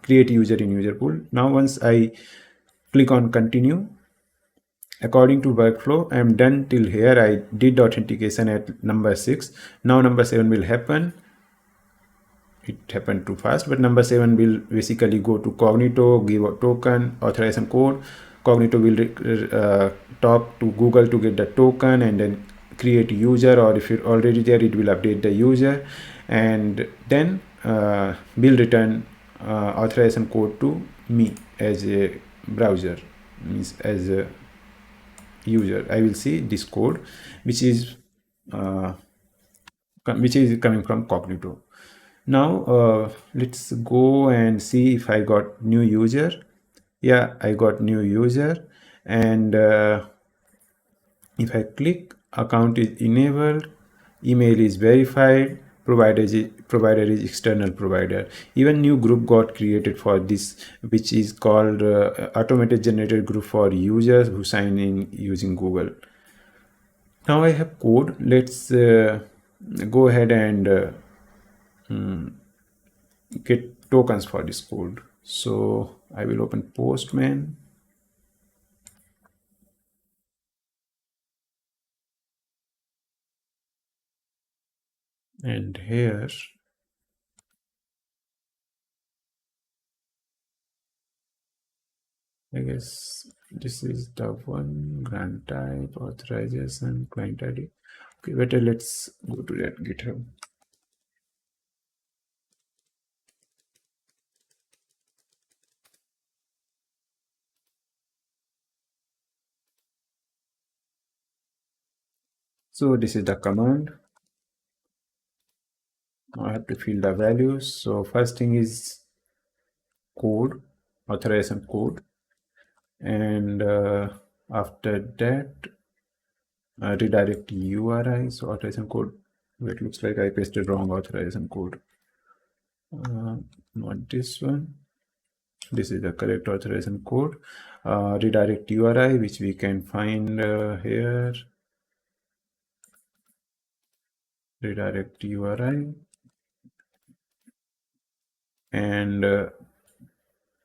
create user in user pool. Now, once I click on continue, according to workflow, I am done till here. I did authentication at number 6. Now number 7 will happen. It happened too fast, but number 7 will basically go to Cognito, give a token, authorization code. Cognito will talk to Google to get the token and then create user, or if you're already there, it will update the user, and then will return authorization code to me as a browser, means as a user. I will see this code which is coming from Cognito. Now let's go and see if I got new user. Yeah, I got new user, and if I click, account is enabled, email is verified, provider is external provider. Even new group got created for this, which is called automated generated group for users who sign in using Google. Now I have code. Let's go ahead and get tokens for this code. So I will open Postman. And here I guess this is the one, grant type, authorization, client ID. Okay, better let's go to that GitHub. So this is the command. I have to fill the values. So first thing is code, authorization code, and after that redirect URI. So authorization code. It looks like I pasted wrong authorization code. Not this one. This is the correct authorization code. Redirect URI, which we can find here. Redirect URI, and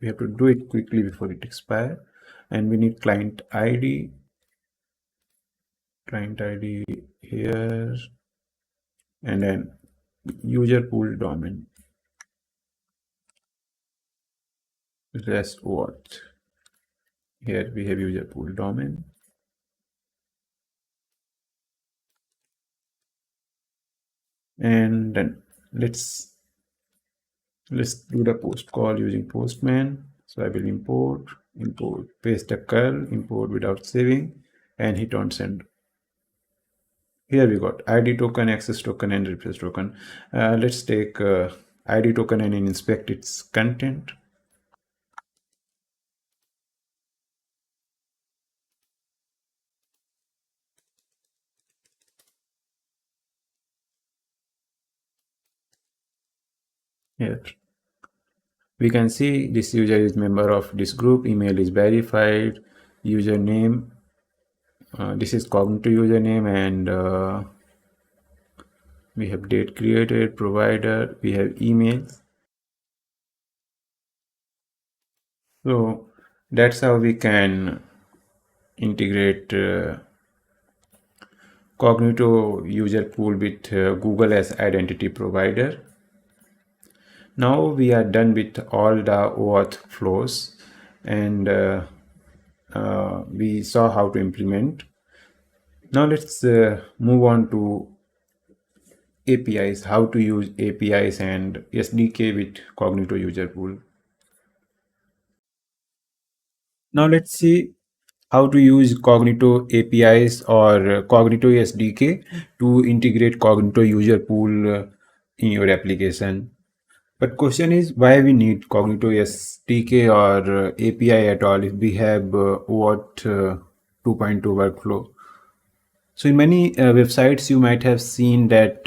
we have to do it quickly before it expires. And we need client ID here, and then user pool domain REST OAuth. Here we have user pool domain, and then let's do the post call using Postman. So I will import, paste the curl, import without saving, and hit on send. Here we got ID token, access token, and refresh token. Let's take ID token and inspect its content. Here we can see this user is member of this group, email is verified, username, this is Cognito username, and we have date created, provider, we have emails. So that's how we can integrate Cognito user pool with Google as identity provider. Now we are done with all the OAuth flows, and we saw how to implement. Now let's move on to APIs, how to use APIs and SDK with Cognito user pool. Now let's see how to use Cognito APIs or Cognito SDK to integrate Cognito user pool in your application. But question is why we need Cognito SDK or API at all if we have OAuth 2.2 workflow. So in many websites, you might have seen that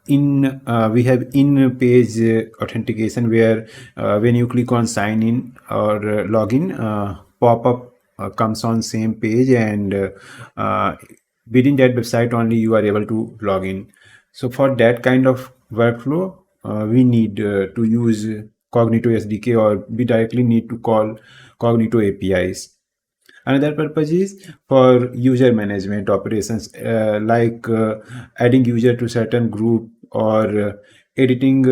we have in-page authentication where when you click on sign in or login, pop-up comes on same page, and within that website only you are able to log in. So for that kind of workflow, we need to use Cognito SDK, or we directly need to call Cognito APIs. Another purpose is for user management operations, like adding user to certain group, or editing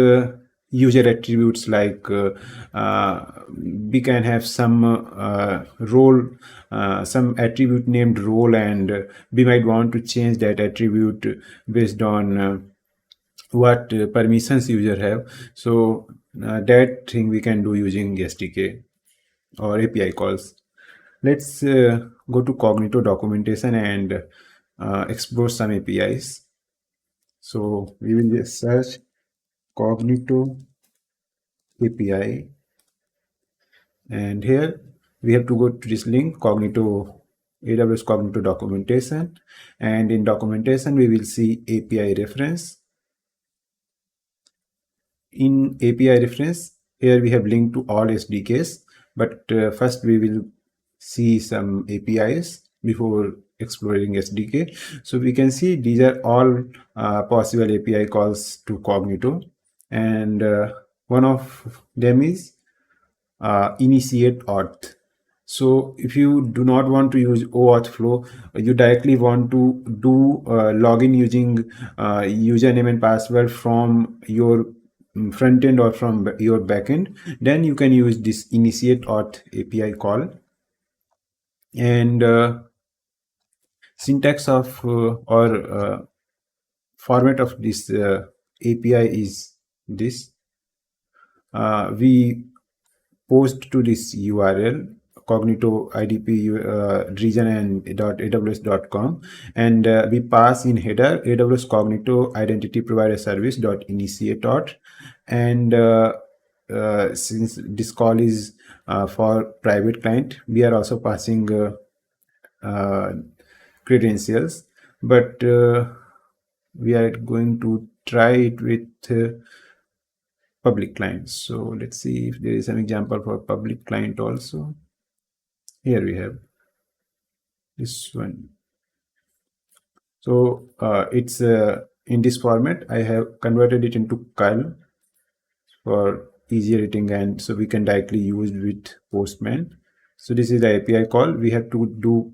user attributes, like we can have some role, some attribute named role, and we might want to change that attribute based on what permissions user have. So that thing we can do using SDK or API calls. Let's go to Cognito documentation and explore some APIs. So we will just search Cognito API, and here we have to go to this link, Cognito AWS Cognito documentation, and in documentation we will see API reference. In API reference, here we have linked to all SDKs, but first we will see some APIs before exploring SDK. So we can see these are all possible API calls to Cognito, and one of them is initiate auth. So if you do not want to use OAuth flow, you directly want to do login using username and password from your front end or from your backend, then you can use this initiate auth API call. And syntax of or format of this API is this. We post to this URL Cognito IDP region and .aws.com, and we pass in header AWS Cognito identity provider service .initiate. And since this call is for private client, we are also passing credentials, but we are going to try it with public clients. So let's see if there is an example for public client also. Here we have this one. So it's in this format. I have converted it into Kyle for easier reading, and so we can directly use with Postman. So this is the API call. We have to do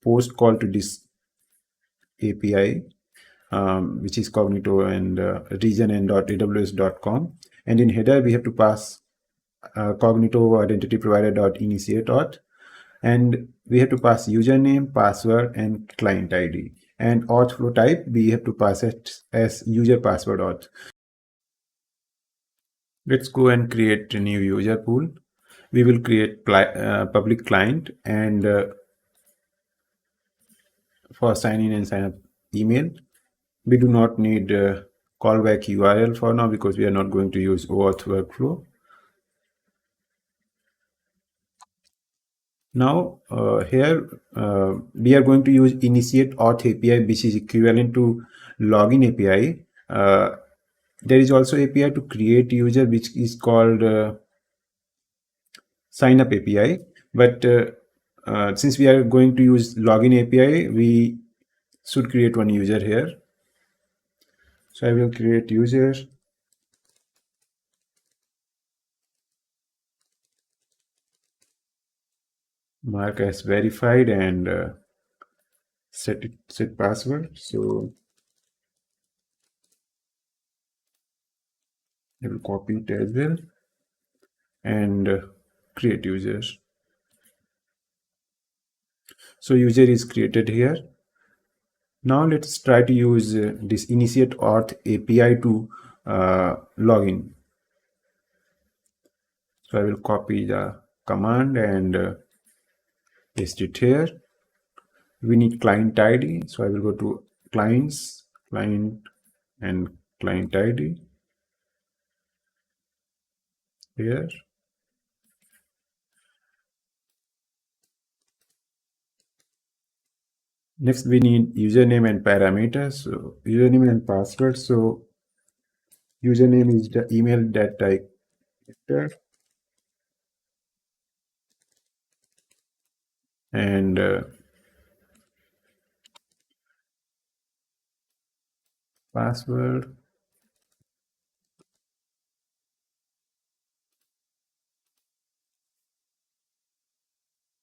post call to this API, which is Cognito and region and .aws.com. And in header, we have to pass Cognito identity provider .initiate auth, and we have to pass username, password, and client ID. And auth flow type, we have to pass it as user password auth. Let's go and create a new user pool. We will create public client, and for sign in and sign up email, we do not need callback URL for now because we are not going to use OAuth workflow. Now here we are going to use initiate auth API, which is equivalent to login API. There is also API to create user, which is called sign up API. But since we are going to use login API, we should create one user here. So I will create user. Mark as verified and set password. So I will copy it as well and create user. So user is created here. Now let's try to use this initiate auth API to login. So I will copy the command and paste it here. We need client ID. So I will go to clients, client, and client ID here. Next, we need username and parameters. So username and password. So username is the email that I entered, and password.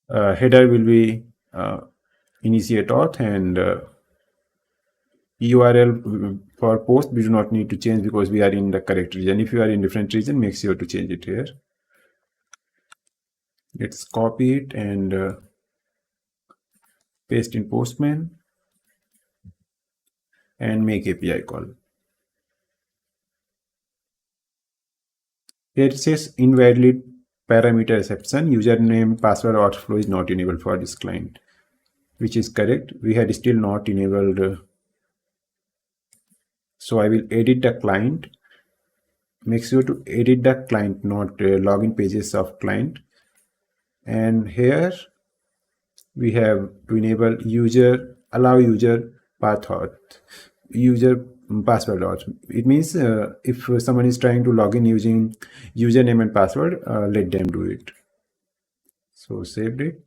Header will be initiate auth, and URL for post we do not need to change because we are in the correct region. If you are in different region, make sure to change it here. Let's copy it and paste in Postman and make API call. Here it says invalid parameter exception, username password auth flow is not enabled for this client, which is correct. We had still not enabled. So I will edit the client. Make sure to edit the client, not login pages of client. And here we have to enable user, allow user path auth, user password auth. It means if someone is trying to log in using username and password, let them do it. So saved it.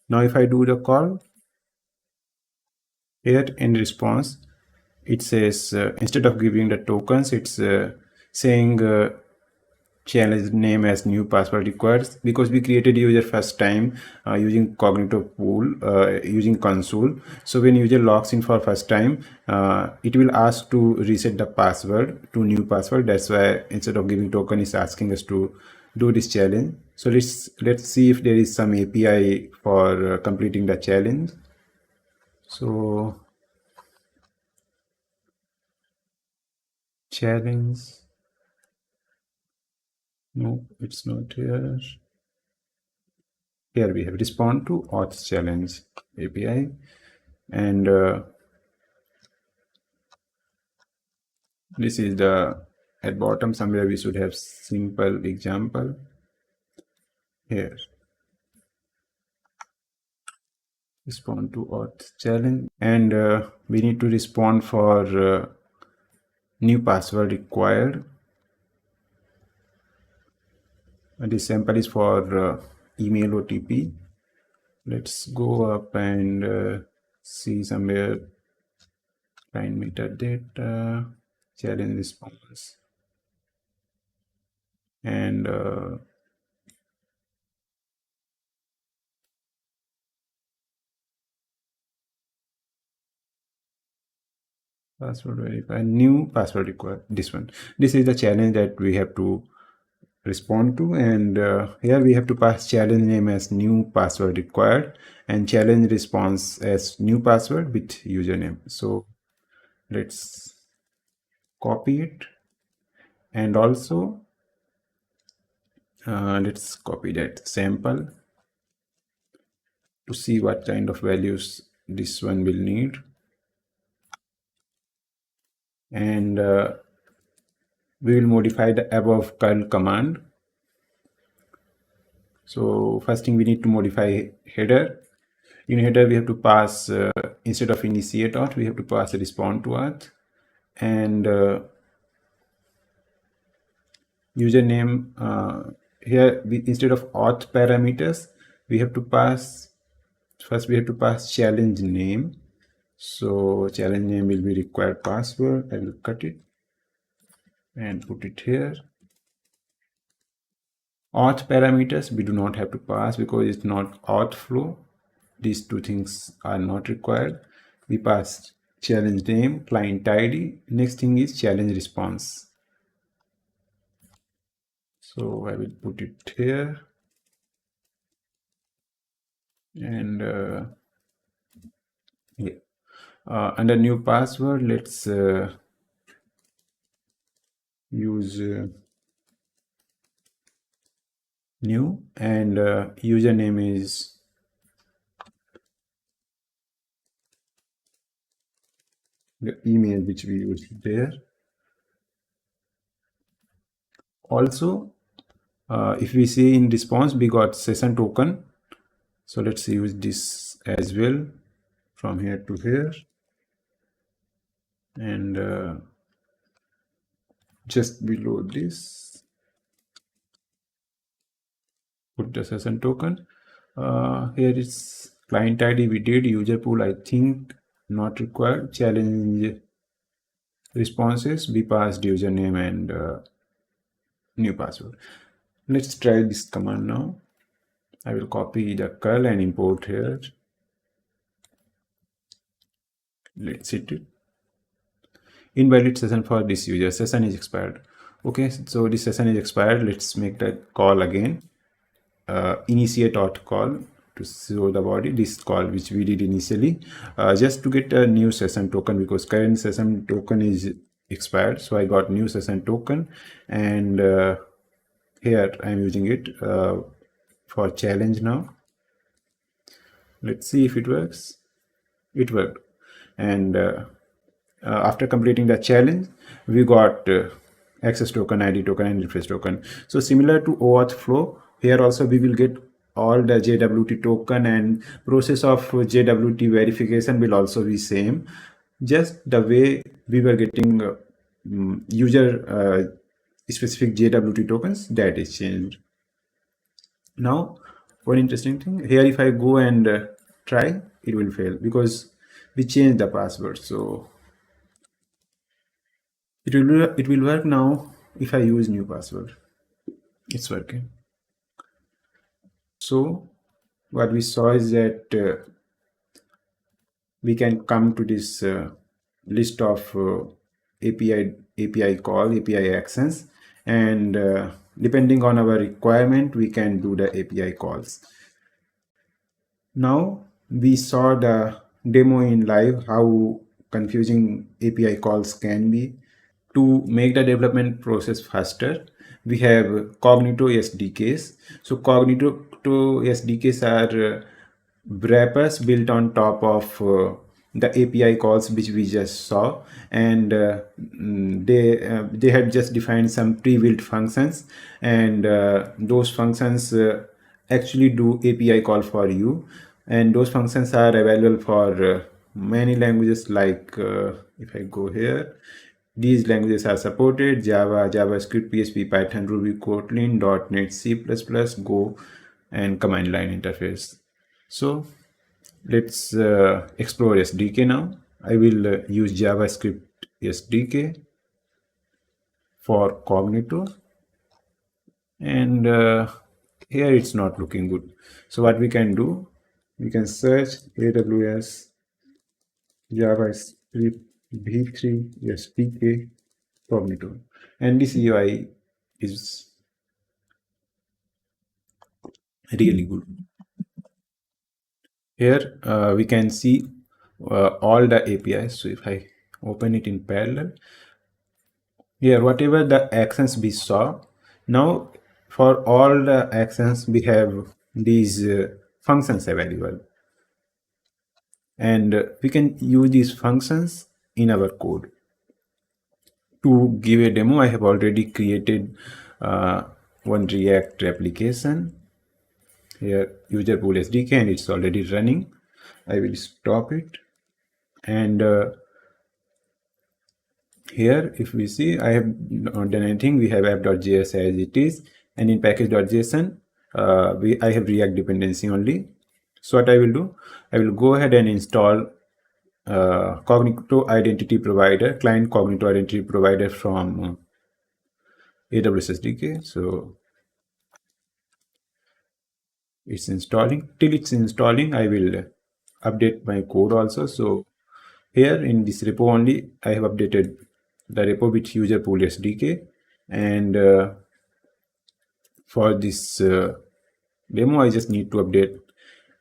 Now if I do the call, here in response, it says instead of giving the tokens, it's saying challenge name as new password required, because we created user first time using Cognito pool, using console. So when user logs in for first time, it will ask to reset the password to new password. That's why instead of giving token, it's asking us to do this challenge. So let's see if there is some API for completing the challenge. So challenge, no, it's not here. Here we have respond to auth challenge API, and this is the at bottom somewhere we should have simple example here. Respond to auth challenge, and we need to respond for new password required. And this sample is for email OTP. Let's go up and see somewhere client metadata, challenge response, and password verify, new password required. This is the challenge that we have to respond to, and here we have to pass challenge name as new password required and challenge response as new password with username. So let's copy it, and also let's copy that sample to see what kind of values this one will need. And we will modify the above curl command. So first thing, we need to modify header. In header we have to pass instead of initiate auth, we have to pass a respond to auth, and username here instead of auth parameters we have to pass, first we have to pass challenge name. So challenge name will be required password. I will cut it and put it here. Auth parameters we do not have to pass because it's not auth flow. These two things are not required. We pass challenge name, client ID. Next thing is challenge response. So I will put it here, and yeah, under new password, let's use new, and username is the email which we used there. Also, if we see in response, we got session token. So let's use this as well from here to here, and just below this, put the session token. Here is client ID we did, Userpool I think not required, challenge responses we passed username and new password. Let's try this command now. I will copy the curl and import here. Let's hit it. Invalid session for this user, session is expired. Okay, so this session is expired. Let's make that call again. Initiate auth call to show the body, this call which we did initially, just to get a new session token because current session token is expired. So I got new session token, and here I am using it for challenge now. Let's see if it works. It worked, and after completing the challenge we got access token, ID token, and refresh token. So similar to OAuth flow, here also we will get all the JWT token, and process of JWT verification will also be same, just the way we were getting user specific JWT tokens, that is changed. Now one interesting thing here, if I go and try, it will fail because we changed the password. So it will work now if I use new password. It's working. So what we saw is that we can come to this list of API call, API actions, and depending on our requirement, we can do the API calls. Now we saw the demo in live how confusing API calls can be. To make the development process faster, we have Cognito SDKs. So Cognito SDKs are wrappers built on top of the API calls which we just saw, and they had just defined some pre-built functions, and those functions actually do API call for you, and those functions are available for many languages like if I go here, these languages are supported: Java, JavaScript, PHP, Python, Ruby, Kotlin, .NET, C++, Go, and command line interface. So let's explore SDK now. I will use JavaScript SDK for Cognito, and here it's not looking good. So what we can do, we can search AWS JavaScript v3 SDK Cognito, and this UI is really good. Here we can see all the APIs. So if I open it in parallel, here whatever the actions we saw, now for all the actions we have these functions available, and we can use these functions in our code. To give a demo, I have already created one React application. Here Userpool SDK, and it's already running. I will stop it, and here if we see, I have not done anything. We have app.js as it is, and in package.json I have React dependency only. So what I will do, I will go ahead and install Cognito Identity Provider, client Cognito Identity Provider from AWS SDK. So it's installing. Till it's installing, I will update my code also. So here in this repo only, I have updated the repo with Userpool SDK, and for this demo, I just need to update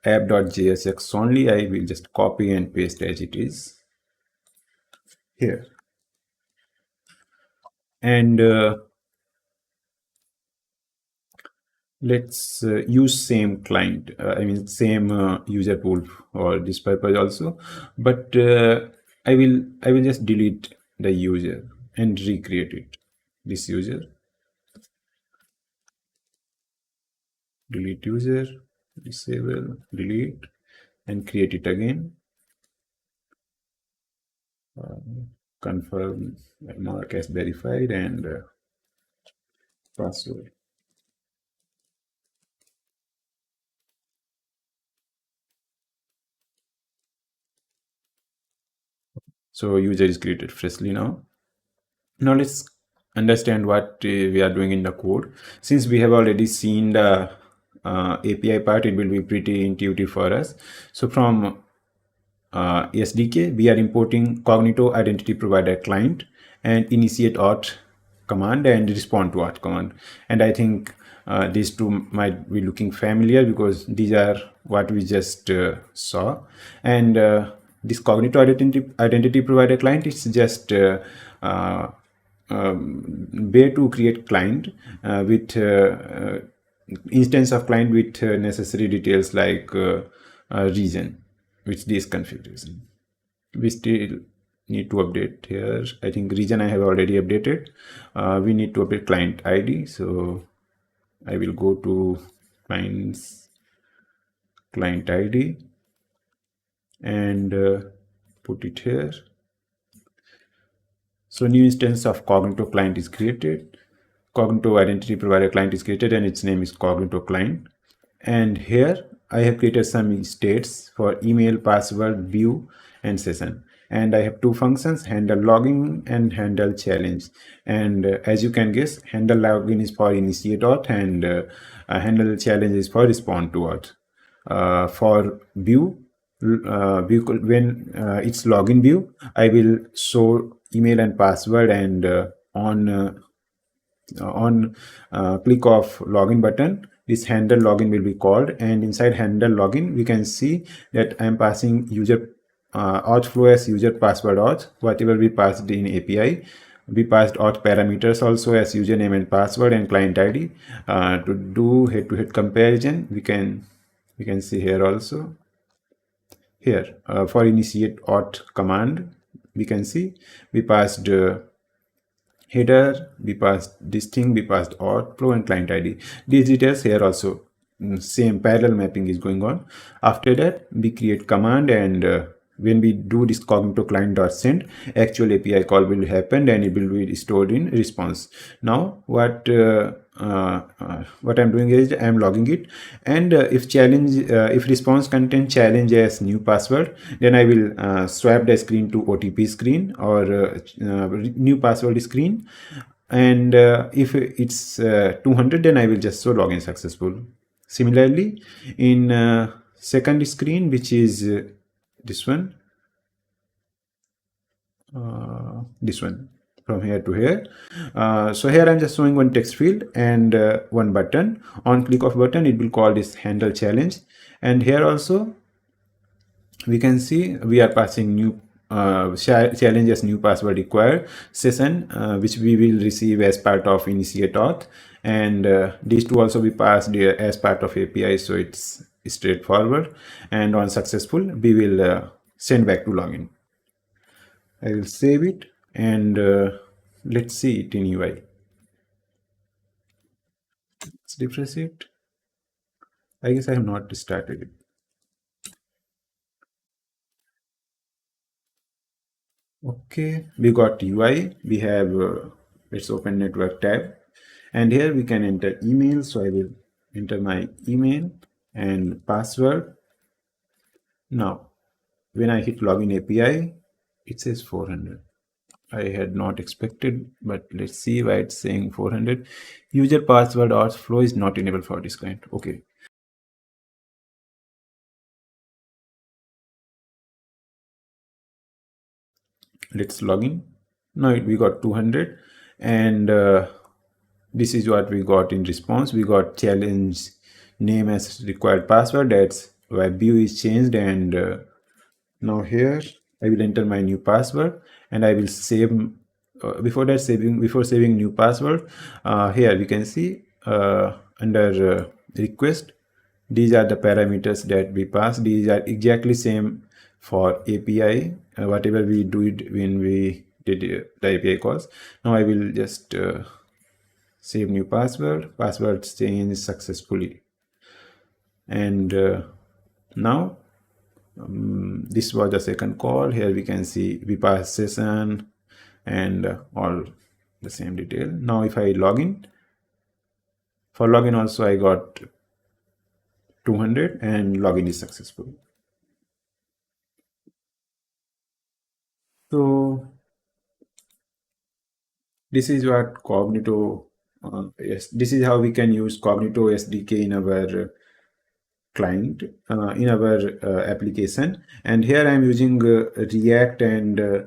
app.jsx only. I will just copy and paste as it is here, and let's use same client, I mean same user pool for this purpose also, but I will just delete the user and recreate it. This user, delete user, disable, delete, and create it again. Confirm, mark as verified, and password. So user is created freshly now. Now let's understand what we are doing in the code. Since we have already seen the API part, it will be pretty intuitive for us. So from SDK, we are importing Cognito Identity Provider client and initiate auth command and respond to auth command. And I think these two might be looking familiar because these are what we just saw. And this Cognito Identity Provider client is just way to create client with instance of client with necessary details like region, with this configuration. We still need to update here. I think region I have already updated. We need to update client ID. So I will go to client ID and put it here. So new instance of Cognito client is created. Cognito Identity Provider client is created, and its name is Cognito client. And here I have created some states for email, password, view, and session. and I have two functions, handle login and handle challenge. And as you can guess, handle login is for initiate auth, and handle challenge is for respond to auth. For view, when it's login view, I will show email and password, and on click of login button, this handle login will be called, and inside handle login we can see that I am passing user auth flow as user password auth, whatever we passed in API. We passed auth parameters also as username and password and client ID. To do head-to-head comparison, we can see here also. Here for initiate auth command, we can see we passed header, we passed this thing, we passed auth flow and client ID. These details here also, same parallel mapping is going on. After that, we create command, and when we do this cognito client.send, actual API call will happen and it will be stored in response. Now what I'm doing is I'm logging it, and if response contain challenge as new password, then I will swap the screen to OTP screen or new password screen, and if it's 200, then I will just show login successful. Similarly, in second screen, which is this one, from here to here. So here I'm just showing one text field and one button. On click of button, it will call this handle challenge, and here also we can see we are passing new challenge as new password required session, which we will receive as part of initiate auth, and these two also we passed as part of API, so it's straightforward. And on successful, we will send back to login. I will save it, and let's see it in UI. Let's refresh it. I guess I have not started it. Okay, we got UI. We have let's open network tab, and here we can enter email. So I will enter my email and password. Now when I hit login API, it says 400. I had not expected, but let's see why it's saying 400. User password or flow is not enabled for this client. Okay. Let's log in. Now we got 200, and this is what we got in response. We got challenge name as required password. That's why view is changed, and now here I will enter my new password, and I will save. Before saving new password, here we can see under request, these are the parameters that we pass. These are exactly same for API, whatever we do it when we did the API calls. Now I will just save new password change successfully, and now this was the second call. Here we can see we pass session and all the same detail. Now if I log in, for login also I got 200, and login is successful. So this is what Cognito, yes, this is how we can use Cognito SDK in our client, in our application. And here I'm using React, and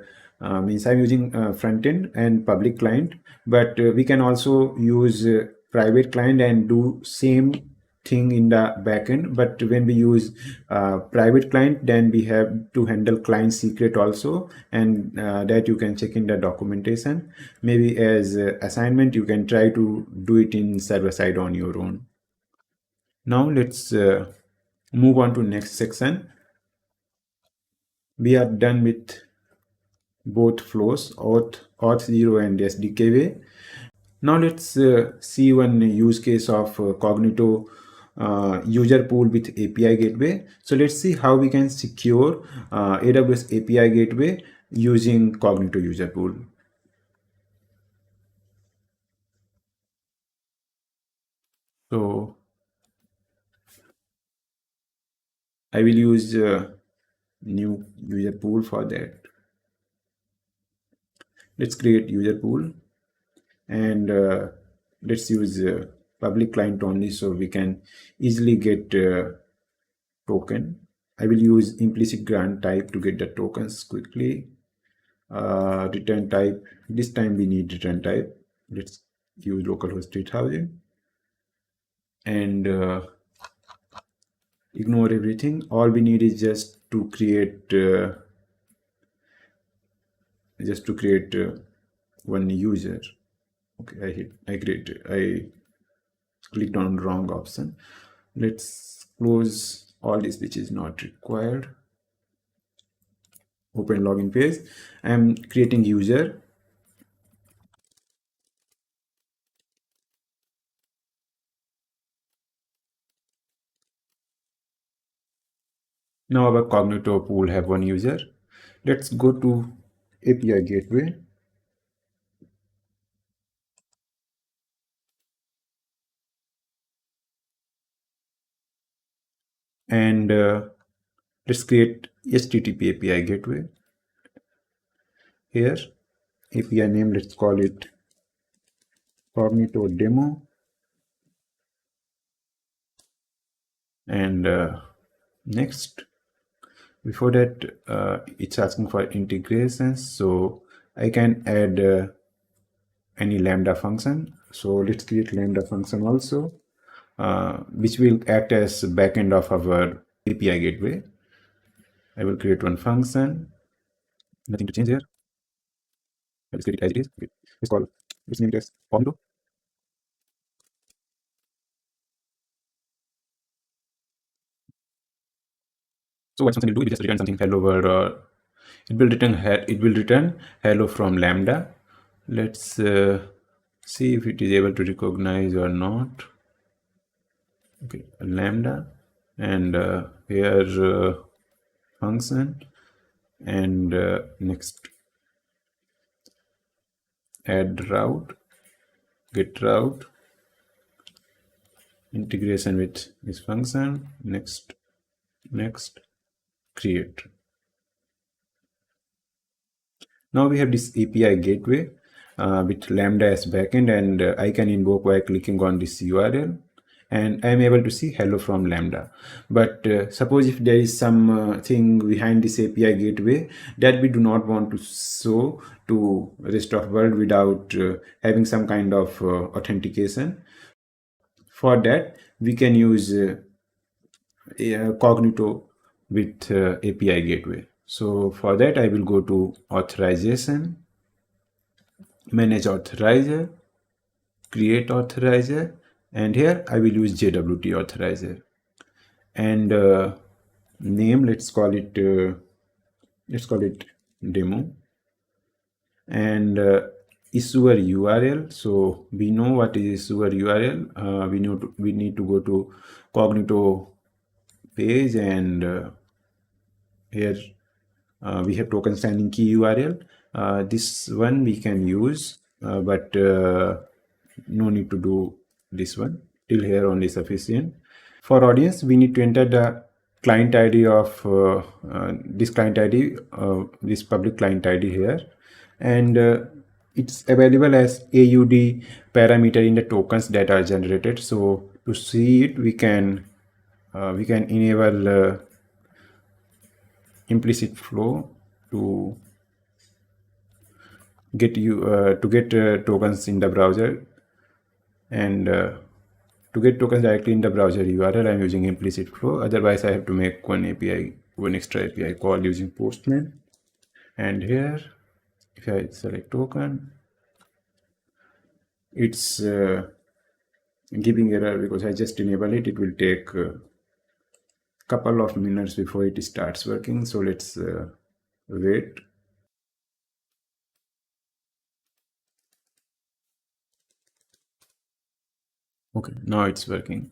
means I'm using front end and public client, but we can also use private client and do same thing in the backend. But when we use private client, then we have to handle client secret also, and that you can check in the documentation. Maybe as assignment, you can try to do it in server side on your own. Now let's move on to next section. We are done with both flows, auth 0 and SDK way. Now let's see one use case of Cognito Userpool with API gateway. So let's see how we can secure AWS API gateway using Cognito Userpool. So I will use new Userpool for that. let's create user pool, and let's use public client only so we can easily get token. I will use implicit grant type to get the tokens quickly. Return type, this time we need return type. Let's use localhost 3000 and ignore everything. All we need is just to create one user. Okay, I clicked on wrong option. Let's close all this which is not required. Open login page. I'm creating user. Now our Cognito pool have one user. Let's go to API gateway. And let's create HTTP API gateway. Here, API name, let's call it Cognito demo. And next, before that, it's asking for integrations. So I can add any Lambda function. So let's create Lambda function also, which will act as backend of our API gateway. I will create one function. Nothing to change here. Let's create it as it is. Okay. Let's name it as Cognito. So what something will do, it will just return something hello world, or it will return hello from Lambda. Let's see if it is able to recognize or not. Okay, Lambda, and here function, and next add route, get route, integration with this function, next create. Now we have this API gateway with Lambda as backend, and I can invoke by clicking on this URL, and I'm able to see hello from Lambda. But suppose if there is some thing behind this API gateway that we do not want to show to rest of world without having some kind of authentication. For that, we can use Cognito with API gateway. So for that, I will go to Authorization, Manage Authorizer, Create Authorizer, and here I will use JWT Authorizer. And name, let's call it demo, and issuer URL. So we know what is issuer URL. We need to go to Cognito page, and here we have token signing key URL. This one we can use, but no need to do this one. Till here only sufficient. For audience, we need to enter the client ID of this client ID, this public client ID here, and it's available as AUD parameter in the tokens that are generated. So to see it, we can enable implicit flow to get tokens in the browser, and to get tokens directly in the browser URL, I'm using implicit flow. Otherwise, I have to make one extra API call using Postman. And here, if I select token, it's giving error because I just enable it. It will take a couple of minutes before it starts working. So let's wait. Okay, now it's working.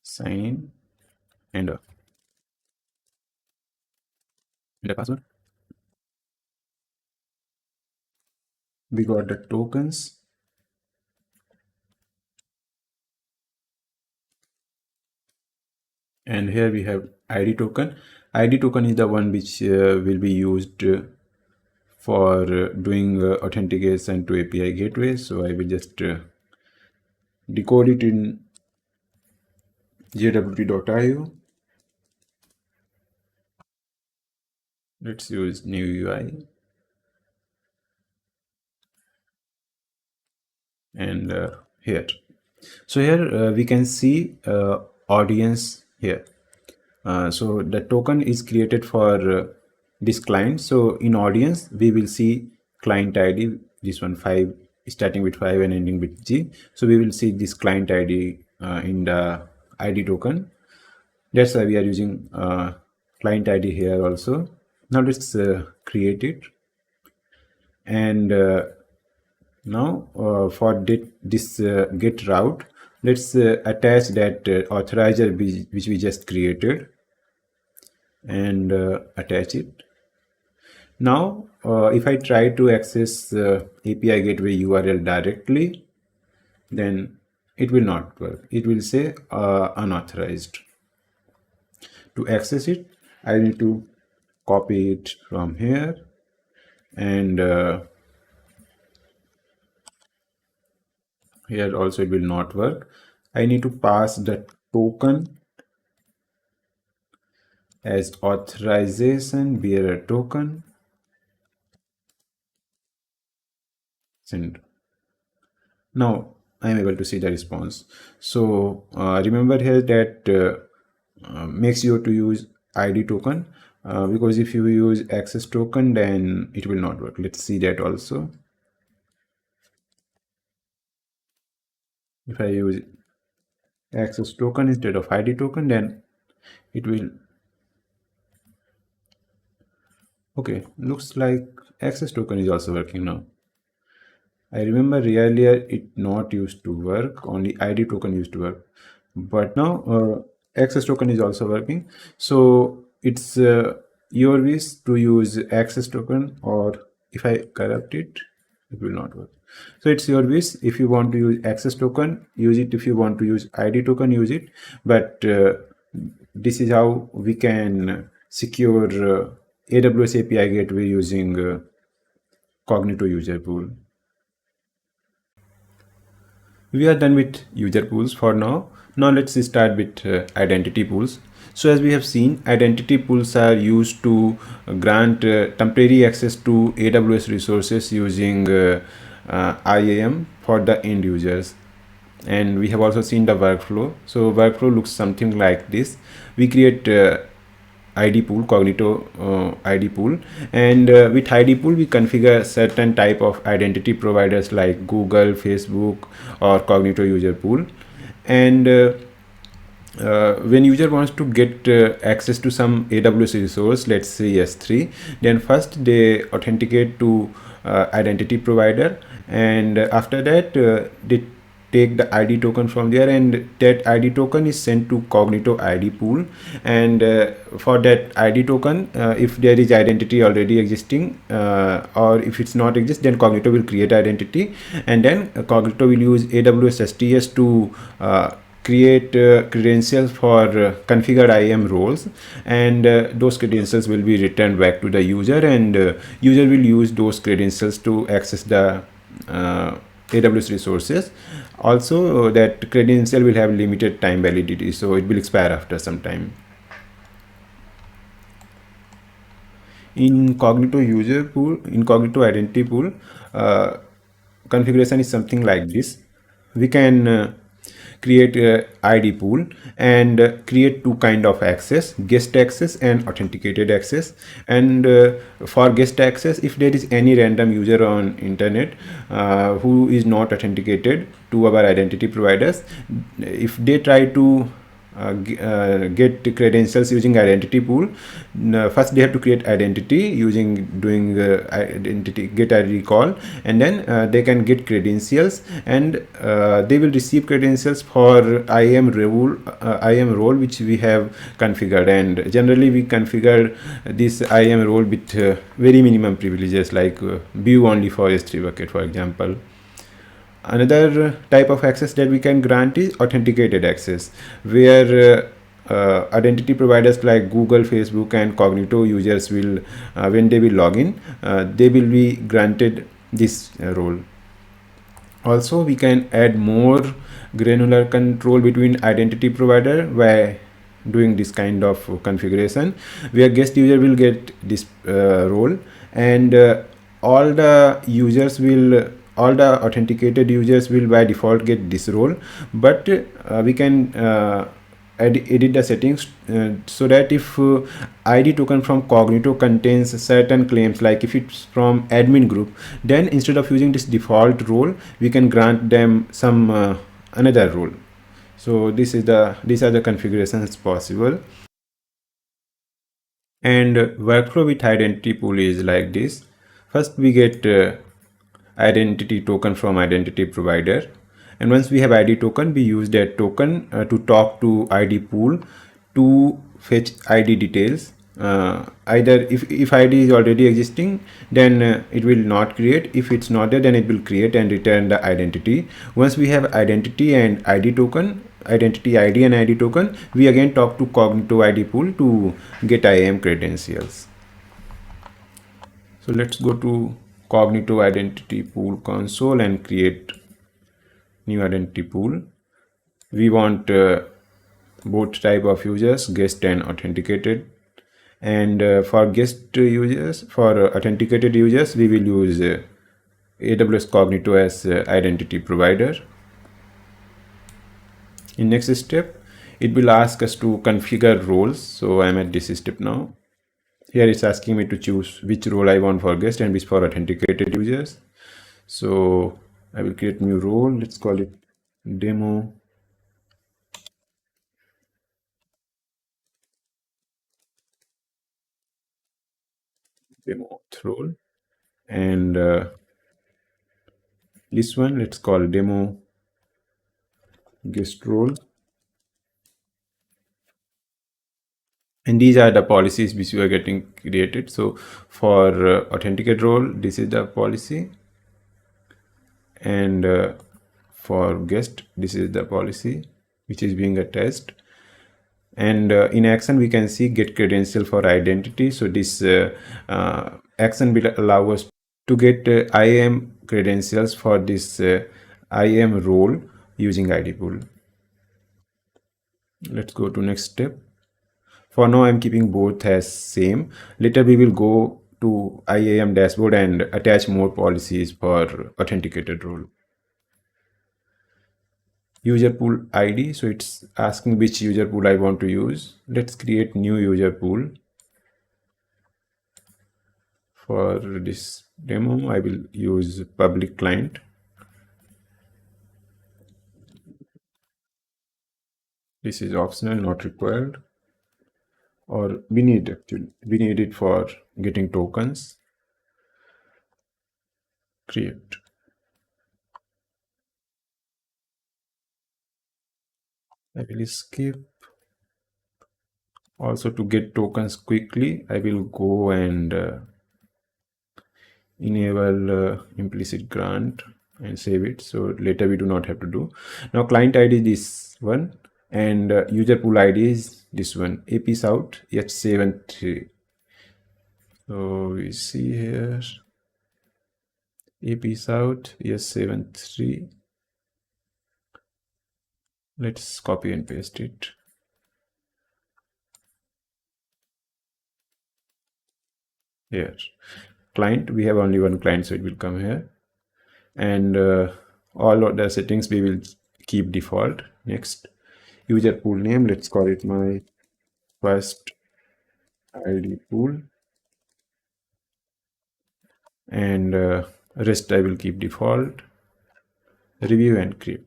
Sign in and the password. We got the tokens, and here we have ID token. ID token is the one which will be used for doing authentication to API gateway. So I will just decode it in jwt.io. Let's use new UI. And here. So here we can see audience here. So the token is created for this client. So in audience, we will see client ID, this one 5, starting with 5 and ending with G. So we will see this client ID in the ID token. That's why we are using client ID here also. Now let's create it. And now for this get route, let's attach that authorizer which we just created and attach it. Now if I try to access API gateway URL directly, then it will not work. It will say unauthorized. To access it, I need to copy it from here and here also it will not work. I need to pass the token as authorization bearer token. Send. Now I am able to see the response. So remember here that make sure to use ID token because if you use access token, then it will not work. Let's see that also. If I use access token instead of ID token, then it will. Okay, looks like access token is also working now. I remember earlier it not used to work, only ID token used to work, but now access token is also working. So it's your wish to use access token, or if I corrupt it, it will not work. So it's your wish. If you want to use access token, use it. If you want to use ID token, use it. But this is how we can secure AWS API gateway using Cognito Userpool. We are done with user pools for now. Now let's start with identity pools. So as we have seen, identity pools are used to grant temporary access to AWS resources using IAM for the end users. And we have also seen the workflow. So workflow looks something like this. We create ID pool, Cognito ID pool, and with ID pool we configure certain type of identity providers like Google, Facebook, or Cognito user pool. And when user wants to get access to some AWS resource, let's say S3, then first they authenticate to identity provider, and after that they take the ID token from there, and that ID token is sent to Cognito ID pool. And for that ID token, if there is identity already existing or if it's not exist, then Cognito will create identity, and then Cognito will use AWS SDS to create credentials for configured IAM roles, and those credentials will be returned back to the user, and user will use those credentials to access the AWS resources. Also that credential will have limited time validity, so it will expire after some time. In Cognito user pool, in Cognito identity pool, configuration is something like this. We can create a ID pool and create two kind of access, guest access and authenticated access. And for guest access, if there is any random user on internet who is not authenticated to our identity providers, if they try to get credentials using identity pool, first they have to create identity using doing identity get ID call, and then they can get credentials, and they will receive credentials for IAM role which we have configured. And generally we configure this IAM role with very minimum privileges, like view only for S3 bucket, for example. Another type of access that we can grant is authenticated access, where identity providers like Google, Facebook, and Cognito users will, when they will log in, they will be granted this role. Also, we can add more granular control between identity provider by doing this kind of configuration, where guest user will get this role, and all the authenticated users will by default get this role. But we can edit the settings so that if ID token from Cognito contains certain claims, like if it's from admin group, then instead of using this default role, we can grant them some another role. So these are the configurations possible. And workflow with identity pool is like this. First, we get identity token from identity provider, and once we have ID token, we use that token to talk to ID pool to fetch ID details. Either if ID is already existing, then it will not create. If it's not there, then it will create and return the identity. Once we have identity and ID token, identity ID and ID token, we again talk to Cognito ID pool to get IAM credentials. So let's go to Cognito identity pool console and create new identity pool. We want both type of users, guest and authenticated. And for guest users, for authenticated users, we will use AWS Cognito as identity provider. In next step, it will ask us to configure roles. So I'm at this step now. Here it's asking me to choose which role I want for guest and which for authenticated users. So I will create new role. Let's call it demo role. And this one, let's call demo guest role. And these are the policies which we are getting created. So for authenticate role, this is the policy, and for guest, this is the policy which is being attached. And in action, we can see get credential for identity. So this action will allow us to get IAM credentials for this IAM role using ID pool. Let's go to next step. For now, I'm keeping both as same. Later, we will go to IAM dashboard and attach more policies for authenticated role. User pool ID. So it's asking which user pool I want to use. Let's create new user pool. For this demo, I will use public client. This is optional, not required. Or we need it for getting tokens. Create. I will skip. Also, to get tokens quickly, I will go and enable implicit grant and save it, so later we do not have to do. Now client ID is this one, and user pool ID is this one, AP South H73. So we see here AP South H73. Let's copy and paste it. Here client, we have only one client, so it will come here. And all of the settings we will keep default. Next, user pool name, let's call it my first ID pool, and rest I will keep default. Review and create.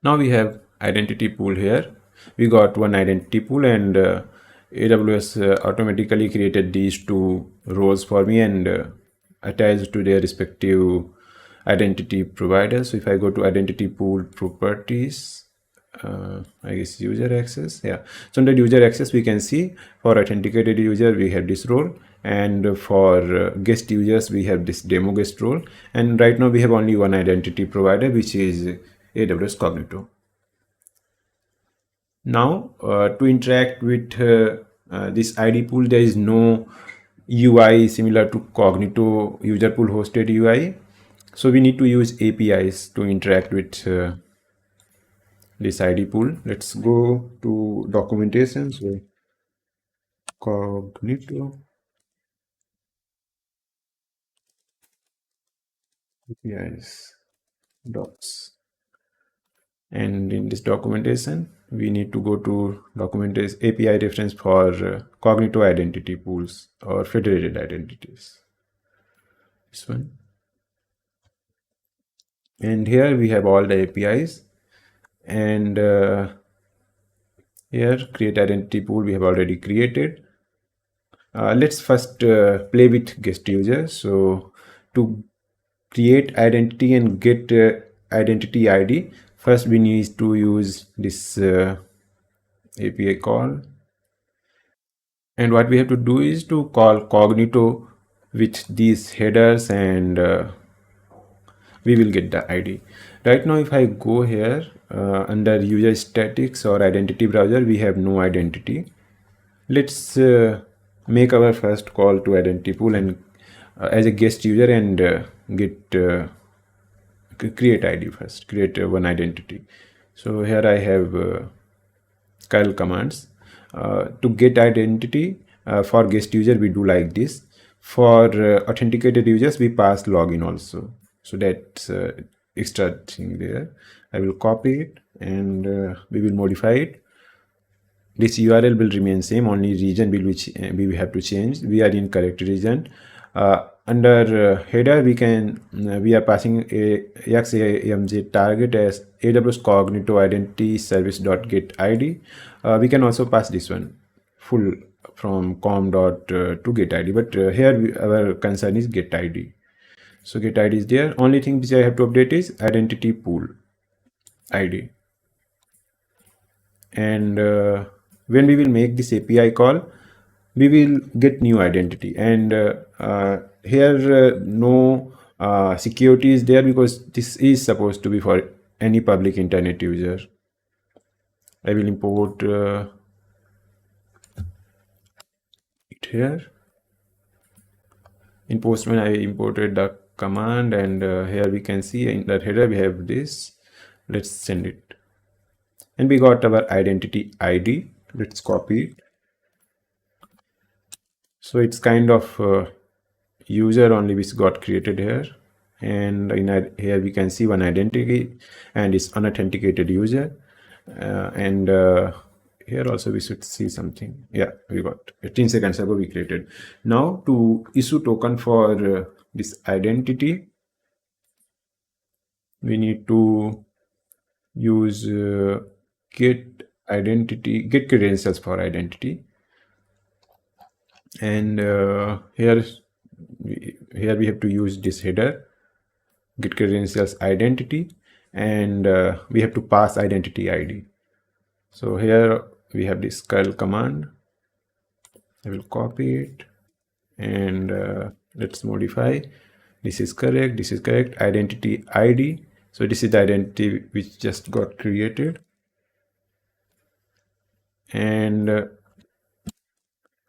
Now we have identity pool here. We got one identity pool, and AWS automatically created these two roles for me and attached to their respective identity providers. So if I go to identity pool properties, I guess user access, yeah. So under user access, we can see for authenticated user we have this role, and for guest users we have this demo guest role. And right now we have only one identity provider, which is AWS Cognito. Now to interact with this ID pool, there is no UI similar to Cognito Userpool hosted UI. So we need to use APIs to interact with this ID pool. Let's go to documentation. So Cognito APIs docs. And in this documentation, we need to go to documentation API reference for Cognito identity pools or federated identities. This one. And here we have all the APIs. And here create identity pool we have already created. Let's first play with guest user. So to create identity and get identity ID, first we need to use this API call. And what we have to do is to call Cognito with these headers, and we will get the ID. Right now, if I go here under user statics or identity browser, we have no identity. Let's make our first call to identity pool and as a guest user and get create ID first, create one identity. So here I have curl commands to get identity. For guest user we do like this. For authenticated users we pass login also. So that's extra thing there. I will copy it and we will modify it. This URL will remain same, only region will we will have to change. We are in correct region. Under header we are passing a XAMJ target as AWS Cognito identity service.get ID. We can also pass this one full from com dot to get ID, but here our concern is get ID. So get ID is there. Only thing which I have to update is identity pool ID. And when we will make this API call, we will get new identity. And here no security is there because this is supposed to be for any public internet user. I will import it here. In Postman, I imported the command, and here we can see in that header we have this. Let's send it. And we got our identity ID. Let's copy it. So it's kind of user only which got created here. And here we can see one identity and it's unauthenticated user. And here also we should see something. Yeah, we got 15 seconds ago we created. Now to issue token for this identity, we need to use get credentials for identity. And here we have to use this header get credentials identity, and we have to pass identity ID. So here we have this curl command. I will copy it and let's modify. This is correct, this is correct. Identity ID. So this is the identity which just got created. And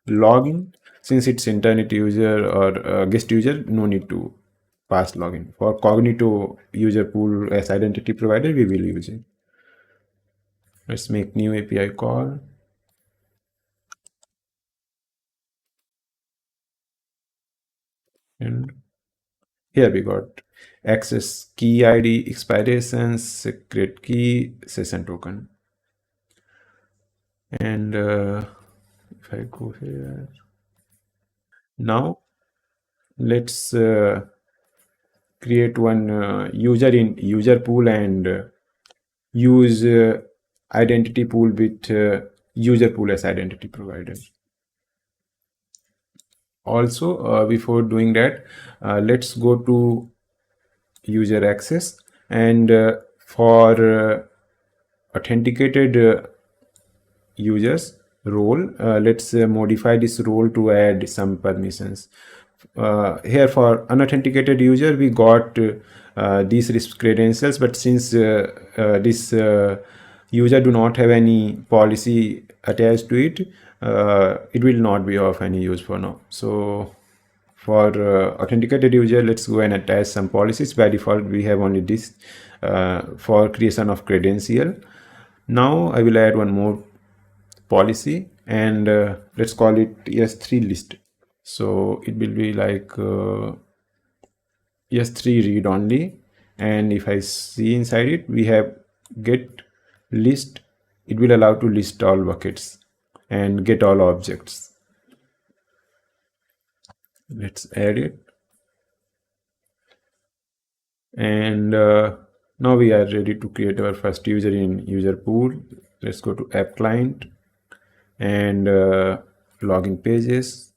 login, since it's internet user or guest user, no need to pass login. For Cognito user pool as identity provider, we will use it. Let's make new API call. And here we got access key ID, expirations, secret key, session token. And if I go here, now let's create one user in user pool and use identity pool with user pool as identity provider. Also, before doing that, let's go to user access, and for authenticated users role, let's modify this role to add some permissions. Here for unauthenticated user we got these credentials, but since this user do not have any policy attached to it, it will not be of any use for now. So for authenticated user, let's go and attach some policies. By default, we have only this for creation of credential. Now I will add one more policy, and let's call it S3 list. So it will be like S3 read only, and if I see inside it, we have get list. It will allow to list all buckets and get all objects. Let's add it, and now we are ready to create our first user in Userpool. Let's go to app client and login pages.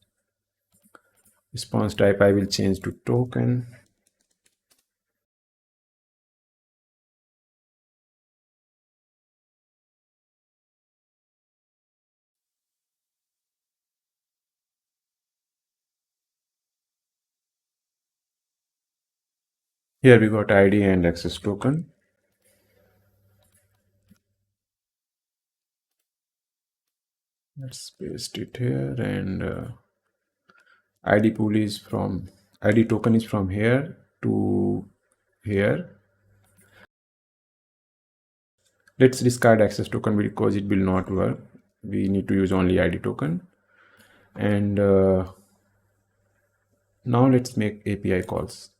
Response type I will change to token. Here we got ID and access token. Let's paste it here, and ID pool is from ID token is from here to here. Let's discard access token because it will not work. We need to use only ID token. And now let's make API calls.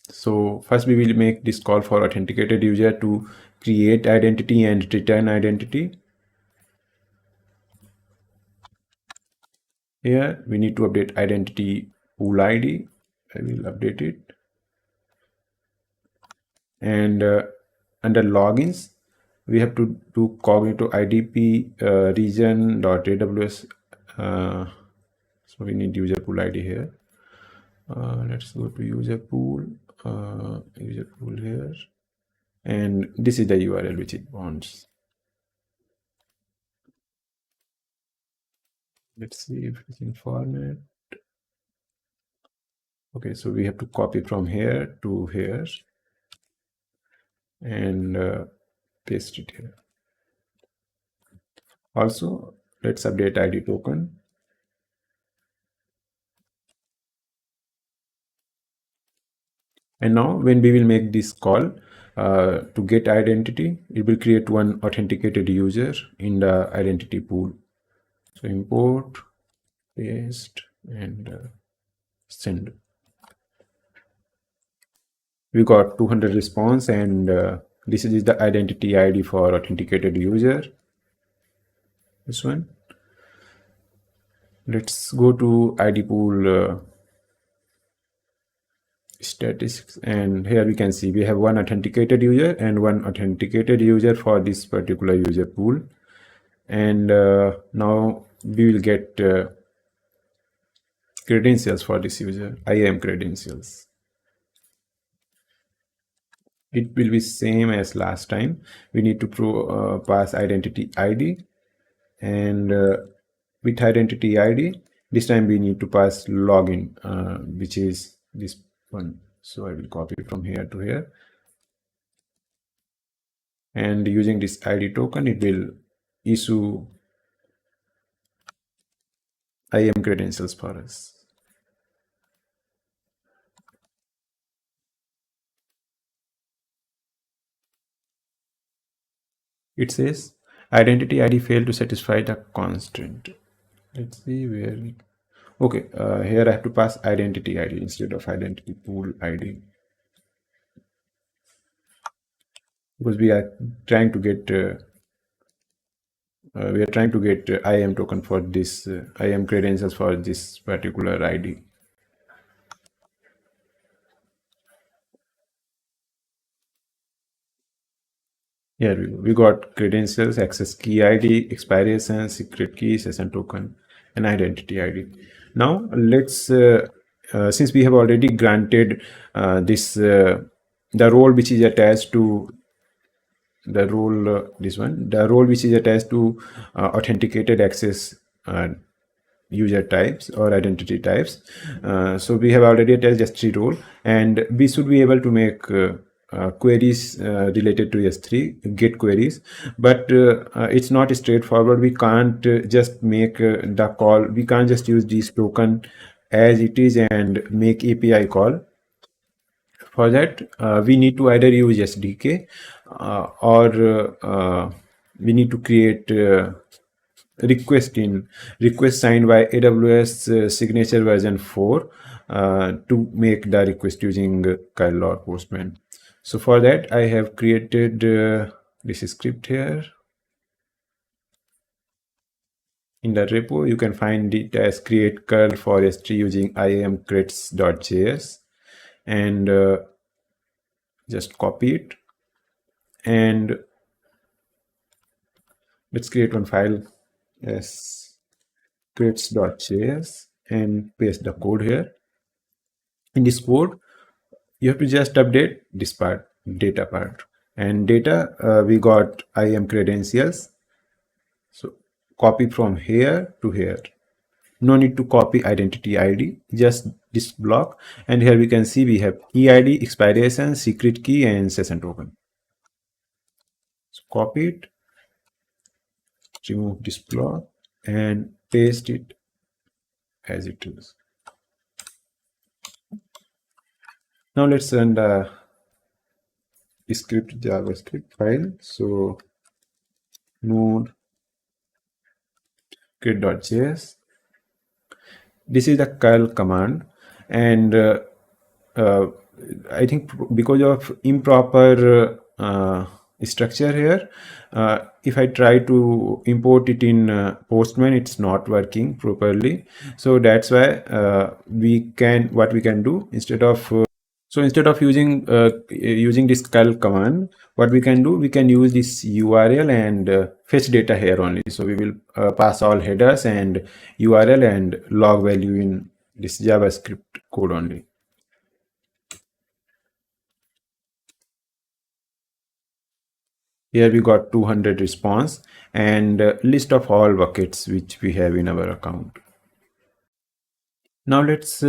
So first we will make this call for authenticated user to create identity and return identity. Here we need to update identity pool ID. I will update it. And under logins, we have to do Cognito IDP region.aws. So we need user pool ID here. Let's go to user pool here, and this is the URL which it wants. Let's see if it's in format. Okay, so we have to copy from here to here and paste it here. Also, let's update ID token. And now when we will make this call to get identity, it will create one authenticated user in the identity pool. So import, paste, and send. We got 200 response, and this is the identity ID for authenticated user. This one. Let's go to ID pool statistics, and here we can see we have one authenticated user and one authenticated user for this particular user pool. And now we will get credentials for this user, IAM credentials. It will be same as last time. We need to pass identity ID, and with identity ID, this time we need to pass login, which is this one. So I will copy it from here to here, and using this ID token, it will issue IAM credentials for us. It says identity ID failed to satisfy the constraint. Let's see where we... Okay, here I have to pass identity ID instead of identity pool ID, because we are trying to get IAM token for this IAM credentials for this particular ID. Here we got credentials, access key ID, expiration, secret key, session token, and identity ID. Now let's since we have already granted this the role which is attached to the role the role which is attached to authenticated access user types or identity types. So we have already attached just 3 role, and we should be able to make queries related to S3, get queries, but it's not straightforward. We can't just make the call. We can't just use this token as it is and make API call. For that, we need to either use SDK or we need to create request signed by AWS signature version 4 to make the request using curl or Postman. So for that, I have created this script here. In the repo, you can find it as create curl for S3 using iamcreds.js, and just copy it, and let's create one file as creds.js and paste the code here. In this code, you have to just update this part, data part, and data we got IAM credentials. So copy from here to here. No need to copy identity ID, just this block. And here we can see we have EID, expiration, secret key, and session token. So copy it, remove this block, and paste it as it is. Now let's run the script JavaScript file. So node.js. This is the curl command, and I think because of improper structure here, if I try to import it in Postman, it's not working properly. So that's why what we can do instead of using this curl command, what we can do, we can use this URL and fetch data here only. So we will pass all headers and URL and log value in this JavaScript code only. Here we got 200 response and list of all buckets which we have in our account. Now let's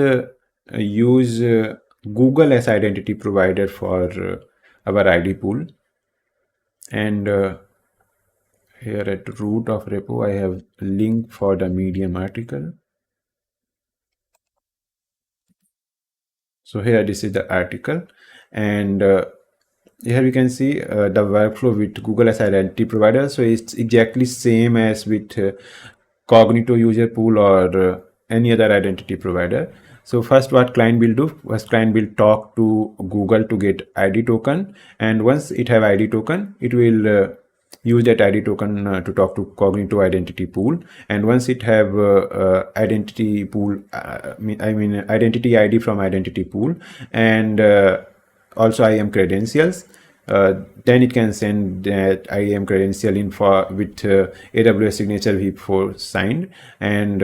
use Google as identity provider for our ID pool. And here at root of repo, I have link for the Medium article. So here this is the article, and here we can see the workflow with Google as identity provider. So it's exactly same as with Cognito Userpool or any other identity provider. So first what client will do, first client will talk to Google to get ID token, and once it have ID token, it will use that ID token to talk to Cognito identity pool, and once it have identity pool, identity ID from identity pool, and also IAM credentials, then it can send that IAM credential in for with AWS signature v4 signed and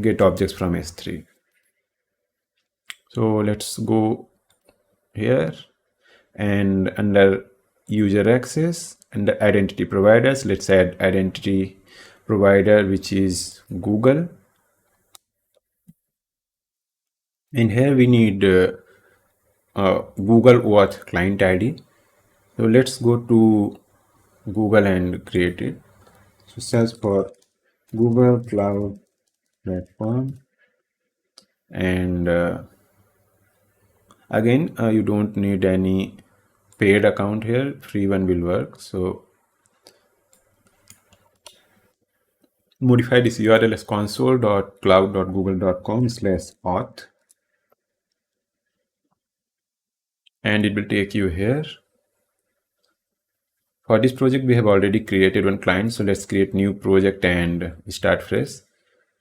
get objects from S3. So let's go here and under user access and the identity providers, let's add identity provider which is Google, and here we need Google OAuth client ID. So let's go to Google and create it. So search for Google Cloud Platform, and again you don't need any paid account here, free one will work. So modify this URL as console.cloud.google.com/auth, and it will take you here. For this project we have already created one client, so let's create new project and start fresh.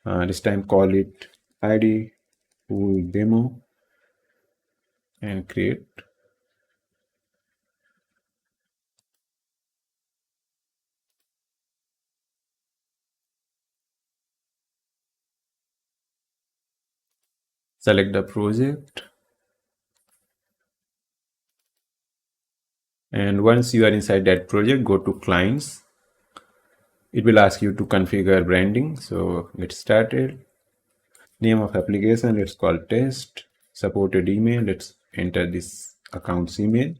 This time call it ID pool demo and create. Select the project, and once you are inside that project, go to clients. It will ask you to configure branding, so get started. Name of application, let's call test. Supported email, let's enter this account's email.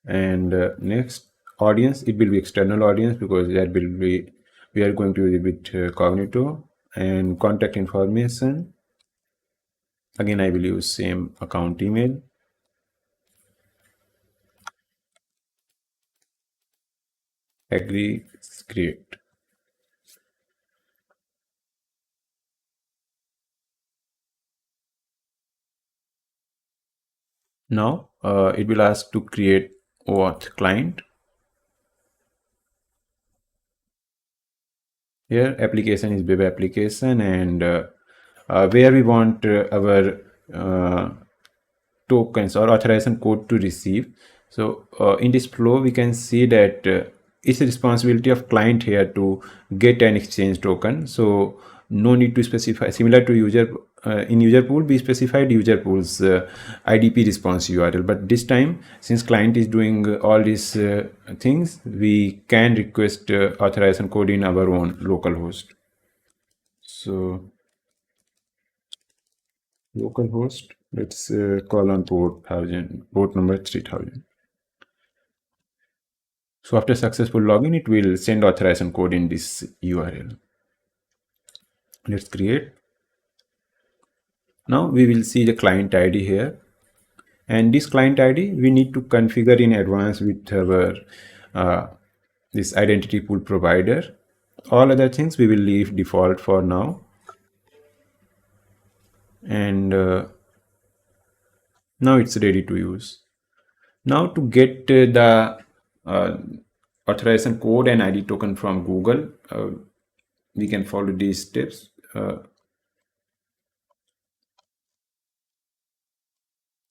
And next audience, it will be external audience because that will be, we are going to use it with Cognito. And contact information, again I will use same account email. Agree, create. Now it will ask to create OAuth client. Here application is web application, and where we want our tokens or authorization code to receive. So in this flow we can see that it's the responsibility of client here to get an exchange token. So no need to specify, similar to user in Userpool we specified Userpool's IDP response URL, but this time since client is doing all these things, we can request authorization code in our own local host. So localhost, let's call on port number 3000. So after successful login, it will send authorization code in this URL. Let's create. Now we will see the client ID here, and this client ID we need to configure in advance with our this identity pool provider. All other things we will leave default for now. And now it's ready to use. Now to get the authorization code and ID token from Google, we can follow these steps.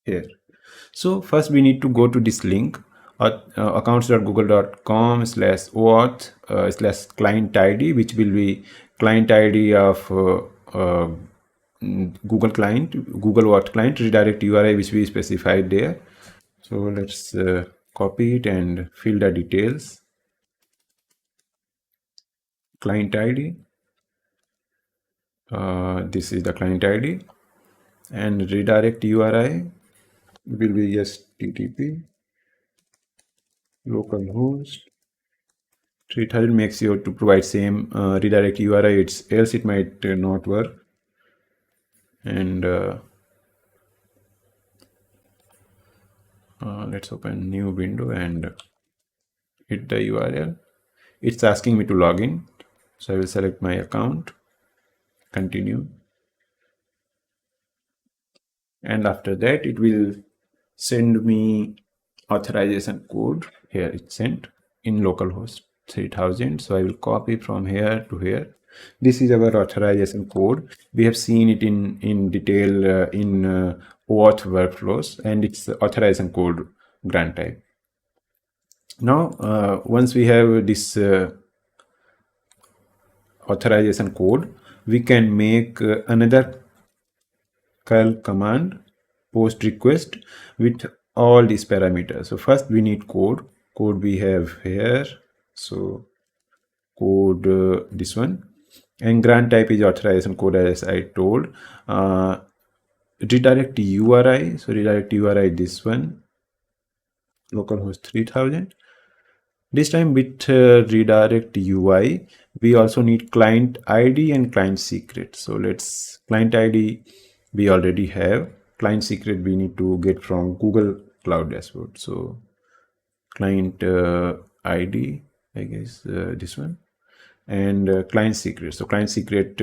Here. So first we need to go to this link, accounts.google.com/OAuth/client ID, which will be client ID of Google client, Google OAuth client, redirect URI which we specified there. So let's copy it and fill the details. Client ID. This is the client ID, and redirect URI will be HTTP localhost 3000. Make sure to provide same redirect URI, else it might not work. And let's open new window and hit the URL. It's asking me to log in, so I will select my account, continue, and after that it will send me authorization code. Here it's sent in localhost 3000. So I will copy from here to here. This is our authorization code. We have seen it in detail in OAuth workflows, and it's the authorization code grant type. Now once we have this authorization code, we can make another curl command post request with all these parameters. So first we need code we have here. So code this one, and grant type is authorization code as I told. Redirect URI, so redirect URI this one, localhost 3000. This time with redirect UI, we also need client ID and client secret. So let's, client ID we already have, client secret we need to get from Google Cloud Dashboard. So client ID, I guess this one, and client secret. So client secret,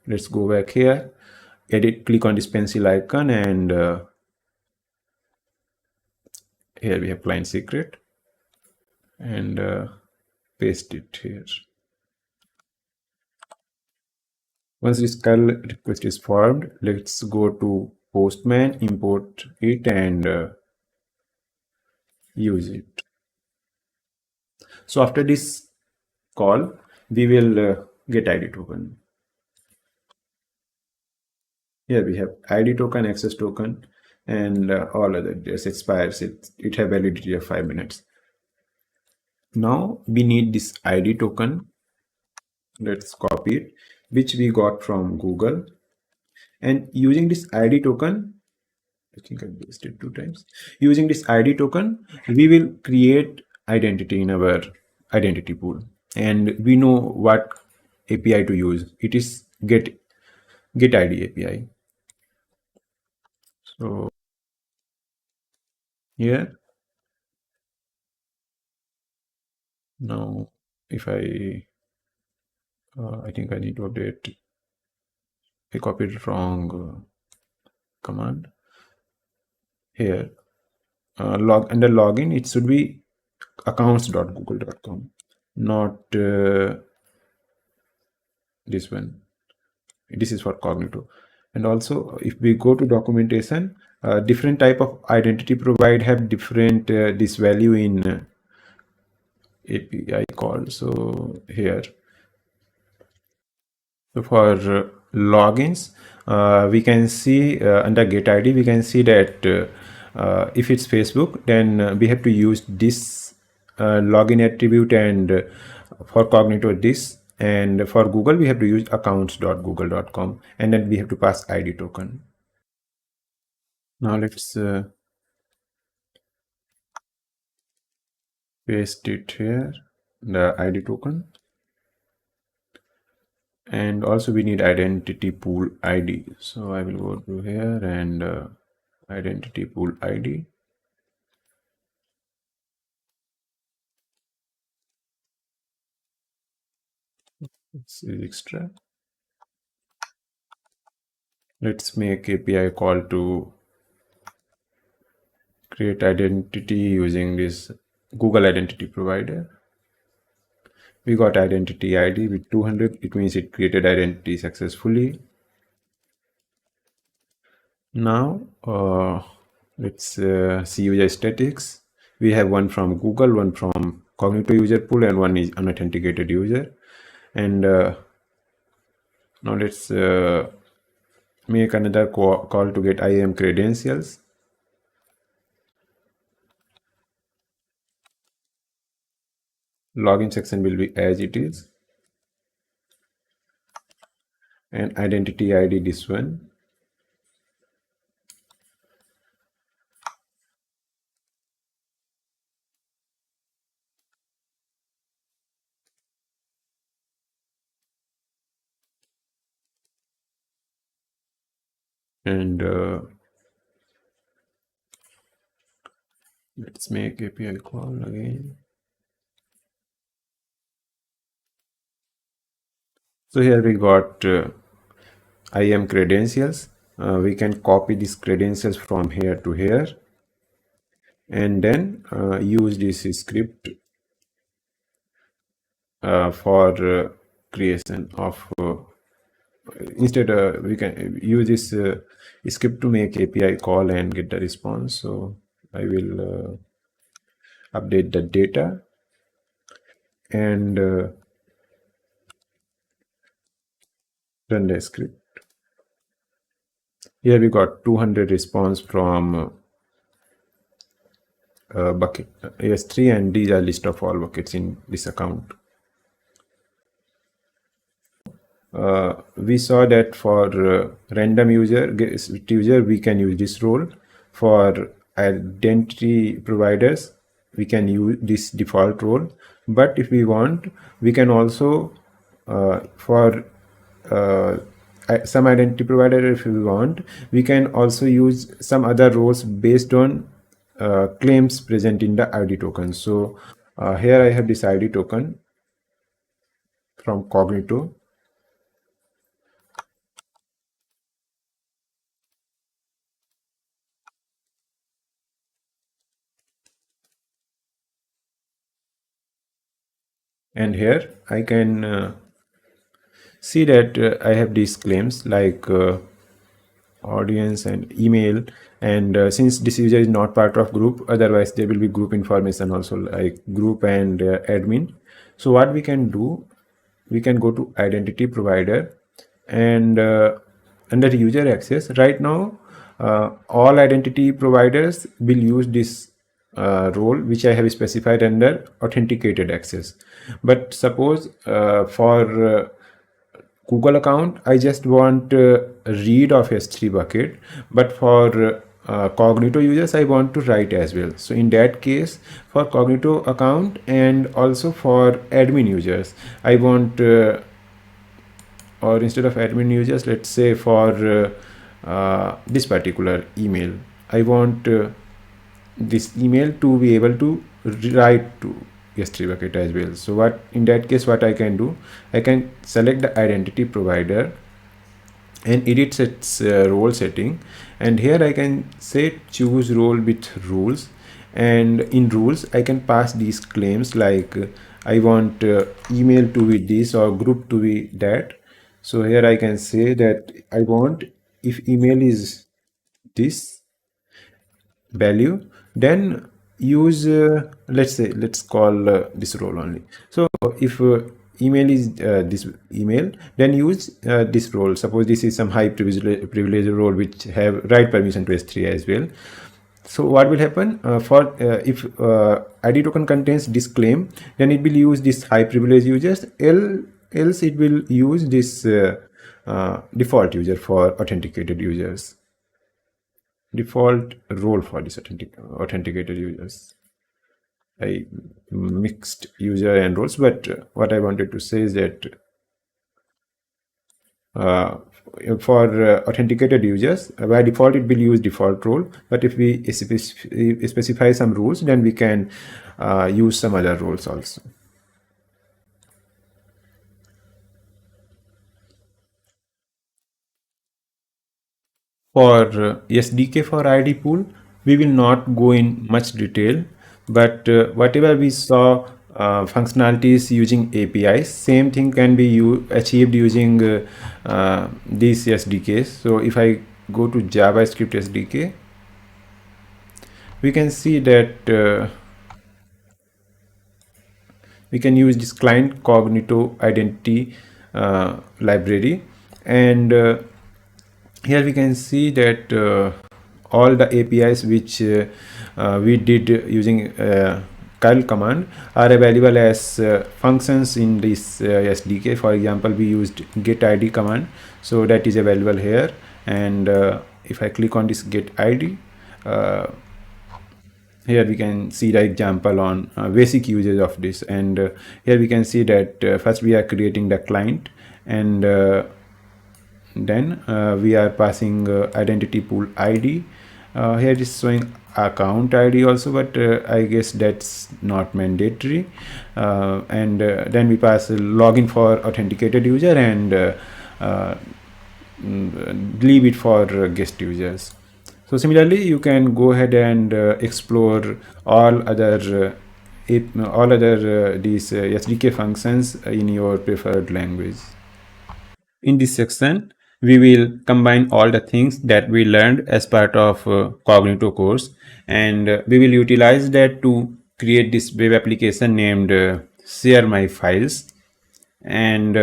let's go back here, edit, click on this pencil icon, and here we have client secret, and paste it here. Once this curl request is formed, let's go to Postman, import it, and use it. So after this call, we will get ID token. Here we have ID token, access token, and all other. This expires. It have validity of 5 minutes. Now we need this ID token. Let's copy it, which we got from Google, and using this ID token, I think I used it 2 times. Using this ID token, we will create identity in our identity pool, and we know what API to use. It is get ID API. So here now, if I think I need to update. I copied wrong command here. Under login, it should be accounts.google.com, not this one. This is for Cognito. And also, if we go to documentation, different type of identity provide have different this value in API call. So here, so for logins, we can see under get ID, we can see that if it's Facebook, then we have to use this login attribute, and for Cognito this, and for Google we have to use accounts.google.com, and then we have to pass ID token. Now let's paste it here, the ID token. And also we need identity pool ID. So I will go to here and identity pool ID. This is extra. Let's make API call to create identity using this Google identity provider. We got identity ID with 200. It means it created identity successfully. Now let's see user statistics. We have one from Google, one from Cognito Userpool, and one is unauthenticated user. And now let's make another call to get IAM credentials. Login section will be as it is, and identity ID this one. And let's make API call again. So here we got IAM credentials. We can copy these credentials from here to here, and then use this script for creation of instead we can use this script to make API call and get the response. So I will update the data and run the script. Here we got 200 response from bucket AS3, and these are list of all buckets in this account. We saw that for random user we can use this role. For identity providers we can use this default role, but if we want, we can also for some identity provider, if we want, we can also use some other roles based on claims present in the ID token. So here I have this ID token from Cognito. And here I can see that I have these claims like audience and email, and since this user is not part of group, otherwise there will be group information also like group and admin. So what we can do, we can go to identity provider, and under user access right now all identity providers will use this role which I have specified under authenticated access. But suppose for Google account I just want read of S3 bucket, but for Cognito users I want to write as well. So in that case, for Cognito account and also for admin users, I want or instead of admin users, let's say for this particular email, I want this email to be able to write to S3 bucket as well. So what in that case, what I can do, I can select the identity provider and edit its role setting, and here I can say choose role with rules, and in rules I can pass these claims like I want email to be this or group to be that. So here I can say that I want if email is this value, then use let's call this role only. So if email is this email, then use this role. Suppose this is some high privilege role which have write permission to S3 as well. So what will happen for if ID token contains this claim, then it will use this high privilege users, else it will use this default user for authenticated users, default role for this authenticated users. I mixed user and roles, but what I wanted to say is that for authenticated users, by default it will use default role, but if we specify some rules, then we can use some other roles also. For SDK for ID pool, we will not go in much detail, but whatever we saw functionalities using APIs, same thing can be achieved using these SDKs. So if I go to JavaScript SDK, we can see that we can use this client Cognito identity library, and here we can see that all the APIs which we did using curl command are available as functions in this SDK. For example, we used get ID command, so that is available here, and if I click on this get ID, here we can see the example on basic usage of this, and here we can see that first we are creating the client, and then we are passing identity pool ID. Here it is showing account ID also, but I guess that's not mandatory, and then we pass login for authenticated user and leave it for guest users. So similarly, you can go ahead and explore all other these SDK functions in your preferred language. In this section, we will combine all the things that we learned as part of Cognito course, and we will utilize that to create this web application named ShareMyFiles. And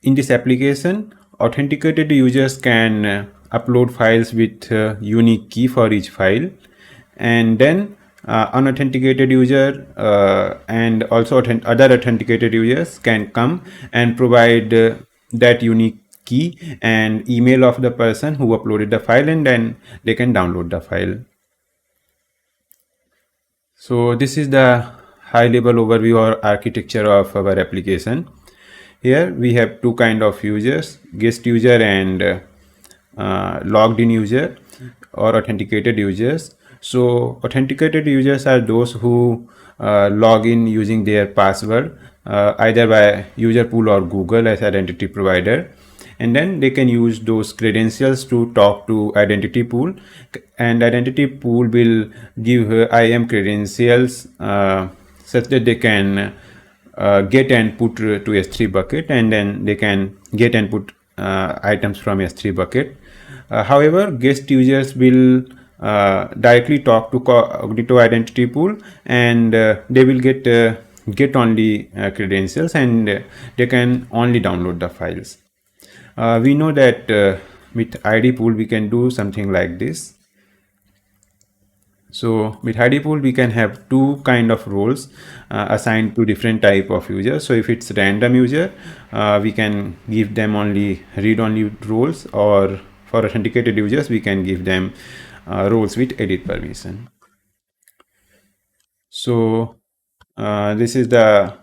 in this application, authenticated users can upload files with unique key for each file, and then unauthenticated user and also other authenticated users can come and provide that unique key and email of the person who uploaded the file, and then they can download the file. So this is the high level overview or architecture of our application. Here we have two kind of users, guest user and logged in user or authenticated users. So authenticated users are those who log in using their password either by Userpool or Google as identity provider, and then they can use those credentials to talk to identity pool, and identity pool will give IAM credentials such that they can get and put to S3 bucket, and then they can get and put items from S3 bucket. However, guest users will directly talk to Cognito identity pool, and they will get only credentials, and they can only download the files. We know that with ID pool we can do something like this. So with ID pool we can have two kind of roles assigned to different type of users. So if it's random user, we can give them only read only roles, or for authenticated users, we can give them roles with edit permission. So this is the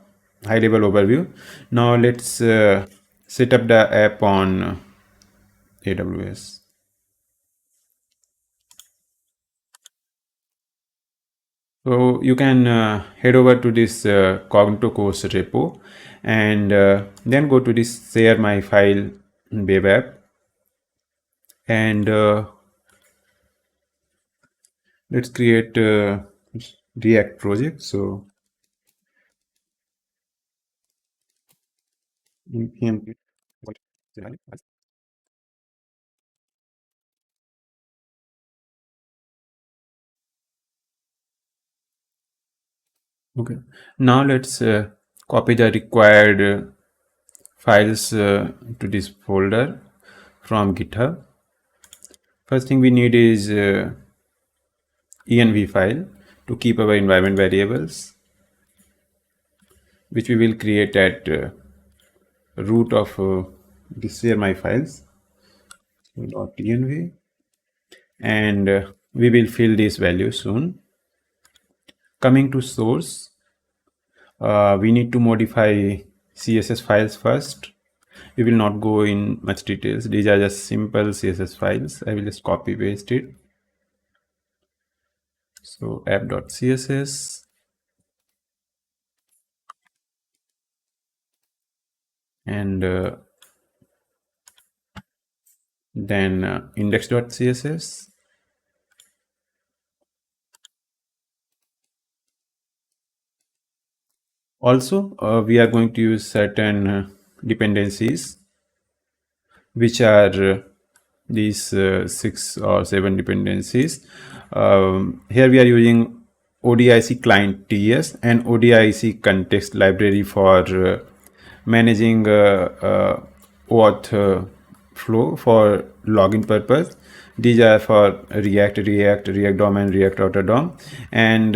high level overview. Now let's set up the app on AWS. So you can head over to this Cognito course repo and then go to this ShareMyFile web app and let's create a React project. So npm okay. Now let's copy the required files to this folder from GitHub. First thing we need is env file to keep our environment variables, which we will create at root of this ShareMyFiles .env, and we will fill this value soon. Coming to source, we need to modify CSS files first. We will not go in much details. These are just simple CSS files. I will just copy paste it. So app.css and then index.css. Also, we are going to use certain dependencies, which are these 6 or 7 dependencies. Here we are using ODIC client TS and ODIC context library for managing OAuth flow for login purpose. These are for React DOM, and React Router DOM. And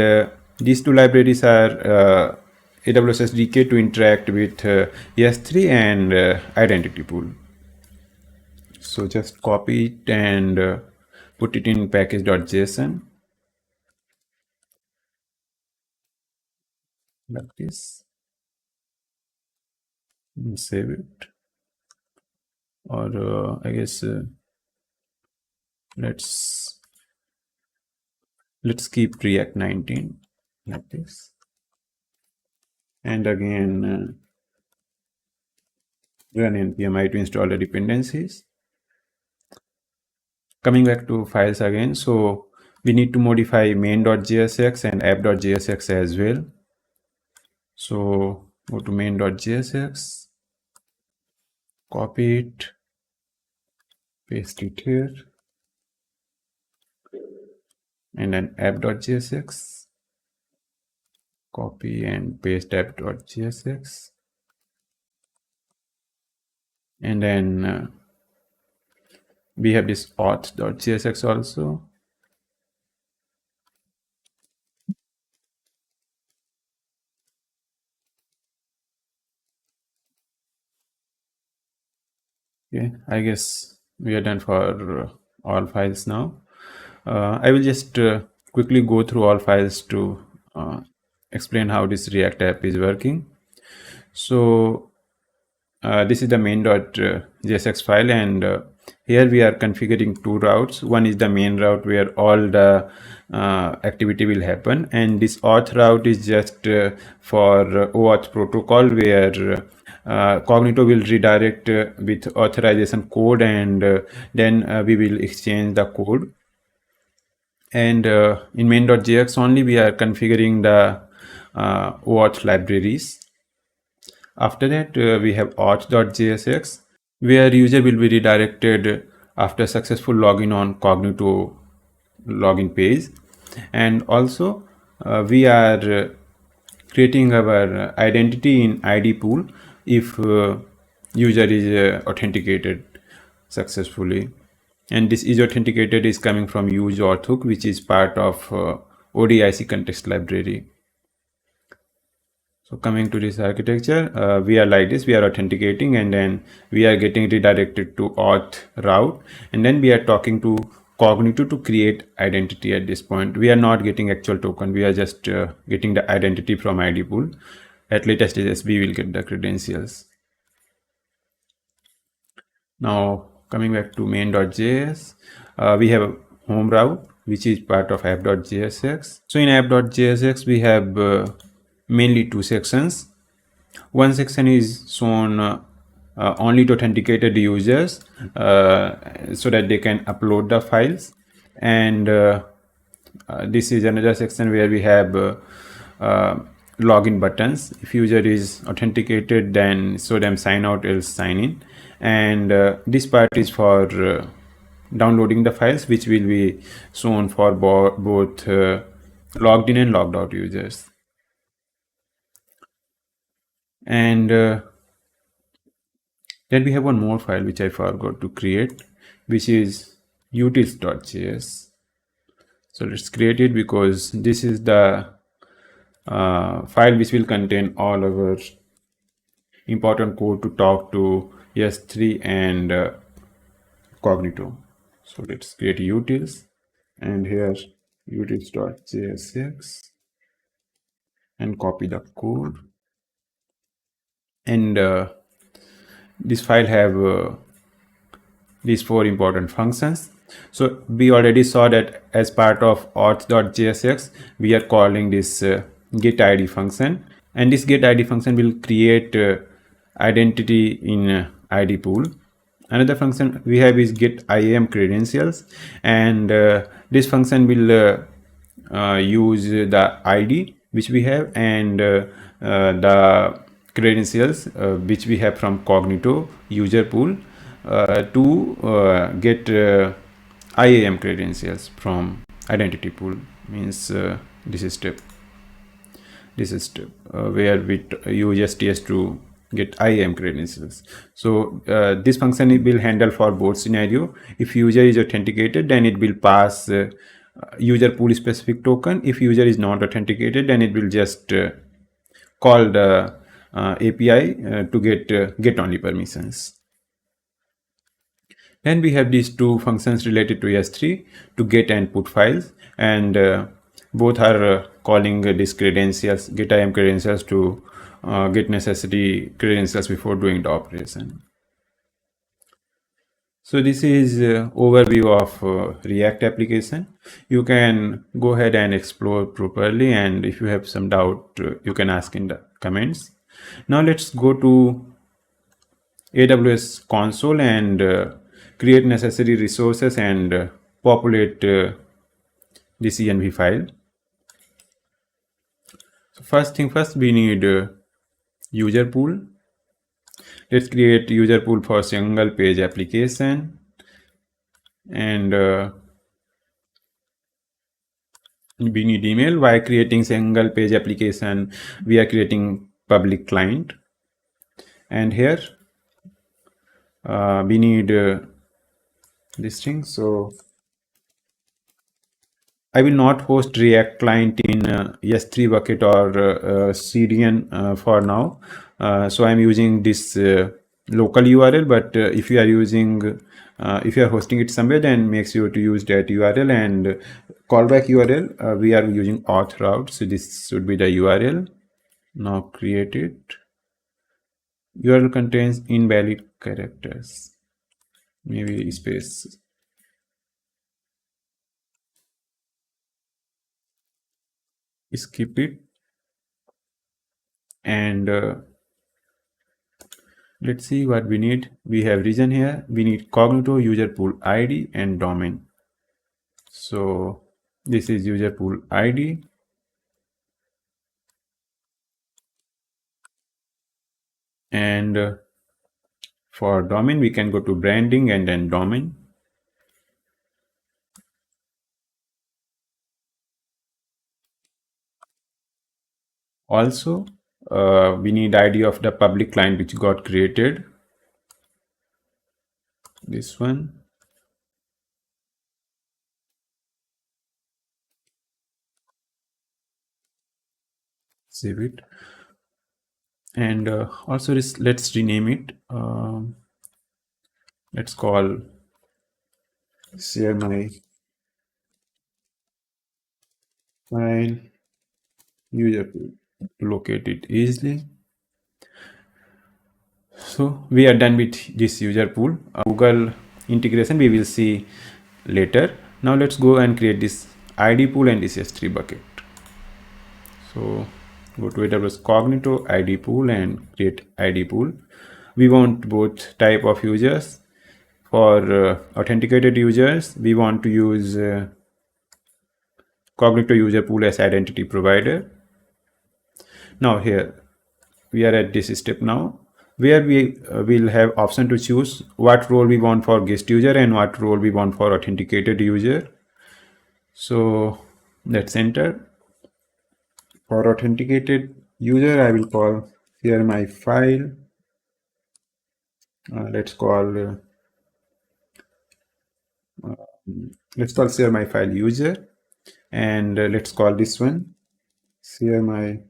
these two libraries are AWS SDK to interact with S3 and identity pool. So just copy it and put it in package.json like this and save it. Or I guess let's keep React 19 like this. And again run npm I to install the dependencies. Coming back to files again, so we need to modify main.jsx and app.jsx as well. So go to main.jsx, copy it, paste it here, and then app.jsx, copy and paste app.jsx, and then we have this auth.jsx also. Okay, I guess we are done for all files now. I will just quickly go through all files to explain how this React app is working. So this is the main.jsx file, and here we are configuring two routes. One is the main route where all the activity will happen, and this auth route is just for OAuth protocol, where Cognito will redirect with authorization code, and then we will exchange the code. And in main.js only we are configuring the OAuth libraries. After that we have auth.jsx, where user will be redirected after successful login on Cognito login page. And also we are creating our identity in ID pool if user is authenticated successfully. And this is authenticated is coming from useauth hook, which is part of ODIC context library. So coming to this architecture, we are like this, we are authenticating and then we are getting redirected to auth route, and then we are talking to Cognito to create identity. At this point we are not getting actual token, we are just getting the identity from ID pool. At latest stages we will get the credentials. Now coming back to main.js, we have a home route which is part of app.jsx. So in app.jsx we have mainly two sections. One section is shown only to authenticated users so that they can upload the files, and this is another section where we have login buttons. If user is authenticated, then show them sign out, else sign in, and this part is for downloading the files, which will be shown for both logged in and logged out users. And then we have one more file which I forgot to create, which is utils.js. So let's create it, because this is the file which will contain all our important code to talk to S3 and Cognito. So let's create utils, and here utils.jsx, and copy the code. And this file have these four important functions. So we already saw that as part of auth.jsx we are calling this get id function, and this get id function will create identity in id pool. Another function we have is get IAM credentials, and this function will use the id which we have and the credentials which we have from Cognito user pool to get IAM credentials from identity pool. Means this is step where we use STS to get IAM credentials. So this function will handle for both scenario. If user is authenticated, then it will pass user pool specific token. If user is not authenticated, then it will just call the API to get only permissions. Then we have these two functions related to S3 to get and put files, and both are calling these credentials, get IAM credentials, to get necessary credentials before doing the operation. So this is overview of React application. You can go ahead and explore properly, and if you have some doubt, you can ask in the comments. Now let's go to AWS console and create necessary resources and populate the CNV file. So first thing first, we need user pool. Let's create user pool for single page application, and we need email. While creating single page application, we are creating public client, and here we need this thing. So I will not host React client in S3 bucket or CDN for now. So I'm using this local URL, but if you are using, if you are hosting it somewhere, then make sure to use that URL. And callback URL, we are using auth route. So this should be the URL. Now create it. URL contains invalid characters, maybe space. Skip it, and let's see what we need. We have region here. We need Cognito user pool ID and domain. So this is user pool ID, and for domain we can go to branding and then domain. Also we need ID of the public client which got created, this one. Save it. And also let's rename it. Let's call share my file user pool. locate it easily. So we are done with this user pool. Google integration we will see later. Now let's go and create this ID pool and this S3 bucket. So go to AWS Cognito ID pool and create ID pool. We want both type of users. For authenticated users, we want to use Cognito user pool as identity provider. Now here we are at this step now, where we will have option to choose what role we want for guest user and what role we want for authenticated user. So let's enter. For authenticated user, I will call share my file. Let's call share my file user, and let's call this one share my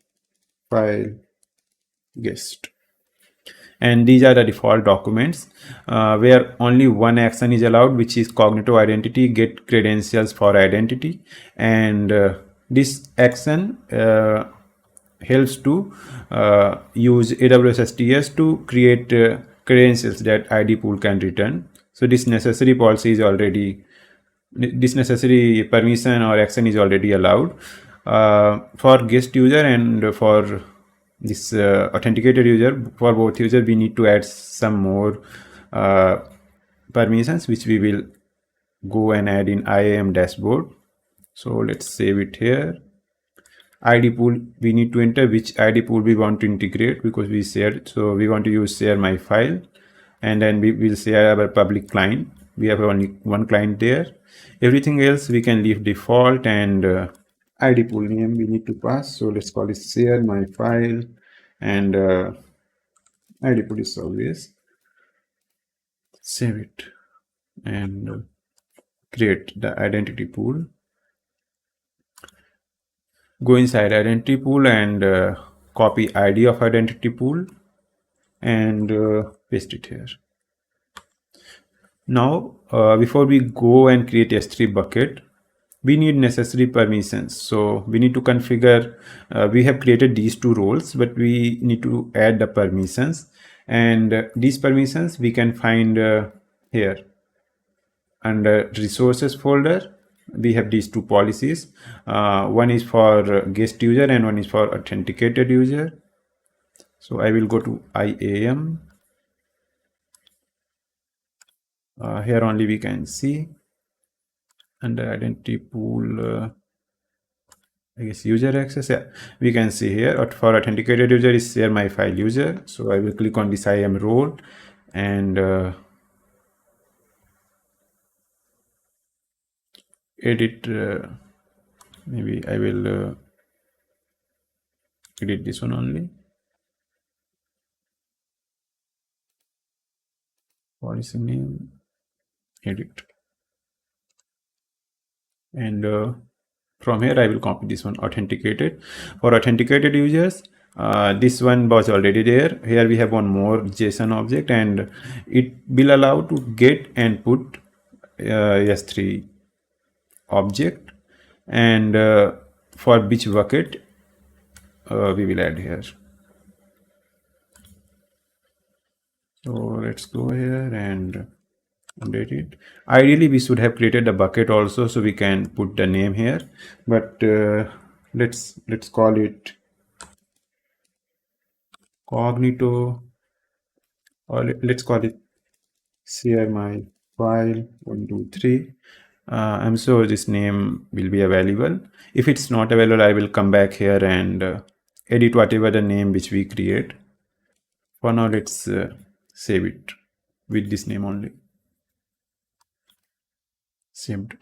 file guest. And these are the default documents where only one action is allowed, which is Cognito identity get credentials for identity. And this action helps to use AWS SDS to create credentials that ID pool can return. So this necessary policy is already, this necessary permission or action is already allowed for guest user, and for this authenticated user. For both users we need to add some more permissions, which we will go and add in IAM dashboard. So let's save it here. ID pool, we need to enter which ID pool we want to integrate, because we shared, so we want to use share my file, and then we will share our public client. We have only one client there. Everything else we can leave default, and ID pool name we need to pass. So let's call it share my file, and ID pool is obvious. Save it and create the identity pool. Go inside identity pool and copy ID of identity pool and paste it here. Now before we go and create S3 bucket, we need necessary permissions. So we need to configure, we have created these two roles, but we need to add the permissions, and these permissions we can find here under resources folder. We have these two policies. One is for guest user and one is for authenticated user. So I will go to IAM. Here only we can see under identity pool, I guess user access. Yeah, we can see here for authenticated user is share my file user. So I will click on this IAM role and edit. Maybe I will edit this one only. Policy name, edit, and from here I will copy this one, authenticated. For authenticated users, this one was already there. Here we have one more JSON object, and it will allow to get and put S3 object, and for which bucket we will add here. So let's go here and update it. Ideally we should have created a bucket also, so we can put the name here, but let's call it Cognito, or let's call it share my file 123. I'm sure this name will be available. If it's not available, I will come back here and edit whatever the name which we create. For now, let's save it with this name only. Saved.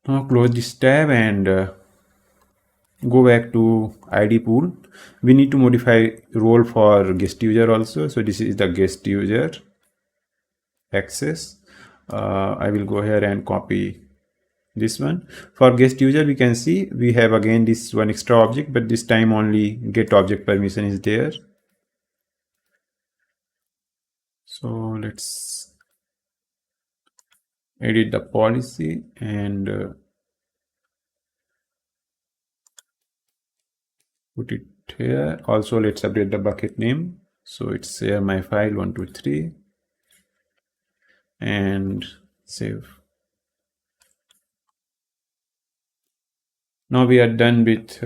Now close this tab and go back to ID pool. We need to modify role for guest user also. So this is the guest user access. I will go here and copy this one. For guest user, we can see we have again this one extra object, but this time only get object permission is there. So let's edit the policy and put it here. Also, let's update the bucket name. So it's ShareMyFile123 and save. Now we are done with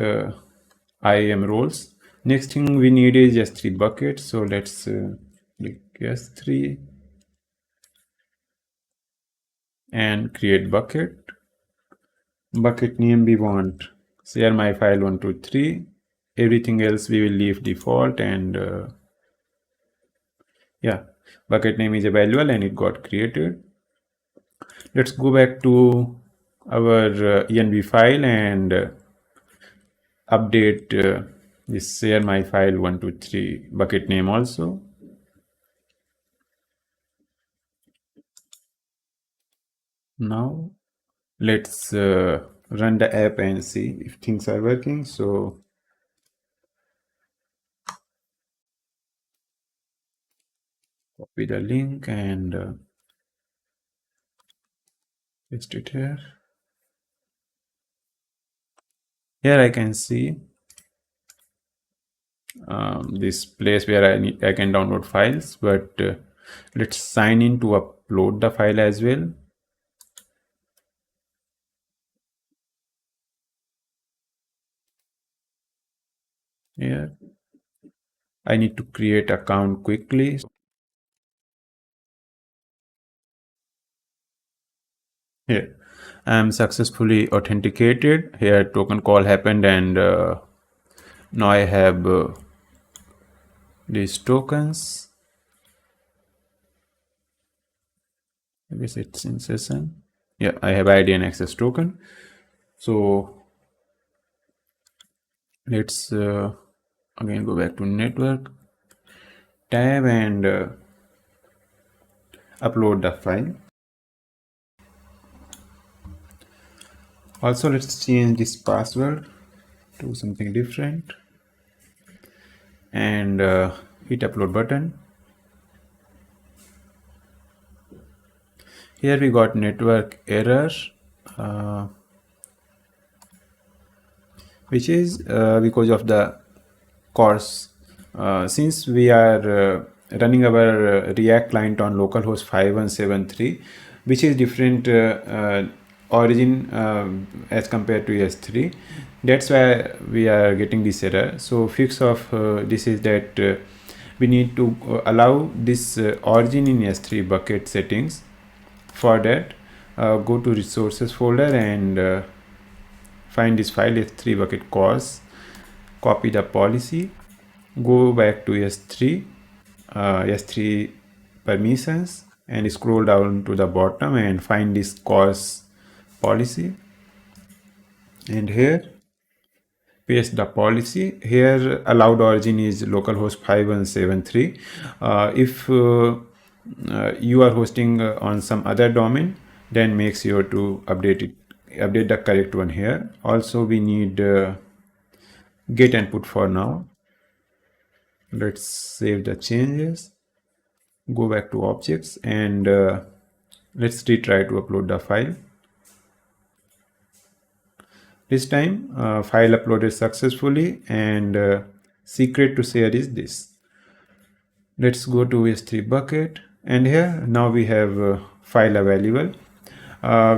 IAM roles. Next thing we need is S3 bucket. So let's click S3 and create bucket. Bucket name we want ShareMyFile123. Everything else we will leave default, and yeah, bucket name is available and it got created. Let's go back to our env file and update this ShareMyFile123 bucket name also. Now let's run the app and see if things are working. So copy the link and paste it here. Here I can see this place where I can download files, but let's sign in to upload the file as well. Here I need to create account quickly. Here I am successfully authenticated. Here token call happened, and now I have these tokens. I guess it's in session. Yeah, I have ID and access token. So let's again go back to network tab and upload the file. Also, let's change this password to something different and hit upload button. Here we got network error, which is because of the course. Since we are running our React client on localhost 5173, which is different origin as compared to S3, that's why we are getting this error. So fix of this is that we need to allow this origin in S3 bucket settings. For that, go to resources folder and find this file S3 bucket cause, copy the policy, go back to S3 S3 permissions and scroll down to the bottom and find this cause policy, and here paste the policy. Here allowed origin is localhost 5173. If you are hosting on some other domain, then make sure to update the correct one here. Also we need get input for now. Let's save the changes, go back to objects, and let's retry to upload the file. This time file uploaded successfully, and secret to share is this. Let's go to S3 bucket, and here now we have file available.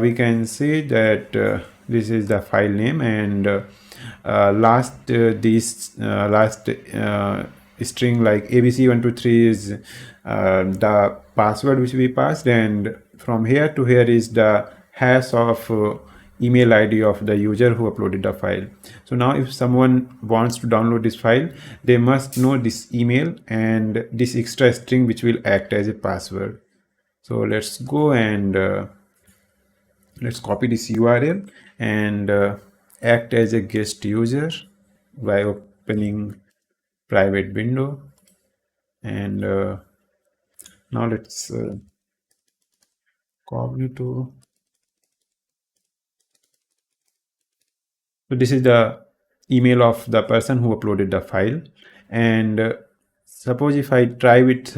We can see that this is the file name, and last string like abc123 is the password which we passed, and from here to here is the hash of email ID of the user who uploaded the file. So now if someone wants to download this file, they must know this email and this extra string which will act as a password. So let's go and let's copy this URL and act as a guest user by opening private window, and now let's Cognito. So this is the email of the person who uploaded the file, and suppose if I try with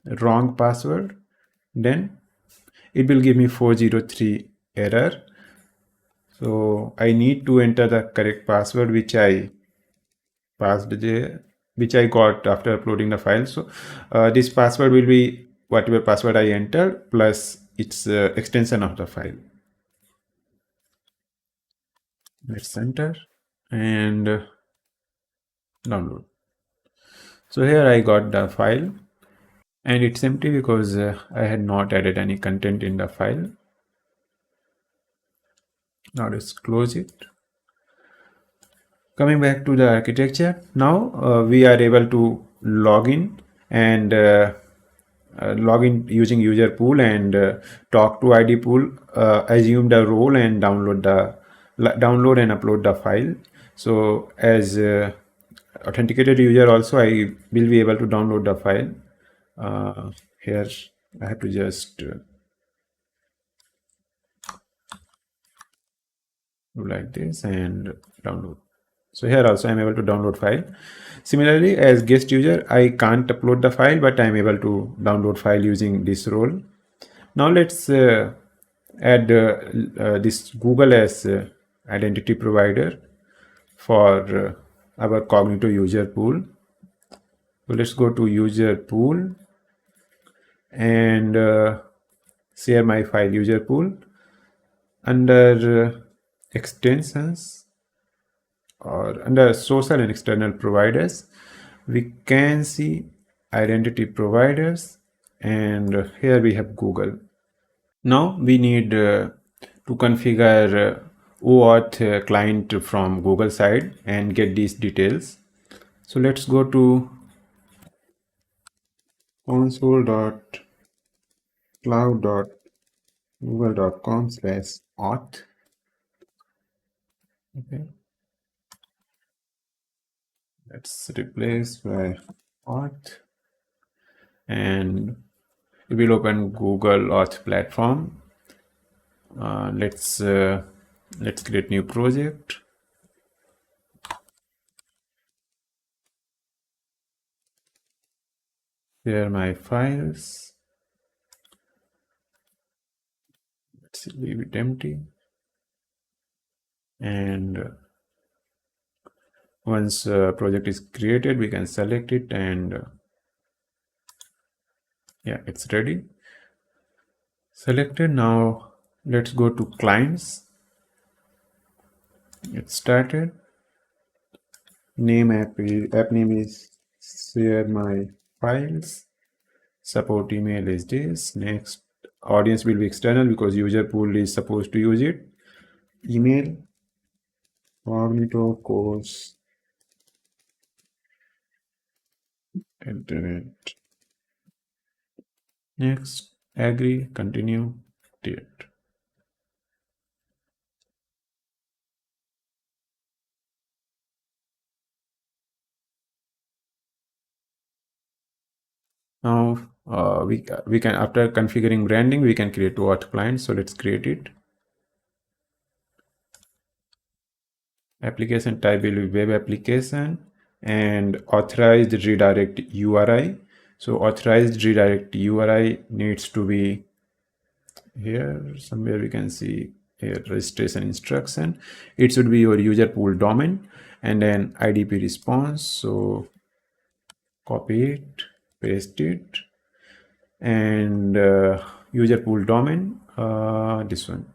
wrong password, then it will give me 403 error. So I need to enter the correct password which I got after uploading the file. So this password will be whatever password I entered plus its extension of the file. Let's enter and download. So here I got the file and it's empty because I had not added any content in the file. Now let's close it. Coming back to the architecture, now we are able to log in and log in using Userpool and talk to ID pool, assume the role and download and upload the file. So as authenticated user also, I will be able to download the file. Here I have to just do like this and download. So here also I'm able to download file. Similarly, as guest user, I can't upload the file, but I'm able to download file using this role. Now let's add this Google as identity provider for our Cognito user pool. So let's go to user pool and ShareMyFiles user pool. Under extensions or under social and external providers, we can see identity providers, and here we have Google. Now we need to configure OAuth client from Google side and get these details. So let's go to console.cloud.google.com/auth. Okay, let's replace by auth and we will open Google Auth platform. Let's create new project. Share my files. Let's leave it empty. And once project is created, we can select it and yeah, it's ready. Selected. Now let's go to clients. It started. Name app name is share my files. Support email is this. Next, audience will be external because user pool is supposed to use it. Email Cognito course internet. Next, agree, continue, date. Now we can, after configuring branding, we can create auth client. So let's create it. Application type will be web application and authorized redirect URI. So authorized redirect URI needs to be here somewhere. We can see here registration instruction. It should be your user pool domain and then IDP response. So copy it, paste it, and user pool domain, this one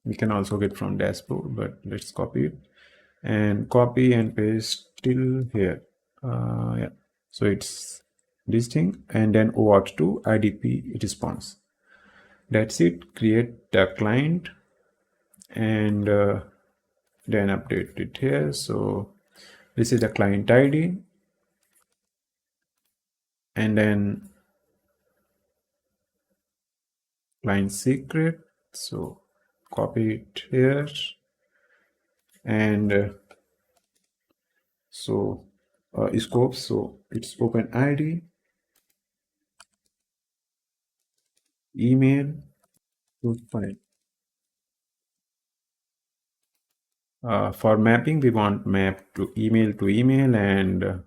we can also get from dashboard, but let's copy it and copy and paste till here. Yeah, so it's this thing and then OAuth to IDP response. That's it. Create the client and then update it here. So this is the client ID and then client secret. So copy it here and so scope. So it's open ID, email, file. For mapping, we want map to email and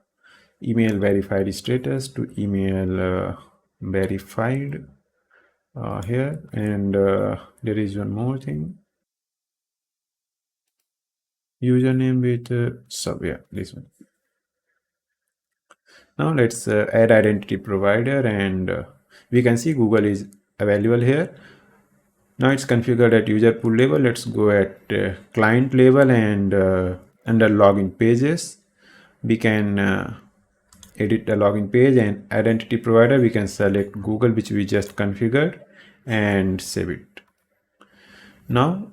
email verified status to email verified here. And there is one more thing, username with sub, yeah, this one. Now let's add identity provider, and we can see Google is available here. Now it's configured at user pool level. Let's go at client level, and under login pages we can edit the login page, and identity provider we can select Google, which we just configured, and save it. Now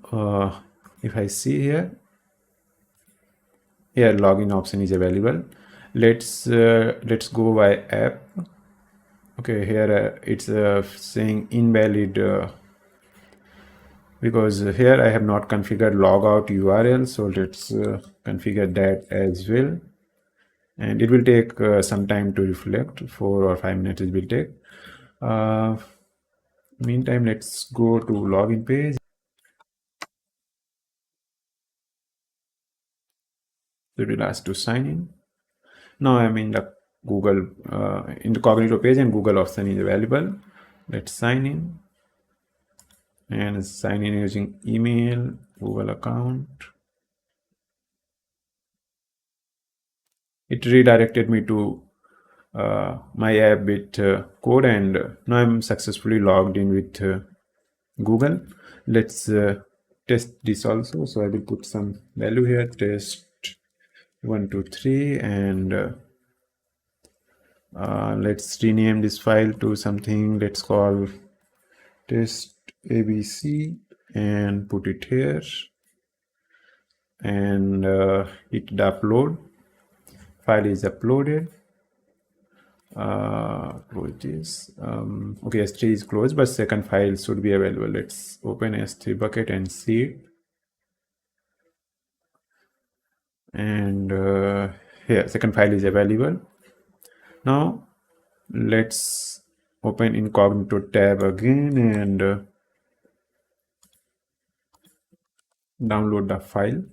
if I see here login option is available. Let's go by app. Okay, here it's saying invalid because here I have not configured logout URL, so let's configure that as well, and it will take some time to reflect. 4 or 5 minutes it will take. Meantime, let's go to login page. It will ask to sign in. Now I'm in the Google in the Cognito page, and Google option is available. Let's sign in, and sign in using email, Google account. It redirected me to my app with code, and now I'm successfully logged in with Google. Let's test this also. So I will put some value here, test 1 2 3, and let's rename this file to something. Let's call test ABC and put it here, and hit the upload. File is uploaded. Close this. Okay, S3 is closed, but second file should be available. Let's open S3 bucket and see it. And here second file is available. Now let's open incognito tab again and download the file.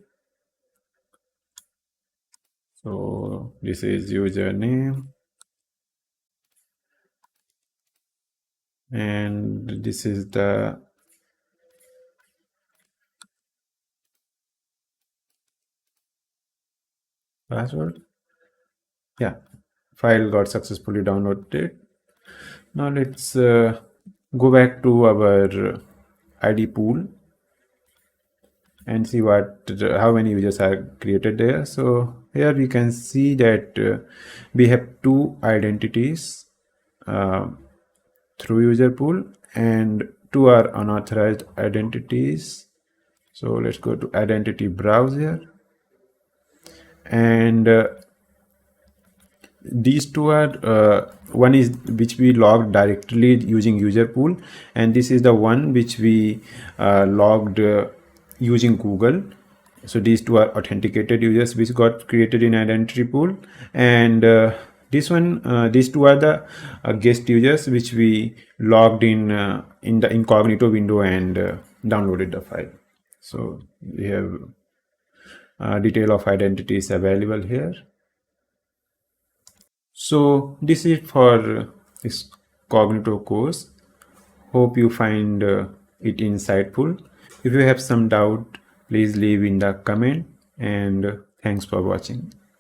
So this is username, and this is the password. Yeah, file got successfully downloaded. Now let's go back to our ID pool and see how many users are created there. So here we can see that we have 2 identities through user pool, and 2 are unauthorized identities. So let's go to identity browser, and these 2 are one is which we logged directly using user pool, and this is the one which we logged using Google. So these 2 are authenticated users which got created in identity pool, and these 2 are the guest users which we logged in the incognito window and downloaded the file. So we have detail of identities available here. So this is for this Cognito course. Hope you find it insightful. If you have some doubt, please leave in the comment, and thanks for watching.